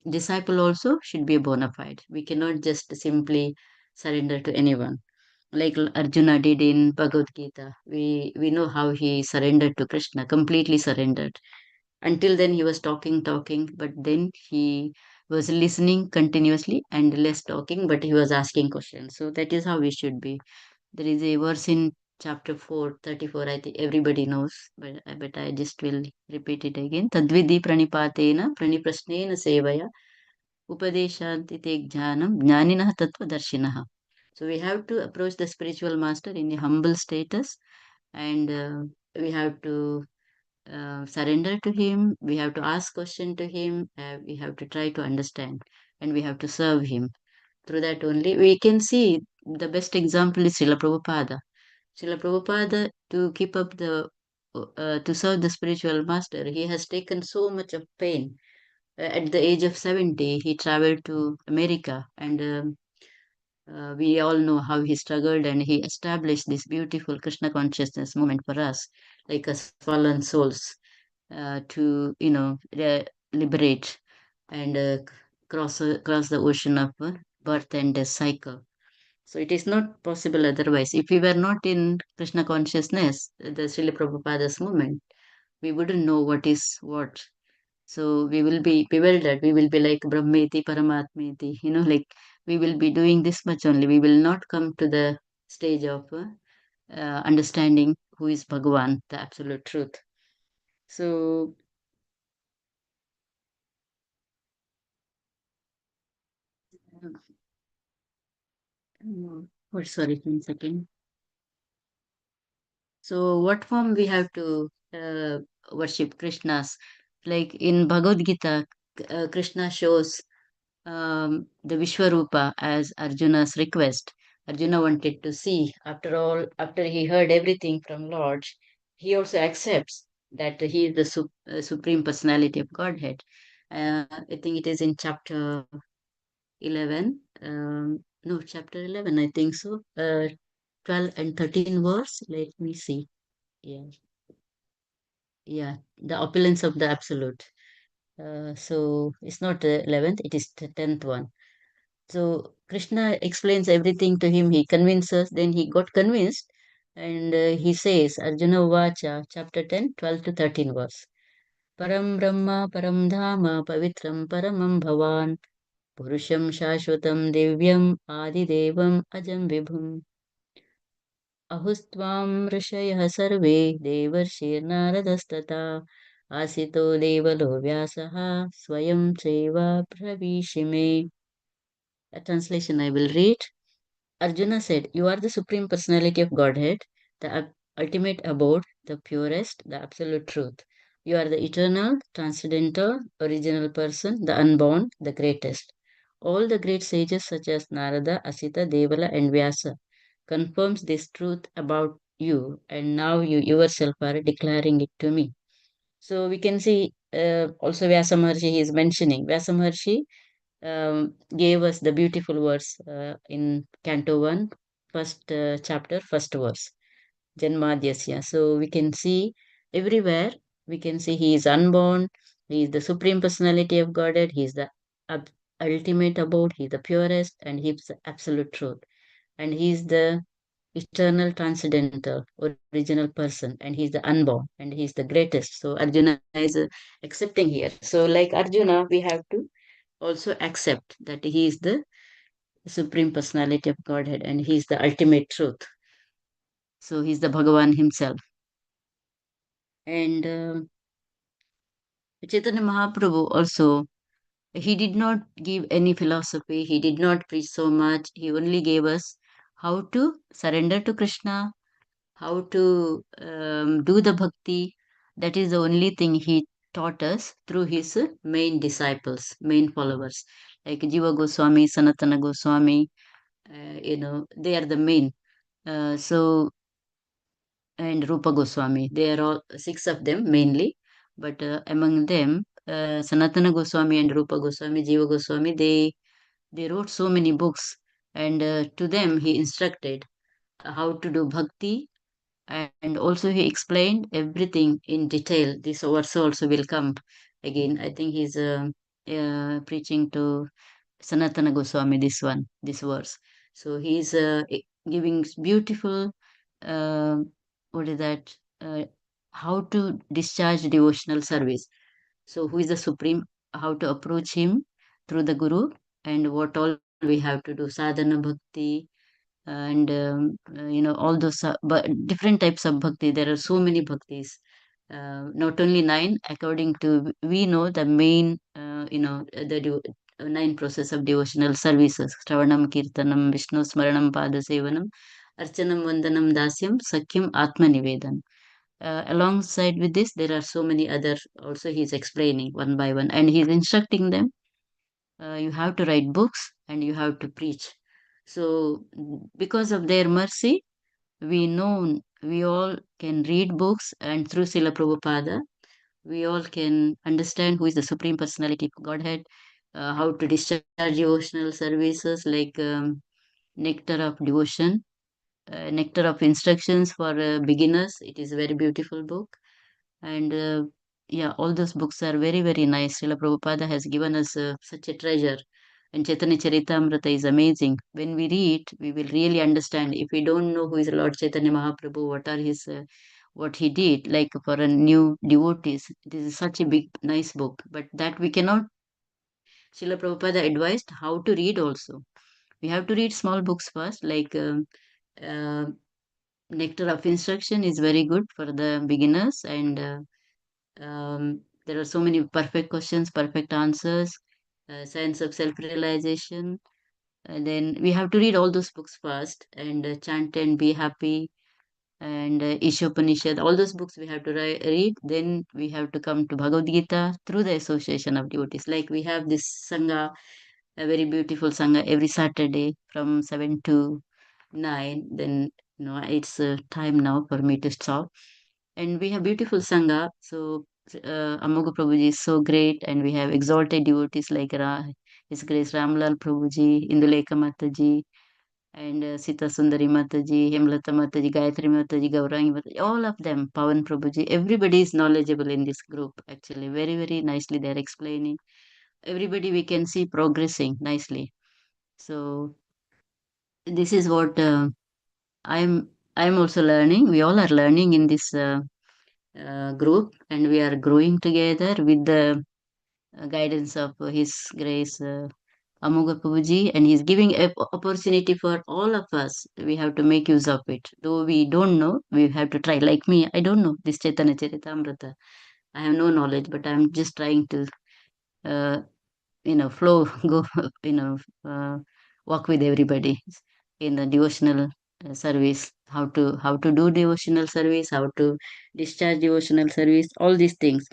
disciple also should be a bona fide. We cannot just simply surrender to anyone. Like Arjuna did in Bhagavad Gita. We know how he surrendered to Krishna, completely surrendered. Until then, he was talking, but then he was listening continuously and less talking, but he was asking questions. So that is how we should be. There is a verse in chapter 4:34. I think everybody knows, but I just will repeat it again. Tadvidi pranipatena praniprasnena sevaya upadeshantite jnanam jnaninah tattvadarshinaha. So we have to approach the spiritual master in a humble status, and we have to surrender to him. We have to ask question to him. We have to try to understand, and we have to serve him. Through that only we can see the best example is Srila Prabhupada. Srila Prabhupada, to keep up to serve the spiritual master, he has taken so much of pain. At the age of 70, he traveled to America, and we all know how he struggled and he established this beautiful Krishna consciousness movement for us, like as fallen souls, to liberate and cross the ocean of birth and death cycle. So it is not possible otherwise. If we were not in Krishna consciousness, the Srila Prabhupada's movement, we wouldn't know what is what. So we will be bewildered. We will be like Brahmeti, Paramatmeti, like we will be doing this much only. We will not come to the stage of understanding who is Bhagavan, the absolute truth. So, sorry, 1 second. So, what form we have to worship Krishna's? Like in Bhagavad Gita, Krishna shows the Vishwarupa as Arjuna's request. Arjuna wanted to see. After all, after he heard everything from Lord, he also accepts that he is the Supreme Personality of Godhead. I think it is in chapter 11. No, chapter 11, I think so. 12 and 13 verse. Let me see. Yeah, yeah, the opulence of the absolute. So it's not the 11th, it is the 10th one. So Krishna explains everything to him. He convinces, then he got convinced, and he says, Arjuna Vacha, chapter 10, 12 to 13 verse. Param Brahma, Param Dhama, Pavitram, Paramam Bhavan, Purusham Shashwatam Divyam, Adidevam Ajam Vibhum. Ahustvam Rishayah Sarve, Devarshirnaradastata, Asito Devalo Vyasaha, Swayam Cheva Pravishime. A translation I will read. Arjuna said, You are the Supreme Personality of Godhead, the ultimate abode, the purest, the absolute truth. You are the eternal, transcendental, original person, the unborn, the greatest. All the great sages such as Narada, Asita, Devala, and Vyasa confirms this truth about you, and now you yourself are declaring it to me. So we can see also Vyasa Maharshi he is mentioning. Vyasa Maharshi gave us the beautiful verse in Canto 1, first chapter, first verse, Janmadhyasya. So we can see everywhere, we can see he is unborn, he is the Supreme Personality of Godhead, he is the ultimate abode, he is the purest, and he is the absolute truth. And he is the eternal, transcendental, original person, and he is the unborn, and he is the greatest. So Arjuna is accepting here. So, like Arjuna, we have to also accept that he is the Supreme Personality of Godhead and he is the ultimate truth. So he's the Bhagavan himself. And Chaitanya Mahaprabhu also, he did not give any philosophy, he did not preach so much, he only gave us how to surrender to Krishna, how to do the bhakti. That is the only thing he taught us through his main disciples, main followers, like Jiva Goswami, Sanatana Goswami, they are the main. So and Rupa Goswami, they are all six of them mainly, but among them, Sanatana Goswami and Rupa Goswami, Jiva Goswami, they wrote so many books, and to them he instructed how to do bhakti, and also he explained everything in detail. This verse also will come again. I think he's preaching to Sanatana Goswami, this verse. So he's giving beautiful, uh, what is that? How to discharge devotional service. So who is the Supreme? How to approach him through the Guru, and what all we have to do. Sadhana Bhakti, and all those but different types of bhakti. There are so many bhaktis, not only nine. According to we know the main, nine process of devotional services: Shravanam, Kirtanam, Vishnu Smaranam, Padasevanam, Archanam, Vandanam, Dasyam, Sakyam, Atma Nivedan. Alongside with this, there are so many other. Also, he's explaining one by one, and he's instructing them. You have to write books and you have to preach. So, because of their mercy, we all can read books, and through Srila Prabhupada, we all can understand who is the Supreme Personality of Godhead, how to discharge devotional services like Nectar of Devotion, Nectar of Instructions for Beginners. It is a very beautiful book. And yeah, all those books are very, very nice. Srila Prabhupada has given us such a treasure. And Chaitanya Charitamrita is amazing. When we read, we will really understand. If we don't know who is Lord Chaitanya Mahaprabhu, what are his, what he did, like for a new devotees, this is such a big, nice book. But that we cannot. Srila Prabhupada advised how to read also. We have to read small books first, like uh, nectar of instruction is very good for the beginners, and there are so many perfect questions, perfect answers, science of self-realization. And then we have to read all those books first and chant and be happy, and Ishopanishad, all those books we have to read. Then we have to come to Bhagavad Gita through the association of devotees. Like we have this Sangha, a very beautiful Sangha every Saturday from 7 to 9. Then, it's time now for me to stop. And we have beautiful Sangha. So, Amoga Prabhuji is so great, and we have exalted devotees like His Grace Ramlal Prabhuji, Induleka Mataji, and Sita Sundari Mataji, Hemlata Mataji, Gayatri Mataji, Gaurangi Mataji, all of them, Pavan Prabhuji, everybody is knowledgeable in this group actually. Very, very nicely they're explaining. Everybody we can see progressing nicely. So this is what I'm I'm also learning. We all are learning in this group, and we are growing together with the guidance of His Grace Amoga Prabhuji, and he's giving opportunity for all of us. We have to make use of it. Though we don't know, we have to try. Like me, I don't know this Chaitanya Charitamrita. I have no knowledge, but I'm just trying to, uh, flow, go, you know, uh, walk with everybody in the devotional service. How to do devotional service, how to discharge devotional service, all these things.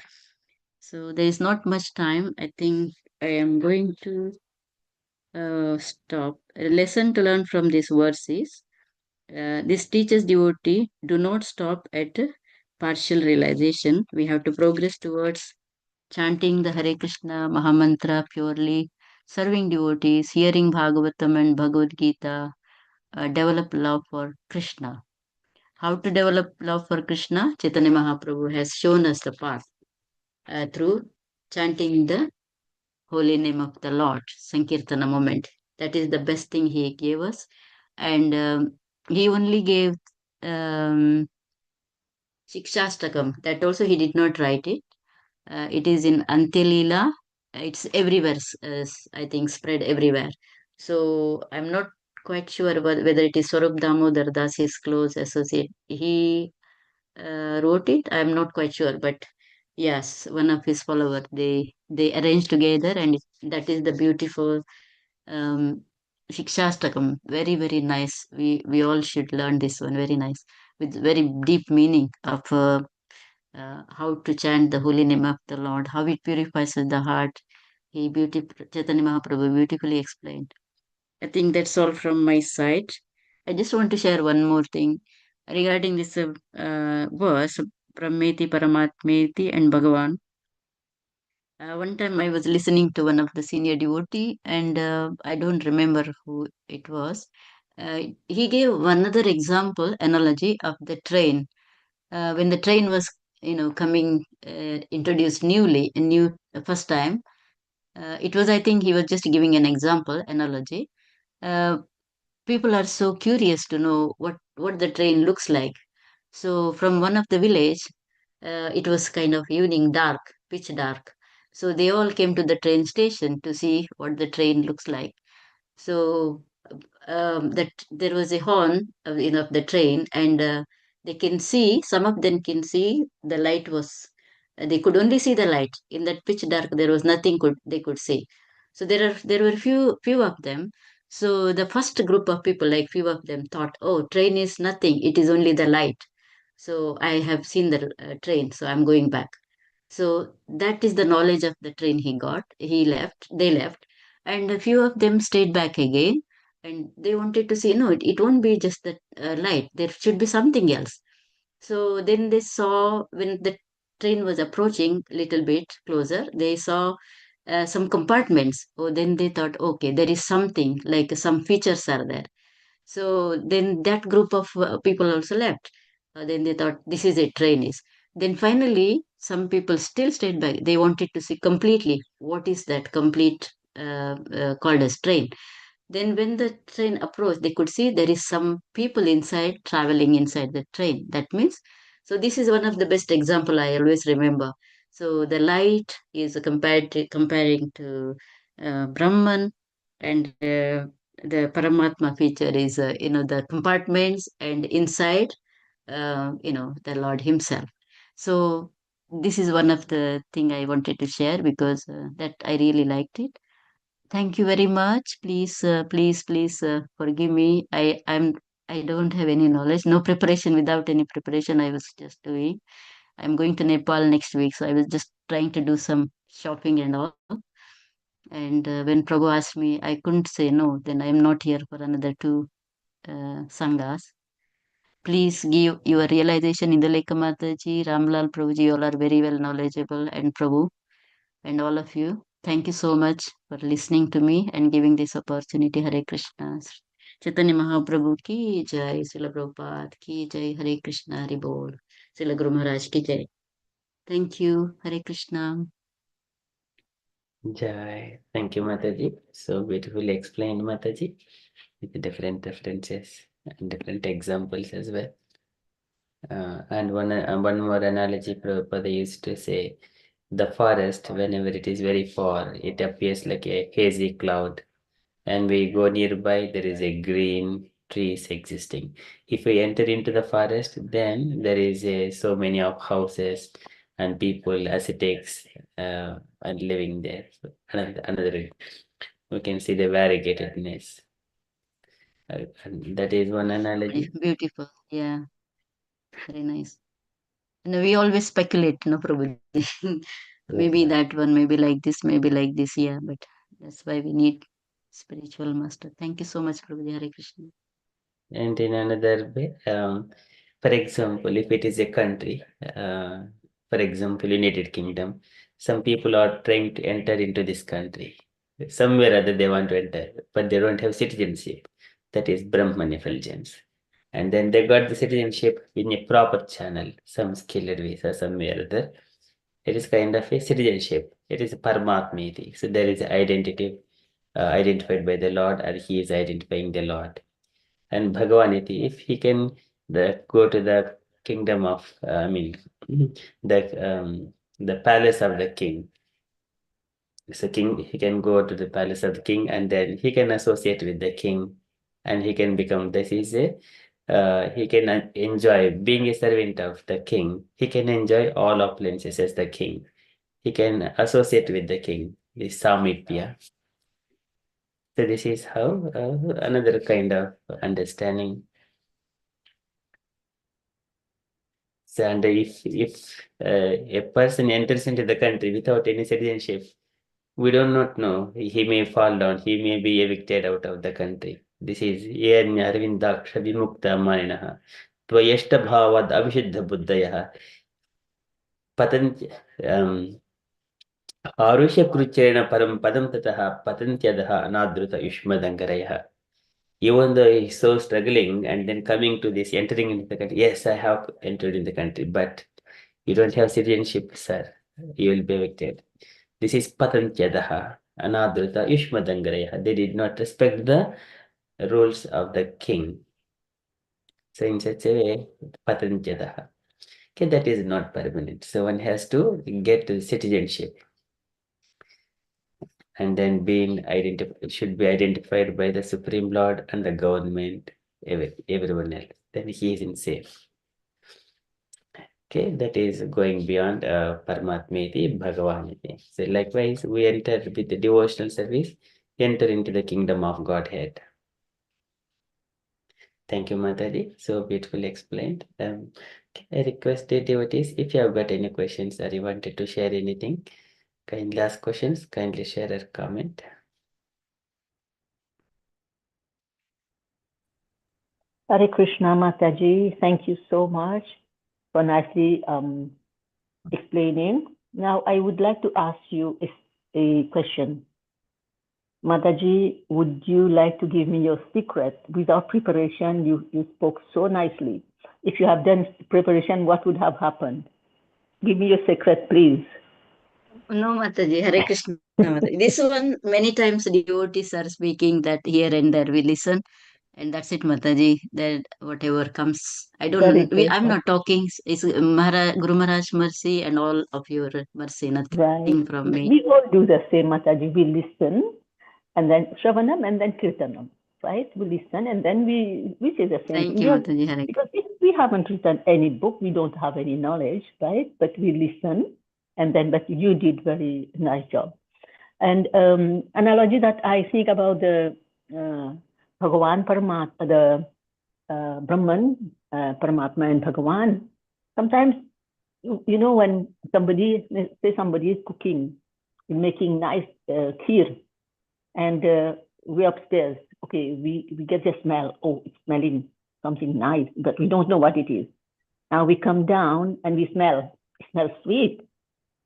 So there is not much time. I think I am going to stop. A lesson to learn from this verse is this teaches devotee do not stop at partial realization. We have to progress towards chanting the Hare Krishna Mahamantra purely, serving devotees, hearing Bhagavatam and Bhagavad Gita, develop love for Krishna. How to develop love for Krishna? Chaitanya Mahaprabhu has shown us the path through chanting the holy name of the Lord, Sankirtana moment. That is the best thing he gave us. And he only gave um, Shikshastakam. That also he did not write it. It is in Adi-lila. It's everywhere, I think, spread everywhere. So I'm not quite sure whether it is Swarup Damodar Dasi's close associate. He wrote it. I'm not quite sure, but yes, one of his followers. They arranged together, and that is the beautiful um, Shikshastakam. Very, very nice. We all should learn this one. Very nice, with very deep meaning of how to chant the holy name of the Lord, how it purifies the heart. Chaitanya Mahaprabhu beautifully explained. I think that's all from my side. I just want to share one more thing regarding this verse, Brahmeti, Paramatmeti, and Bhagavan. One time I was listening to one of the senior devotee, and I don't remember who it was. He gave another example, analogy of the train. When the train was, coming, introduced newly, new first time, it was, I think he was just giving an example, analogy. Uh, People are so curious to know what the train looks like. So from one of the village, it was kind of evening, dark, pitch dark. So they all came to the train station to see what the train looks like. So that there was a horn of the train, and they can see, some of them can see the light was, they could only see the light in that pitch dark. There was nothing they could see. So there were few of them. So the first group of people, like few of them, thought, oh, train is nothing, it is only the light. So I have seen the train, so I'm going back. So that is the knowledge of the train he got. They left, and a few of them stayed back again, and they wanted to see, no, it won't be just the light. There should be something else. So then they saw, when the train was approaching little bit closer, they saw some compartments. Oh, then they thought, okay, there is something, like some features are there. So then that group of people also left. Then they thought, this is it, train is. Then finally, some people still stayed back. They wanted to see completely what is that complete called as train. Then when the train approached, they could see there is some people inside, traveling inside the train. That means, so this is one of the best example I always remember. So the light is comparing to Brahman, and the Paramatma feature is, the compartments, and inside the Lord Himself. So this is one of the thing I wanted to share because that I really liked it. Thank you very much. Please forgive me. I don't have any knowledge, no preparation. Without any preparation, I was just doing. I'm going to Nepal next week, so I was just trying to do some shopping and all. And when Prabhu asked me, I couldn't say no. Then I'm not here for another two sanghas. Please give your realization in the Leka Mataji, Ramlal Prabhuji, you all are very well knowledgeable, and Prabhu, and all of you. Thank you so much for listening to me and giving this opportunity. Hare Krishna. Chaitanya Mahaprabhu ki jai, Srila Prabhupada ki jai, Hare Krishna, Hare Bol, Srila Guru Maharaj ki jai. Thank you. Hare Krishna. Jai. Thank you, Mataji. So beautifully explained, Mataji, with the different references and different examples as well. And one more analogy Prabhupada used to say, the forest, whenever it is very far, it appears like a hazy cloud. And we go nearby, there is a green trees existing. If we enter into the forest, then there is so many of houses and people, ascetics, and living there. So another, we can see the variegatedness. And that is one analogy. Beautiful. Yeah. Very nice. And we always speculate, no, Prabhuji. Maybe Yeah. that one, maybe like this, maybe like this. Yeah, but that's why we need spiritual master. Thank you so much, Prabhuji. Hare Krishna. And in another way, for example, if it is a country, for example, United Kingdom, some people are trying to enter into this country. Somewhere or other they want to enter, but they don't have citizenship. That is Brahman effulgence. And then they got the citizenship in a proper channel, some skilled visa, somewhere or other. It is kind of a citizenship. It is a Paramatmiti. So there is identity identified by the Lord, or he is identifying the Lord. And Bhagavaniti, if he can go to the kingdom of, the palace of the king. So king, he can go to the palace of the king, and then he can associate with the king, and he can become. This is he can enjoy being a servant of the king. He can enjoy all opulences as the king. He can associate with the king. This samipya. So this is how another kind of understanding. So, and if a person enters into the country without any citizenship, we do not know. He may fall down. He may be evicted out of the country. This is Yanya Arvindaksha Vimukta Marinaha. Tvayashta Bhavad Abhishuddha Buddhayaha. Patant Arusha Kruchena Param Padam Tataha Patantyadaha Anadruta Yushmadangaraya. Even though he's so struggling and then coming to this, entering into the country, yes, I have entered in the country, but you don't have citizenship, sir. You will be evicted. This is Patantyadaha, Anadruta, Yushmadangaraya. They did not respect the rules of the king. So in such a way, Patantyadaha. Okay, that is not permanent. So one has to get to citizenship. And then should be identified by the Supreme Lord and the government, everyone else. Then he is in safe. Okay, that is going beyond Paramatmiti, Bhagavaniti. So likewise, we enter with the devotional service, enter into the kingdom of Godhead. Thank you, Mataji. So beautifully explained. I request the devotees, if you have got any questions or you wanted to share anything, kindly ask questions, kindly share or comment. Hare Krishna Mataji, thank you so much for nicely explaining. Now I would like to ask you a question. Mataji, would you like to give me your secret? Without preparation, you spoke so nicely. If you have done preparation, what would have happened? Give me your secret, please. No, Mataji, Hare Krishna. Mataji. This one, many times devotees are speaking that here and there we listen. And that's it, Mataji. That whatever comes, I'm not talking. It's Guru Maharaj mercy and all of your mercy, nothing from me. We all do the same, Mataji. We listen, and then Shravanam, and then Kirtanam, right? We listen, and then we say the same Thank thing. you, Mataji. Because we haven't written any book, we don't have any knowledge, right? But we listen, and then, but you did very nice job. And analogy that I think about the Bhagavan Paramatma, the Brahman, Paramatma and Bhagavan. Sometimes, you know, when somebody, say somebody is cooking, making nice kheer, and we're upstairs, okay, we get the smell, oh, it's smelling something nice, but we don't know what it is. Now we come down and we smell, it smells sweet.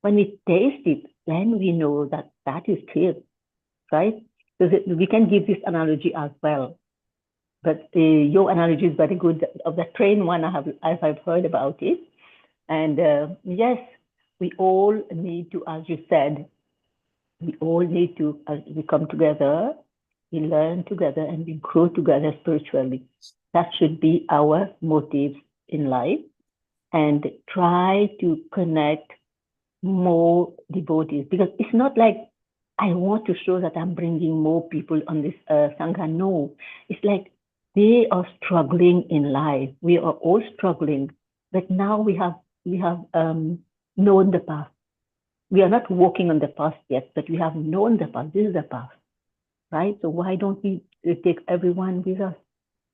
When we taste it, then we know that that is kheer, right? So we can give this analogy as well. But your analogy is very good. Of the train one, I've heard about it. And yes, we all need to, as you said, we all need to, as we come together, we learn together and we grow together spiritually. That should be our motives in life. And try to connect more devotees, because it's not like I want to show that I'm bringing more people on this Sangha. No, it's like they are struggling in life. We are all struggling, but now we have known the path. We are not walking on the path yet, but we have known the path. This is the path, right? So why don't we take everyone with us?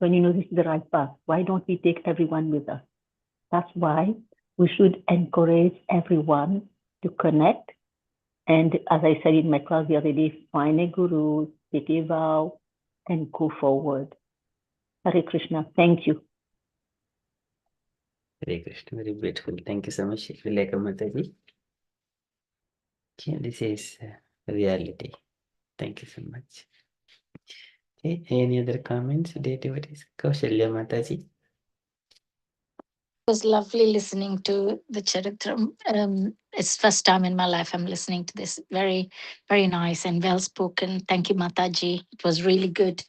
When you know this is the right path, why don't we take everyone with us? That's why we should encourage everyone to connect. And as I said in my class the other day, find a guru, take a vow, and go forward. Hare Krishna. Thank you. Hare Krishna, very beautiful. Thank you so much, Vileka Mataji. Okay, this is reality. Thank you so much. Okay, any other comments, devotees? Kaushalya Mataji. It was lovely listening to the Charitram. It's first time in my life I'm listening to this. Very, very nice and well spoken. Thank you, Mataji. It was really good.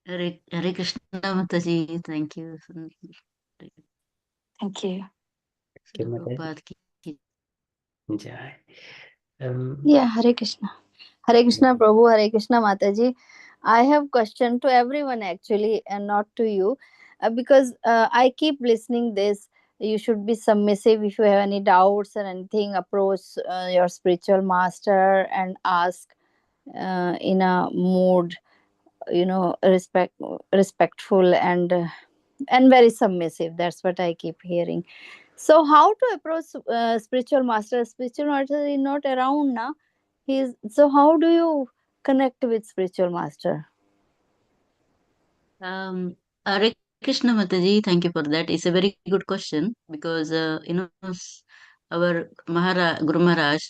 Hare Krishna Mataji, thank you. Thank you. Okay, Mataji. Prabhupada ki Jai. Yeah, Hare Krishna. Hare Krishna, Prabhu, Hare Krishna, Mataji. I have question to everyone actually, and not to you, because I keep listening this. You should be submissive. If you have any doubts or anything, approach your spiritual master and ask in a mood, respectful and very submissive. That's what I keep hearing. So how to approach spiritual master? Spiritual master is not around now. So how do you connect with spiritual master? Hare Krishna Mataji, thank you for that. It's a very good question because our Guru Maharaj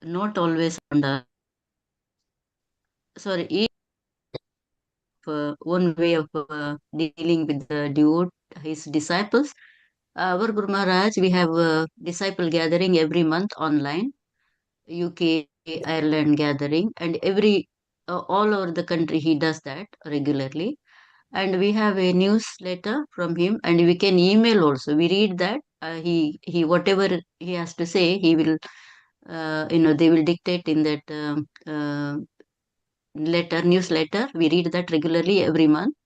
not always around us. Sorry, one way of dealing with the his disciples. Our Guru Maharaj, we have a disciple gathering every month online, UK, Ireland gathering, and all over the country he does that regularly. And we have a newsletter from him, and we can email also. We read that he whatever he has to say, he will they will dictate in that newsletter. We read that regularly every month,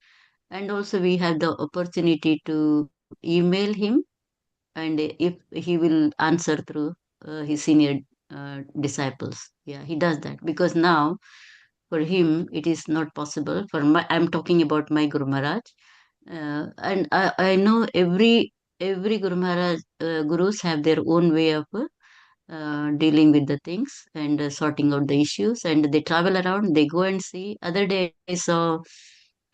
and also we have the opportunity to email him, and if he will answer through his senior disciples. Yeah, he does that because now for him it is not possible. I'm talking about my Guru Maharaj, and I know every Guru Maharaj gurus have their own way of dealing with the things and sorting out the issues, and they travel around, they go and see. Other day I saw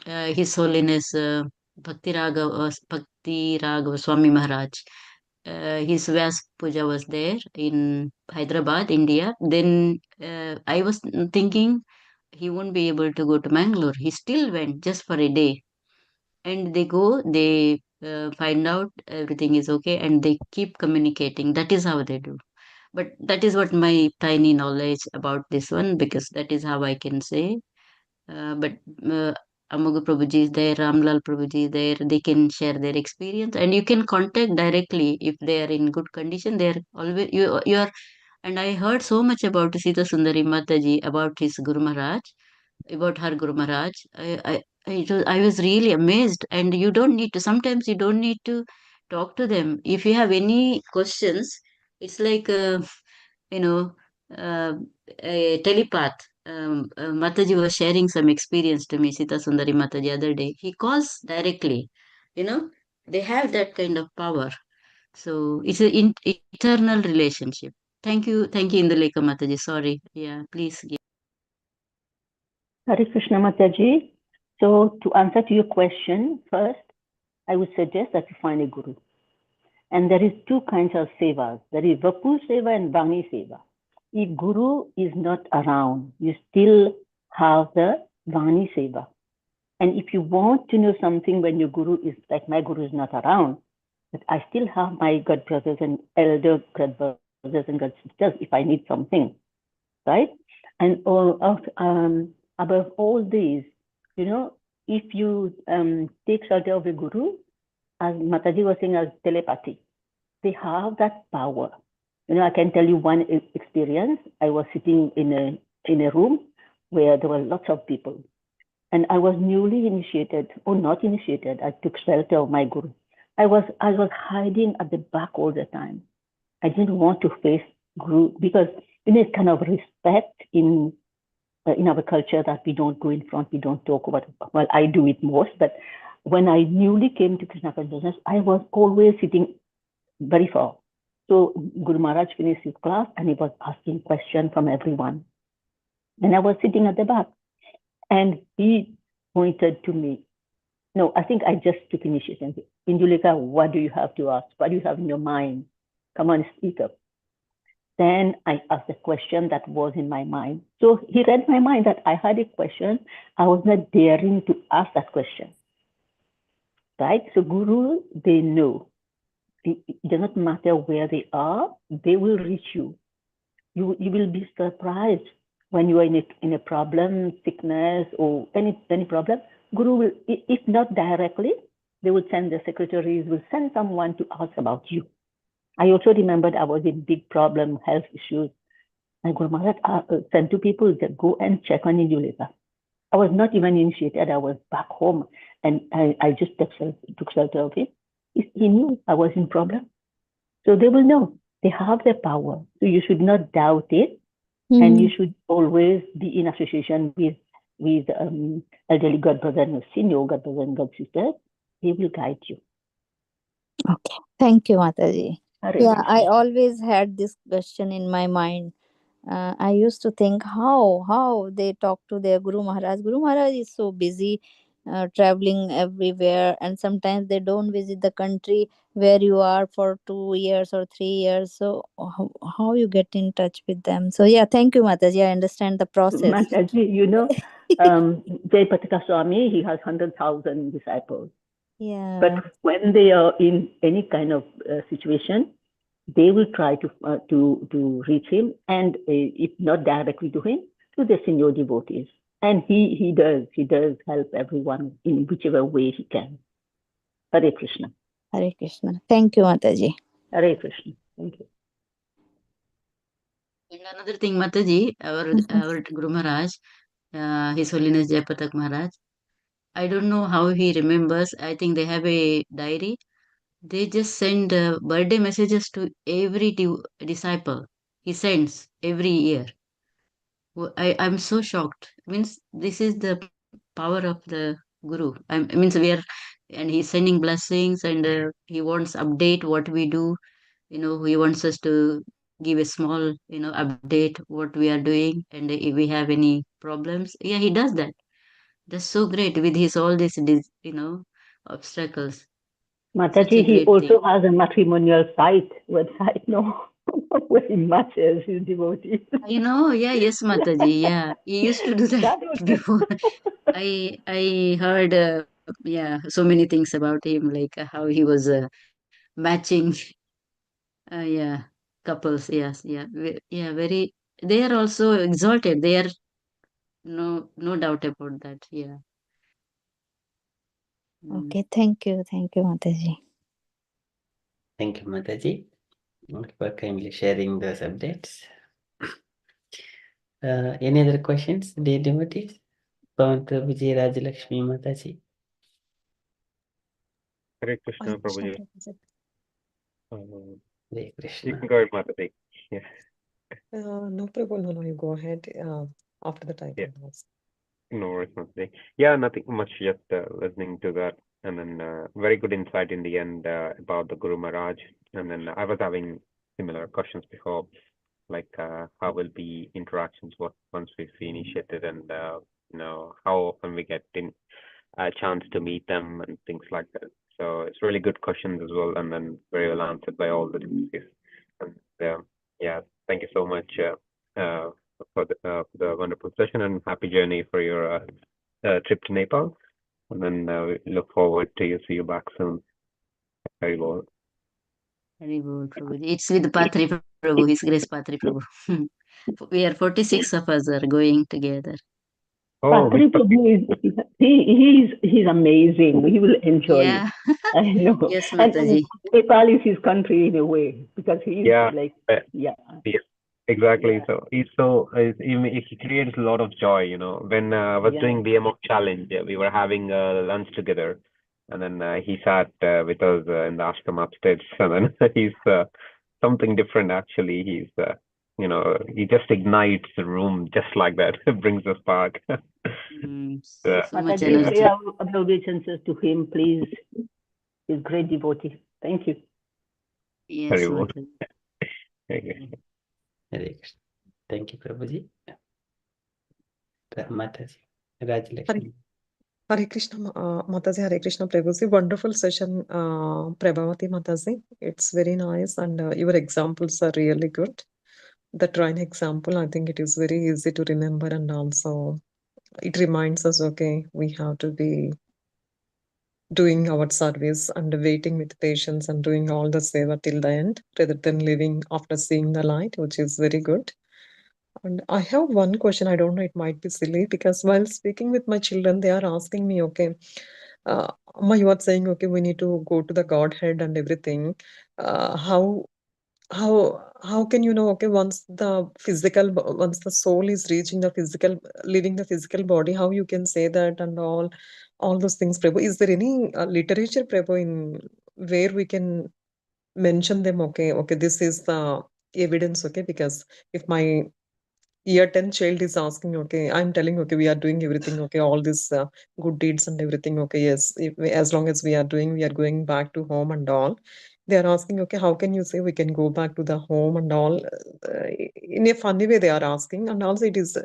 His Holiness Bhakti Raghav Swami Maharaj. His Vyas Puja was there in Hyderabad, India. Then I was thinking he won't be able to go to Mangalore. He still went just for a day. And they go, they find out everything is okay, and they keep communicating. That is how they do. But that is what my tiny knowledge about this one, because that is how I can say. But Amoga Prabhuji is there, Ramlal Prabhuji is there. They can share their experience, and you can contact directly if they are in good condition. They are always you are. And I heard so much about Sita Sundari Mataji, about his Guru Maharaj. about her Guru Maharaj. I was really amazed. And you don't need to, sometimes you don't need to talk to them. If you have any questions, it's like, you know, uh, a telepath. Mataji was sharing some experience to me, Sita Sundari Mataji, other day. He calls directly, you know, they have that kind of power. So it's an eternal relationship. Thank you, Induleka Mataji. Sorry. Yeah, please. Hare Krishna Mataji. So to answer to your question, first, I would suggest that you find a guru. And there is two kinds of sevas. There is Vapu Seva and Vani Seva. If Guru is not around, you still have the Vani Seva. And if you want to know something when your Guru is, like my Guru is not around, but I still have my God brothers and elder God brothers and God sisters if I need something, right? And above all these, you know, if you take shelter of a Guru, as Mataji was saying, as telepathy, they have that power. You know, I can tell you one experience. I was sitting in a room where there were lots of people, and I was newly initiated, or not initiated. I took shelter of my guru. I was hiding at the back all the time. I didn't want to face guru because you know it's kind of respect in our culture that we don't go in front, we don't talk about. Well, I do it most, but when I newly came to Krishna consciousness, I was always sitting very far. So Guru Maharaj finished his class and he was asking questions from everyone. And I was sitting at the back and he pointed to me. No, I think I just took initiative. Induleka, what do you have to ask? What do you have in your mind? Come on, speak up. Then I asked a question that was in my mind. So he read my mind that I had a question. I was not daring to ask that question. Right? So Guru, they know. It doesn't matter where they are, they will reach you. You will be surprised when you are in a problem, sickness, or any problem. Guru will, if not directly, they will send the secretaries, will send someone to ask about you. I also remembered I was in big problem, health issues. My Guru Maharaj sent two people to go and check on Induleka. I was not even initiated. I was back home, and I just took shelter of him. He knew I was in problem. So they will know. They have the power. So you should not doubt it. And you should always be in association with elderly God brother and senior God brother and God sister. They will guide you. Okay. Thank you, Mataji. Hare Yeah, Krishna. I always had this question in my mind. I used to think how they talk to their Guru Maharaj. Guru Maharaj is so busy traveling everywhere, and sometimes they don't visit the country where you are for 2 years or 3 years. So how you get in touch with them? So yeah, thank you, Mataji. I understand the process. Mataji, you know, Jayapataka Swami, he has 100,000 disciples. Yeah. But when they are in any kind of situation, they will try to reach him, and if not directly to him, to the senior devotees. And he does help everyone in whichever way he can. Hare Krishna. Hare Krishna. Thank you, Mataji. Hare Krishna. Thank you. And another thing, Mataji, our Guru Maharaj, His Holiness Jayapatak Maharaj, I don't know how he remembers. I think they have a diary. They just send birthday messages to every disciple. He sends every year. I'm so shocked. Means this is the power of the Guru. Means we are, and he's sending blessings, and he wants update what we do. He wants us to give a small, update what we are doing, and if we have any problems. Yeah, he does that. That's so great with his all these, obstacles. Such a Mataji, he great thing. also has a matrimonial website, no, where he matches his devotees. Yes, Mataji, yeah. He used to do that before. I heard, so many things about him, like how he was matching, yeah, couples. Yes, yeah, yeah, very. They are also exalted. They are no doubt about that. Yeah. Okay, thank you, Mataji. Thank you, Mataji, for kindly sharing those updates. Any other questions, dear devotees? Pawan Prabhuji, Rajalakshmi Mataji. Hare Krishna, Hare Krishna, Prabhuji. Prabhuji. Um, Hare you Krishna. can go ahead, Mataji. Yeah. No, Prabhu, no, you go ahead. After that, I Yeah. can ask. No worries, Mataji. Yeah, nothing much, just listening to that. And then very good insight in the end about the Guru Maharaj. And then I was having similar questions before, like how will be interactions once we see initiated, and how often we get a chance to meet them and things like that. So it's really good questions as well, and then very well answered by all the speakers. And yeah, thank you so much for the wonderful session, and happy journey for your trip to Nepal. And then we look forward to see you back soon. Very well. Very good, Prabhuji. It's with Patri Prabhu, His Grace Patri Prabhu. We are 46 of us are going together. Oh, Patri Prabhu he's amazing. He will enjoy Yeah. it. I know. Yes, And Mataji. Nepal is his country in a way because he's like, yeah. Exactly. Yeah. So he creates a lot of joy. When I was doing BMO challenge, we were having lunch together, and then he sat with us in the ashram upstairs. And then he's something different. Actually, he's he just ignites the room just like that. Brings a spark. So much Mataji, energy. say our obeisances to him, please. He's a great devotee. Thank you. Yes, Very well. Mataji. Hare Krishna. Thank you, Prabhuji. Mataji, Rajalakshmi. Hare Krishna, Mataji, Hare Krishna, Prabhuji. Wonderful session, Prabhavati Mataji. It's very nice, and your examples are really good. The train example, I think it is very easy to remember, and also it reminds us, okay, we have to be doing our service and waiting with patience and doing all the seva till the end, rather than living after seeing the light, which is very good. And I have one question. I don't know, it might be silly, because while speaking with my children, they are asking me, okay, Amma, you are saying, okay, we need to go to the Godhead and everything. How can you know, okay, once the soul is reaching the physical, leaving the physical body, how you can say that, and all those things, Prabhu? Is there any literature, Prabhu, in where we can mention them? Okay, this is the evidence, okay, because if my year 10 child is asking, okay, I'm telling, okay, we are doing everything, okay, all these good deeds and everything, okay, yes, as long as we are doing, we are going back to home and all. They are asking, okay, how can you say we can go back to the home and all? In a funny way they are asking, and also it is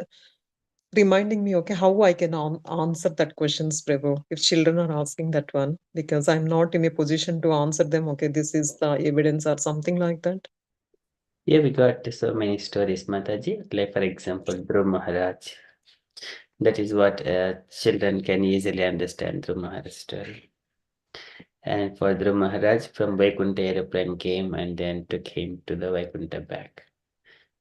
reminding me, okay, how I can answer that questions, Prabhu, if children are asking that one, because I'm not in a position to answer them, okay, this is the evidence or something like that. Yeah, we got so many stories, Mataji. Like, for example, Dhruv Maharaj. That is what children can easily understand Dhruv Maharaj story. And for Dhruv Maharaj, from Vaikuntha aeroplane came and then took him to the Vaikuntha back.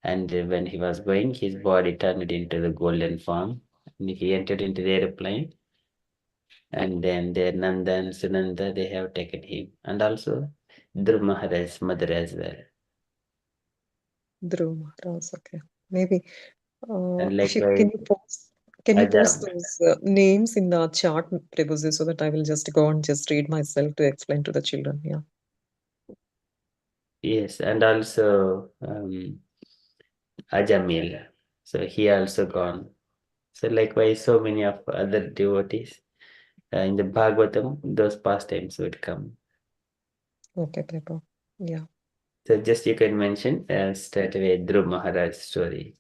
And when he was going, his body turned into the golden form. And he entered into the aeroplane. And then their Nanda and Sunanda, they have taken him. And also Dhruv Maharaj's mother as well. Dhruv Maharaj, okay. Maybe And if you likewise, can you post Ajam. those names in the chat, Prabhuji, so that I will just go and just read myself to explain to the children. Yeah. Yes, and also Ajamil. So he also gone. So likewise, so many of other devotees in the Bhagavatam, those pastimes would come. Okay, Prabhu. Yeah. So just you can mention straight away Dhruv Maharaj story.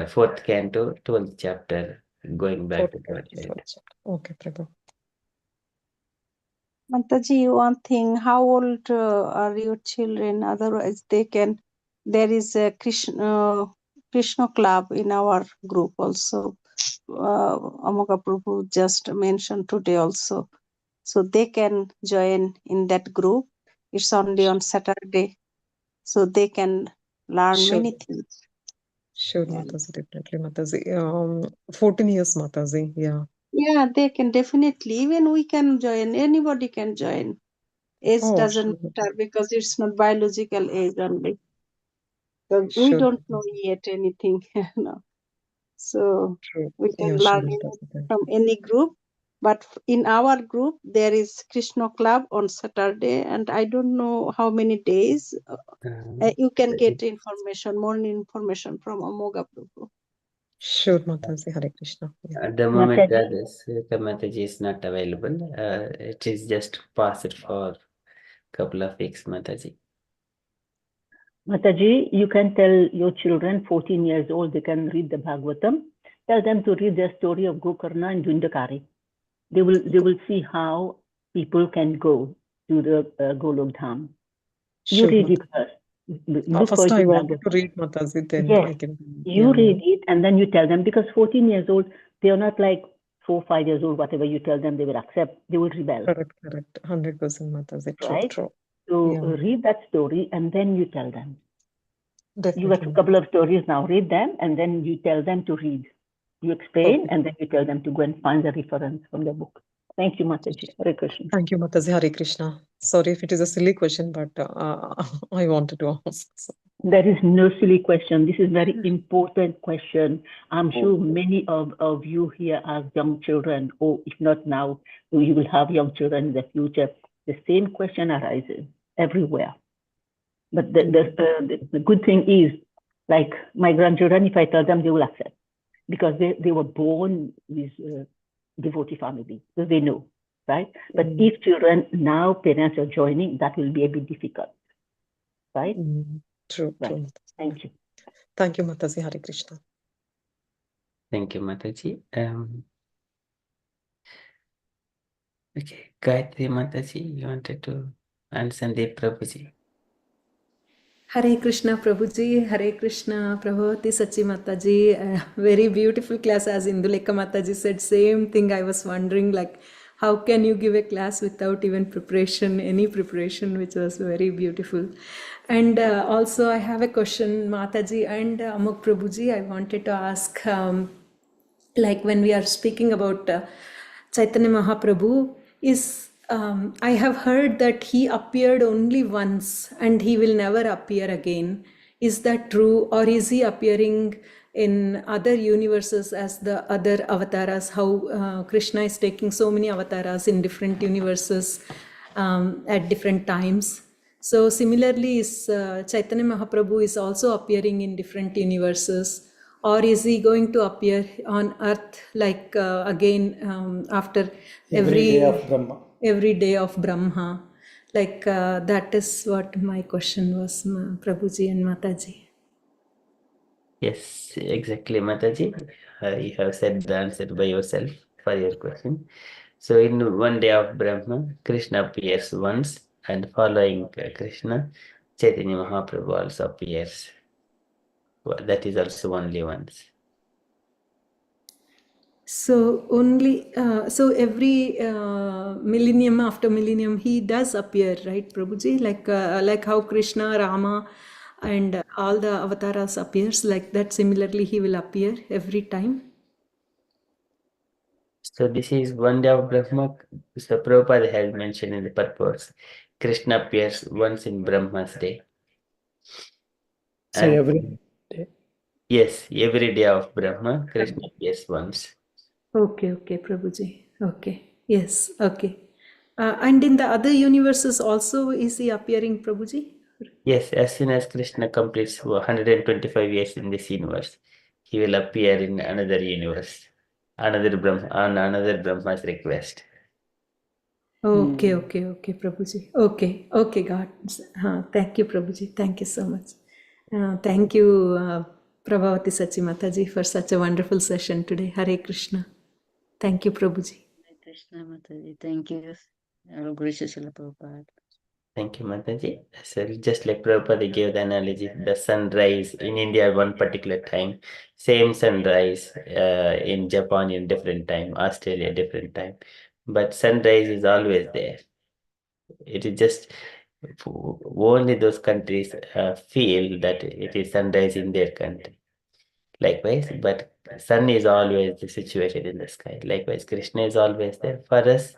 Fourth canto, 12th chapter, going back to Godhead. Okay, Prabhu. Mataji, one thing, how old are your children? Otherwise, there is a Krishna club in our group also. Amoka Prabhu just mentioned today also. So they can join in that group. It's only on Saturday. So they can learn Sure. many things. Sure, Mataji, definitely, Mataji. 14 years, Mataji, yeah. Yeah, they can definitely. Even we can join. Anybody can join. Age doesn't matter because it's not biological age only. So we don't know yet anything. No. So True. we can Yeah, sure, learn Mataji. Thank from you. any group. But in our group, there is Krishna Club on Saturday, and I don't know how many days. You can get information, more information from Amoga Prabhu. Sure, Mataji. Hare Krishna. Yeah. At the moment, Mataji? this Mataji is not available. It is just passed for couple of weeks, Mataji. Mataji, you can tell your children, 14 years old, they can read the Bhagavatam. Tell them to read the story of Gokarna and Jundakari. They will see how people can go to the Golok Dham. You Sure, read it Mataji. first. Look for First, it I in wanted to Bhagavatam. read Mataji, then Yes, I can. you Yeah. read it and then you tell them, because 14 years old, they are not like 4, 5 years old. Whatever you tell them, they will accept. They will rebel. Correct. 100% Mataji. True, Right? true. So Yeah. read that story and then you tell them. You have a Definitely. couple of stories now. Read them and then you tell them to read. You explain Perfect. and then you tell them to go and find the reference from the book. Thank you, Mataji. Hare Krishna. Thank you, Mataji. Hare Krishna. Sorry if it is a silly question, but I wanted to ask. So. There is no silly question. This is very important question. I'm sure many of you here are young children, or if not now, you will have young children in the future. The same question arises everywhere. But the good thing is, like my grandchildren, if I tell them, they will accept, because they were born with devotee family, so they know, right? But if children now, parents are joining, that will be a bit difficult, right? True, Right. true. Thank you. Thank you, Mataji. Hare Krishna. Thank you, Mataji. Okay, Gayatri Mataji, you wanted to answer Sandeep Prabhuji. Hare Krishna Prabhuji, Hare Krishna Prabhavati Saci Mataji. Very beautiful class, as Indulekha Mataji said. Same thing I was wondering, like, how can you give a class without even preparation, any preparation, which was very beautiful. And also I have a question, Mataji and Amok Prabhuji, I wanted to ask, like when we are speaking about Chaitanya Mahaprabhu, is I have heard that he appeared only once and he will never appear again. Is that true, or is he appearing in other universes as the other avatars? How Krishna is taking so many avatars in different universes at different times. So similarly, is Chaitanya Mahaprabhu is also appearing in different universes, or is he going to appear on earth like again after Every day of Brahma. every day of Brahma? Like that is what my question was, Prabhuji and Mataji. Yes, exactly, Mataji. You have said the answer by yourself for your question. So in one day of Brahma, Krishna appears once, and following Krishna, Chaitanya Mahaprabhu also appears. That is also only once. So only so every millennium after millennium he does appear, right, Prabhuji? Like how Krishna, Rama, and all the avatars appears like that. Similarly, he will appear every time. So this is one day of Brahma. So Prabhupada has mentioned in the purpose, Krishna appears once in Brahma's day. So And every day. yes, every day of Brahma, Krishna appears once. Okay, Prabhuji. Okay, yes, okay. And in the other universes also, is he appearing, Prabhuji? Yes, as soon as Krishna completes 125 years in this universe, he will appear in another universe, another Brahma's request. Okay, Prabhuji. Okay, God. Thank you, Prabhuji. Thank you so much. Thank you, Prabhavati Sachi Mataji, for such a wonderful session today. Hare Krishna. Thank you, Prabhuji. Hare Krishna, Mataji. Thank you. All gracious Srila Prabhupada. Thank you, Mataji. So just like Prabhupada gave the analogy, the sunrise in India one particular time, same sunrise in Japan in different time, Australia different time, but sunrise is always there. It is just only those countries feel that it is sunrise in their country. Likewise, but sun is always situated in the sky. Likewise, Krishna is always there for us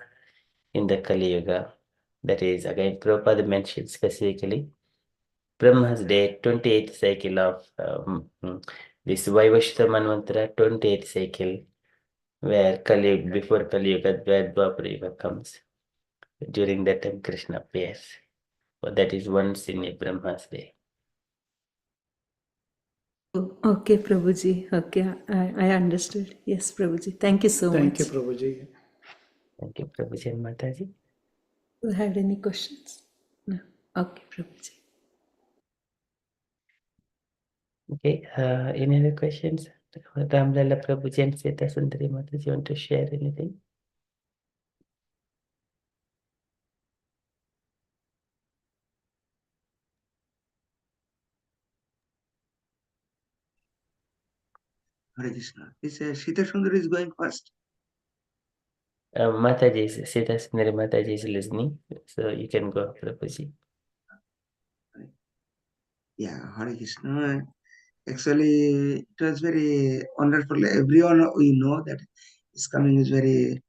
in the Kali Yuga. That is, again, Prabhupada mentioned specifically Brahma's day, 28th cycle of This Vaivashta Manvantara 28th cycle, where Kali, before Kali Yuga, where Dwapara Yuga comes. During that time, Krishna appears. So that is once in a Brahma's day. Okay, Prabhuji. Okay, I understood. Yes, Prabhuji. Thank you so much. Thank you, Prabhuji. Thank you, Prabhuji and Mataji. Do you have any questions? No. Okay, Prabhuji. Okay, any other questions? Ramlala Prabhuji and Sita Sundari Mataji, you want to share anything? Hare Krishna. Is Sita Sundari is going first? Mataji, Sita Sundari Mataji is listening, so you can go, Prabhuji. Yeah, Hare Krishna. Actually, it was very wonderful. Everyone we know that is coming is very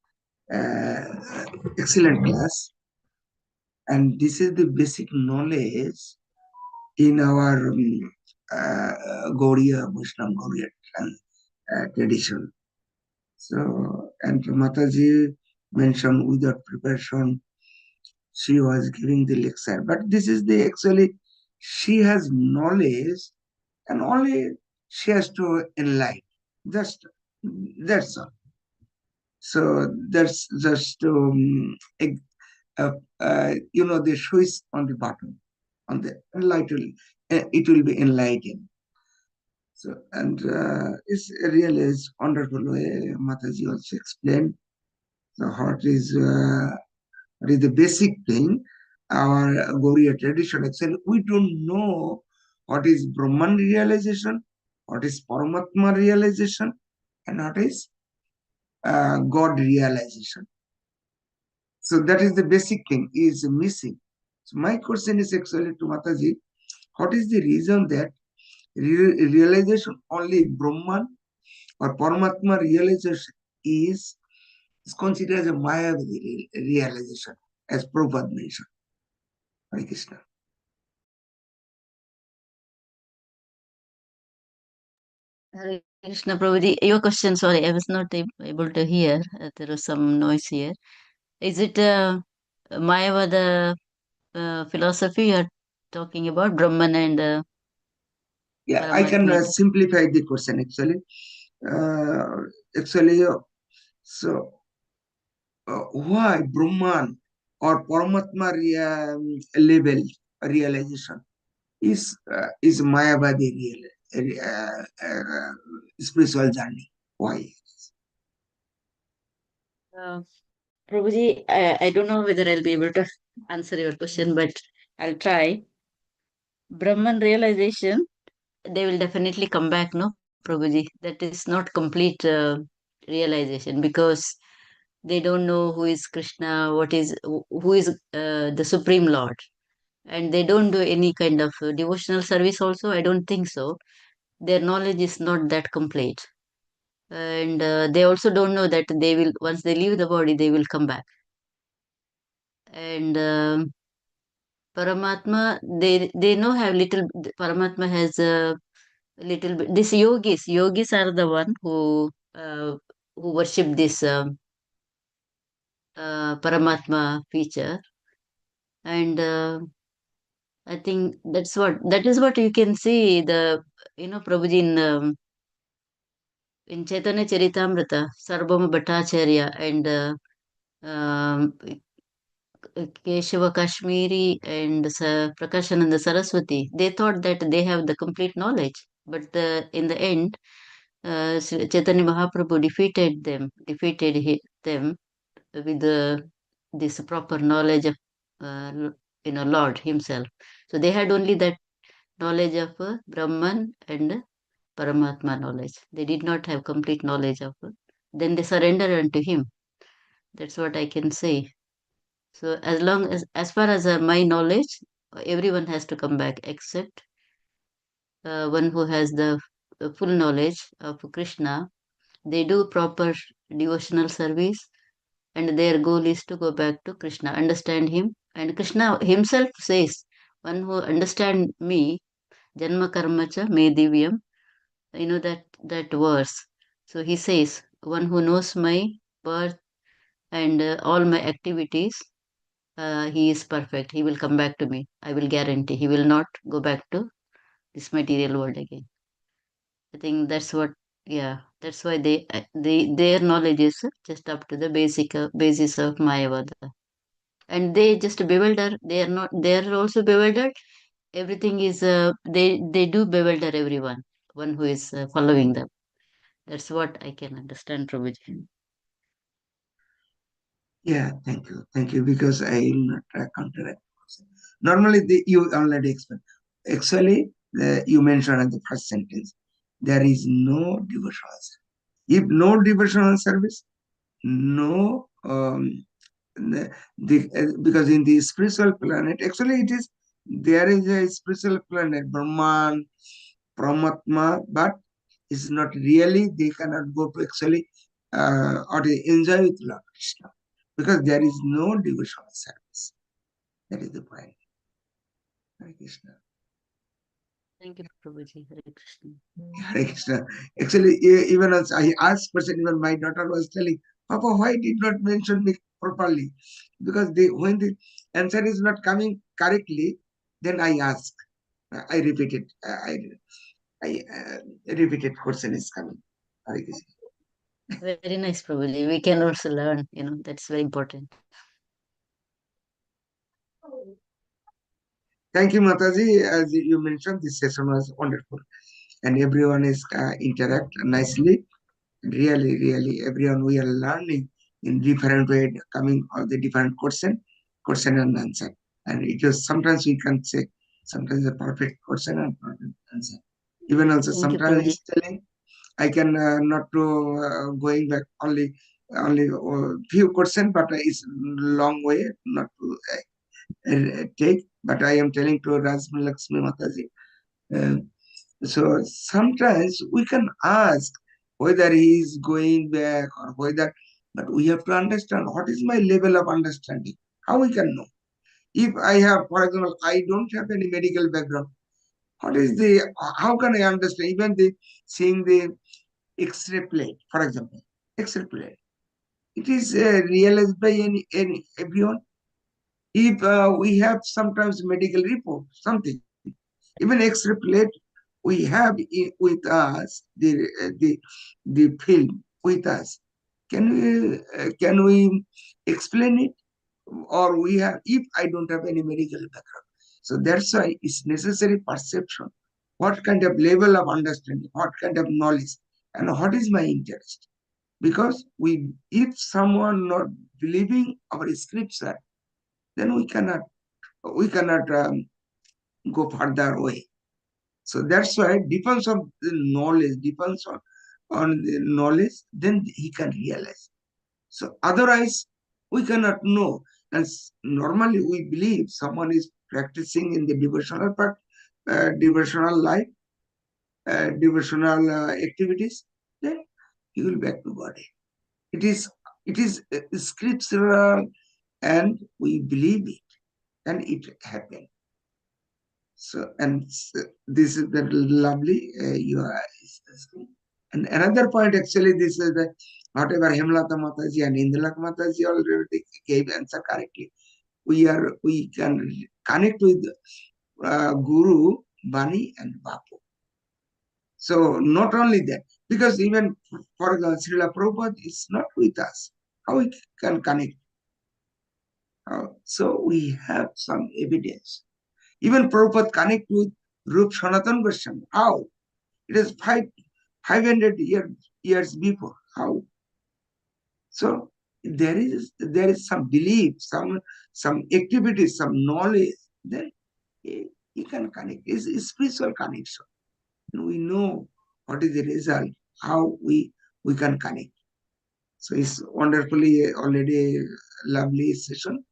excellent class. And this is the basic knowledge in our Gaudiya, Muslim Gaudiya tradition. So, and Mataji mentioned without preparation, she was giving the lecture. But this is the actually, she has knowledge and only she has to enlighten. That's all. So that's just the switch on the button on the enlighten. It will be enlightened. So and it's really is wonderful way Mataji also explained. So what is the basic thing? Our Gaudiya tradition actually we don't know what is Brahman realization, what is Paramatma realization, and what is God realization. So that is the basic thing is missing. So my question is actually to Mataji, what is the reason that realization only Brahman or Paramatma realization is considered as a Maya realization, as Prabhupada mentioned? Hare Krishna. Hare Krishna Prabhuji, your question, sorry, I was not able to hear. There was some noise here. Is it Mayavada philosophy you are talking about, Brahman and Yeah, I can Paramatma? simplify the question actually. So why Brahman or Paramatma level realization is Mayavadi spiritual journey? Why? Prabhuji, I don't know whether I'll be able to answer your question, but I'll try. Brahman realization, they will definitely come back, no, Prabhuji? That is not complete realization because they don't know who is Krishna, who is the Supreme Lord, and they don't do any kind of devotional service. Also, I don't think so. Their knowledge is not that complete, and they also don't know that they will once they leave the body, they will come back. And Paramatma, they know have little. Paramatma has a little bit. These yogis are the one who worship this Paramatma feature, and I think that is what you can see Prabhuji in Chaitanya Charitamrita, Sarvabhauma Bhattacharya and Keshava Kashmiri and Prakashananda Saraswati. They thought that they have the complete knowledge, but in the end, Chaitanya Mahaprabhu defeated them with this proper knowledge of Lord Himself. So they had only that knowledge of Brahman and Paramatma knowledge. They did not have complete knowledge of. Then they surrender unto Him. That's what I can say. So as far as my knowledge, everyone has to come back except one who has the full knowledge of Krishna. They do proper devotional service, and their goal is to go back to Krishna, understand Him. And Krishna Himself says, "One who understand me, Janma Karma cha me divyam," that verse. So he says, one who knows my birth and all my activities, he is perfect. He will come back to me. I will guarantee. He will not go back to this material world again. I think that's what. Yeah, that's why their knowledge is just up to the basis of Mayavada, and they just bewilder. They are not. They are also bewildered. Everything is. They do bewilder everyone. One who is following them. That's what I can understand, Prabhuji. Yeah, thank you, because I will not counteract. Normally, you already explained. Actually, you mentioned in the first sentence, there is no devotional service. If no devotional service, no, because in the spiritual planet, actually it is, there is a spiritual planet, Brahman, Paramatma, but it's not really, they cannot go to actually or to enjoy with Lord Krishna, because there is no devotional service. That is the point. Hare Krishna. Thank you, Prabhuji. Hare Krishna. Hare Krishna. Actually, even as I asked person, even my daughter was telling, Papa, why did not mention me properly? Because when the answer is not coming correctly, then I ask. I repeat it. I repeated question is coming. Hare Krishna. Very nice, Prabhuji. We can also learn. That's very important. Thank you, Mataji. As you mentioned, this session was wonderful, and everyone is interact nicely. Really, really, everyone we are learning in different way, coming all the different question and answer. And it is sometimes we can say, sometimes a perfect question and perfect answer. Even also Thank you, sometimes Prabhuji. he's telling, I can not to going back only few question, but it's long way not to take. But I am telling to Rajmi Lakshmi Mataji. So sometimes we can ask whether he is going back or whether, but we have to understand what is my level of understanding. How we can know? If I have, for example, I don't have any medical background. What is the? How can I understand? Even the seeing the X-ray plate, for example, X-ray plate. It is realized by any everyone. If we have sometimes medical report, something, even X-ray plate, we have with us the film with us. Can we explain it, or we have? If I don't have any medical background, so that's why it's necessary perception. What kind of level of understanding? What kind of knowledge? And what is my interest? Because if someone not believing our scripture, then we cannot go further away. So that's why depends on the knowledge, depends on the knowledge, then he can realize. So otherwise, we cannot know. And normally we believe someone is practicing in the devotional part, devotional life, devotional activities, then he will back to body. It is scriptural, and we believe it, and it happened. So, and this is the lovely you are asking. And another point, actually, this is the whatever Hemlata Mataji and Indalak Mataji already gave answer correctly. We can connect with Guru, Bani, and Bapu. So not only that, because even for example, Srila Prabhupada is not with us. How we can connect? So we have some evidence. Even Prabhupada connect with Rup Sanatan Goswami. How? It is 500 years before. How? So there is some belief, some activity, some knowledge. Then you can connect. It's a spiritual connection. And we know what is the result, how we can connect. So it's wonderfully already lovely session.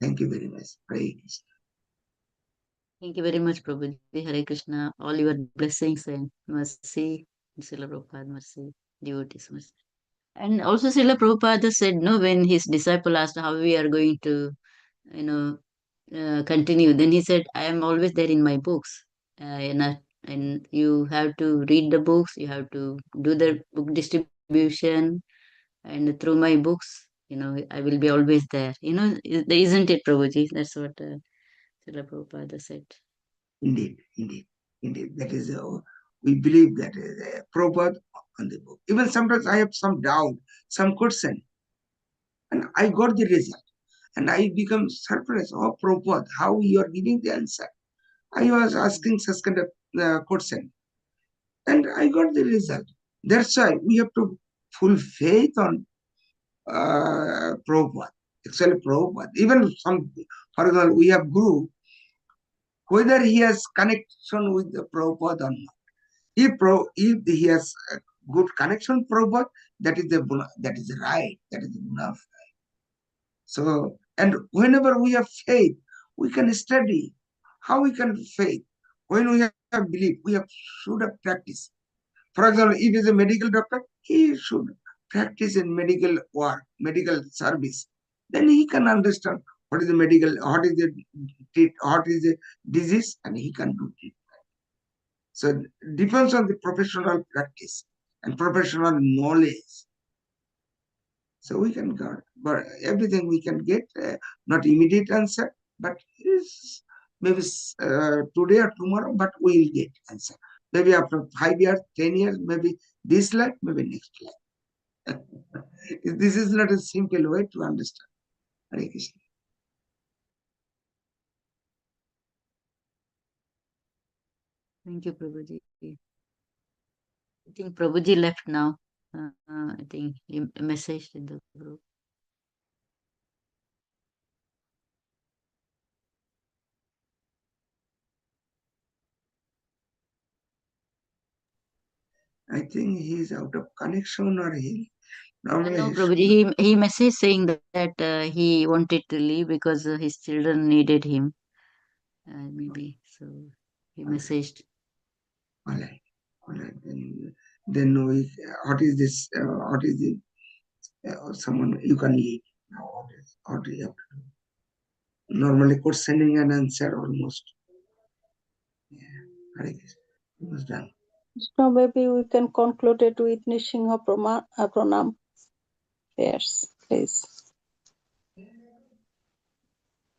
Thank you very much. Hare Krishna. Thank you very much, Prabhuji. Hare Krishna. All your blessings and mercy. Srila Prabhupada mercy. Devotees mercy. And also Srila Prabhupada said, no, when his disciple asked how we are going to, continue, then he said, I am always there in my books. and you have to read the books, you have to do the book distribution, and through my books, I will be always there. Isn't it, Prabhuji? That's what Srila Prabhupada said. Indeed, indeed, indeed. That is, we believe that Prabhupada on the book. Even sometimes I have some doubt, some question, and I got the result. And I become surprised. Oh, Prabhupada, how you are giving the answer? I was asking such kind of question, and I got the result. That's why we have to full faith on Prabhupada. Actually, Prabhupada. Even some, for example, we have Guru, whether he has connection with the Prabhupada or not. If he has a good connection with Prabhupada, that is right. That is enough. So, and whenever we have faith, we can study. How we can faith? When we have belief, should have practice. For example, if he is a medical doctor, he should practice in medical work, medical service. Then he can understand what is the disease, and he can do it. So it depends on the professional practice and professional knowledge. So we can get, but everything we can get, not immediate answer, but maybe today or tomorrow, but we will get answer. Maybe after 5 years, 10 years, maybe this life, maybe next life. This is not a simple way to understand. Hare Krishna. Thank you, Prabhuji. I think Prabhuji left now. I think he messaged in the group. I think he is out of connection, or he. No, Prabhuji, he messaged saying that he wanted to leave because his children needed him. Maybe so he messaged. All right. Then what is this? What is it? Someone you can leave. What do you have to do? Normally, questioning and answer almost. Yeah, it was done. So maybe we can conclude it with Nishinga Pranam prayers, please.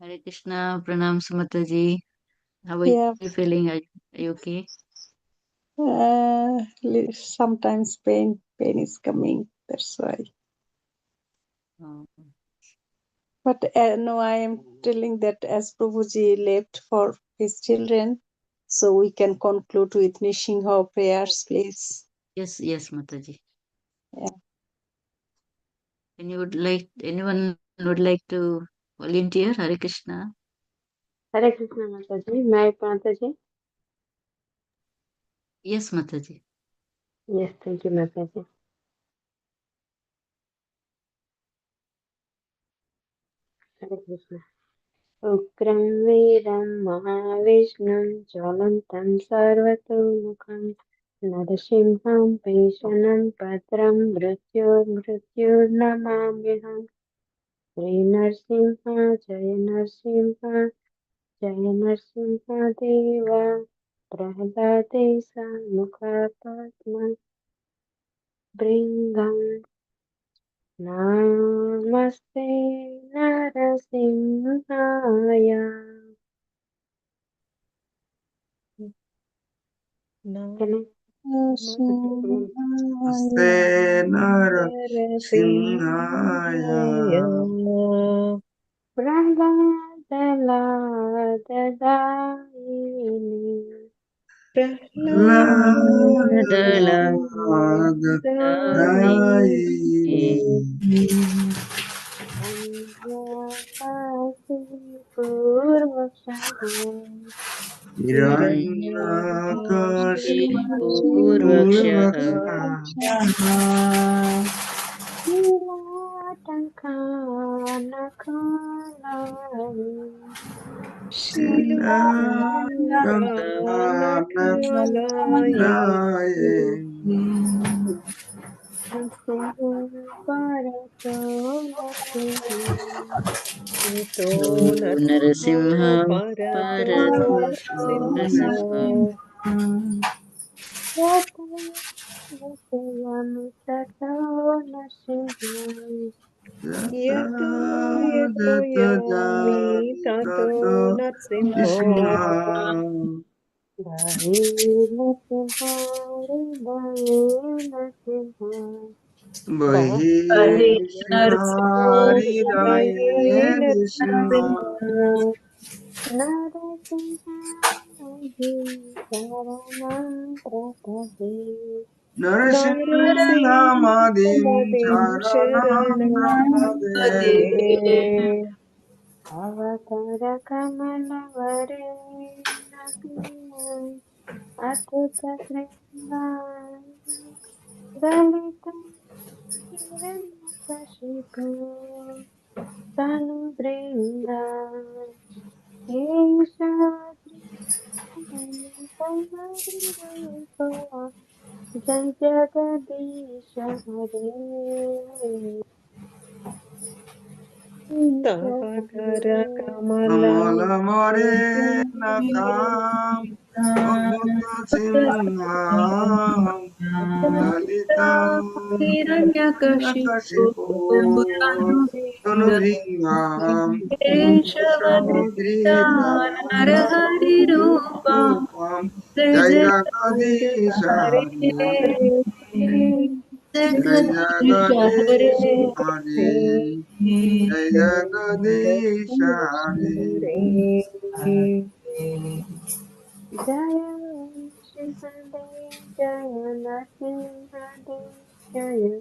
Hare Krishna, Pranam Sumataji. How are you feeling? Are you okay? Sometimes pain is coming. That's why. Oh. But no, I am telling that as Prabhuji left for his children, so we can conclude with Nishinga prayers, please. Yes, Mataji. Yeah. Anyone would like to volunteer? Hare Krishna. Hare Krishna, Mataji. May I, Mataji? Yes, Mataji. Yes, thank you, Mataji. Hare Krishna. उग्रं वीरं महाविष्णुं ज्वलन्तं सर्वतोमुखं नरसिंहं भीषणं भद्रं मृत्युर्नमाम्यहम् श्रीनरसिंह जय नरसिंह प्रह्लादे मुखात्मा भृङ्गम् नमस्ते नरसिंहाय Narasimha Parato Narasimha Yato yato yami tato narsimho. Bhai narsimha, bhai narsimha. Bahi Bhai Narasimhari Raye narsimha. Narasimha Narasimhamadin Narasimhamadin Charanam Sharanam Pradhe Pade Avatara Kamala Varena Atuta Krishna Dalita Hiranyakashipu Tanu Brinda Keshavadri Rupa Jai Jagadish Hare Tavakara Kamala Kamala Marena Kam Adbhuta Simham Lalita Hiranyakashipu Tanubhingam Keshamadrita Narahari Rupa Rupam Jai Jai Jagadish Jagadish Hare Hare Jai Jagadish Hare Hare Jai Jagadish Hare Jaya Nrsimhadev, Jaya Nrsimhadev, Jaya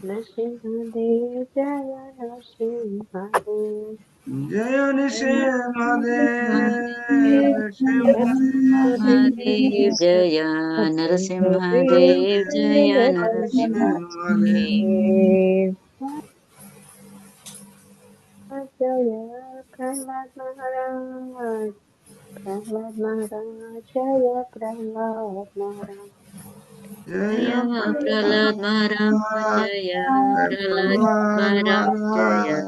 Nrsimhadev, Jaya Nrsimhadev. Jaya Nrsimhadev, Jaya Narasimhadev Nrsimhadev, Jaya, Narasimhadev Jaya, Jaya Nrsimhadev, Nrsimhadev. Jaya Prahlad Maharaj, Prahlad Maharaj, Jaya Prahlad Maharaj. Jaya Jaya Prahlad Maharaj Jaya, Prahlad Prahlad Maharaj Jaya,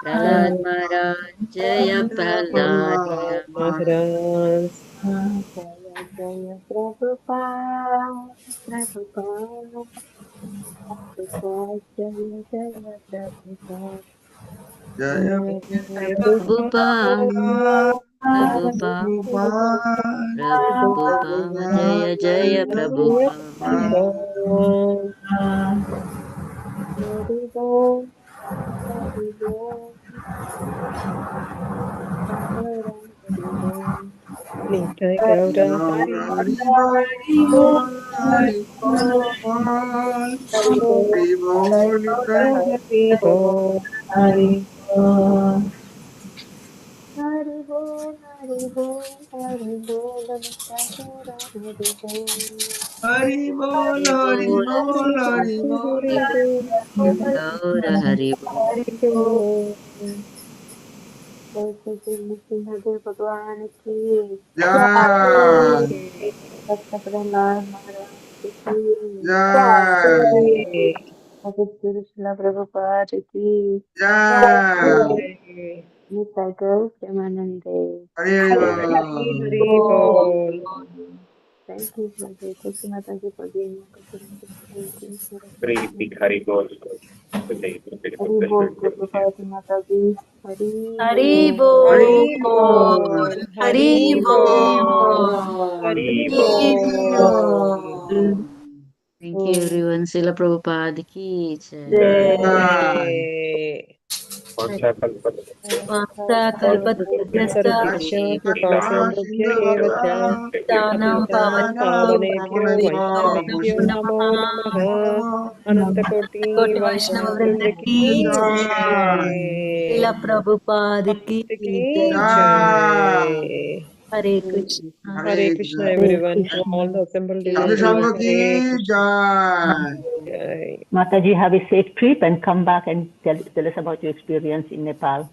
Prahlad Maharaj, Maharaj Jaya, Prahlad Maharaj. Maharaj. Jaya Jaya Prabhupada, Prabhupada, Prabhupada, Jaya Jaya Prabhupada. Jaya Jaya Jaya Prabhupada, Prabhupada, Prabhupada, Prabhupada Jaya Jaya Prabhupada. Prabhupada. Hari Bol, Hari Bol, Hari Bol. Nitai Gaura Hari Gaura Bol, Hari Bol, Hari Bol, Hari Bol, Nitai. Hari Bol. Hari Bol, Hari Bol, Hari Bol, Nitai Gaura Hari Bol. Hari Bol, Hari Hari Bol, Bol, Hari Bol. Hari Bol, Gaura Hari Bol. Hari Bol. जय श्री कृष्ण सिंहदेव भगवान की Jai, जय भक्त प्रहलाद महाराज की Jai, जय भगत गुरु शिला प्रभुपाद की Jai. जय निताई गौर प्रेमानंदे Hari Hari Hari Bol. Hari बोल थैंक यू थैंक यू माता जी for being thank you Very big Hari Bol. Today, beautiful Hari बोल session. प्रभुपाद माता जी हरि हरि बोल बोल Hari हरि Bol. बोल हरि हरि Hari बोल बोल हरि Bol. हरि बोल बोल Thank you everyone. Srila Prabhupada ki जय Jai. जय वाक्साकल्पतरुभ्यश्च सर्वभ्यश्च कृपा सिन्धुभ्य एव च पतितानां पतितानां पावनेभ्यो पावनेभ्यो वैष्णवेभ्यो नमो नमः अनन्तकोटि कोटि वैष्णव वृंद वैष्णववृन्द की की Jai. लीला जय प्रभुपाद की पाद की Jai. जय हरे Krishna Hare Hare Krishna Krishna. Hare everyone to all Krishna the assembled Sadhu devotees Sangha Hare ki Krishna Jai. Jai Mataji, have a safe trip and come back and tell us about your experience in Nepal.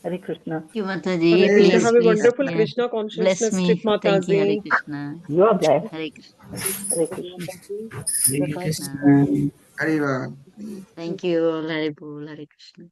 Hare Krishna. Thank you, Mataji. Hare Krishna. Hare Please, Have a please, wonderful yeah. Krishna Bless consciousness trip, me. Thank you, Hare Mataji. Krishna. You are blessed. Hare Krishna. Hare Krishna. Mataji. Hare Prabhupada Krishna. Mataji. Hare Bol. Thank you all. Hare Bol. Hare Krishna.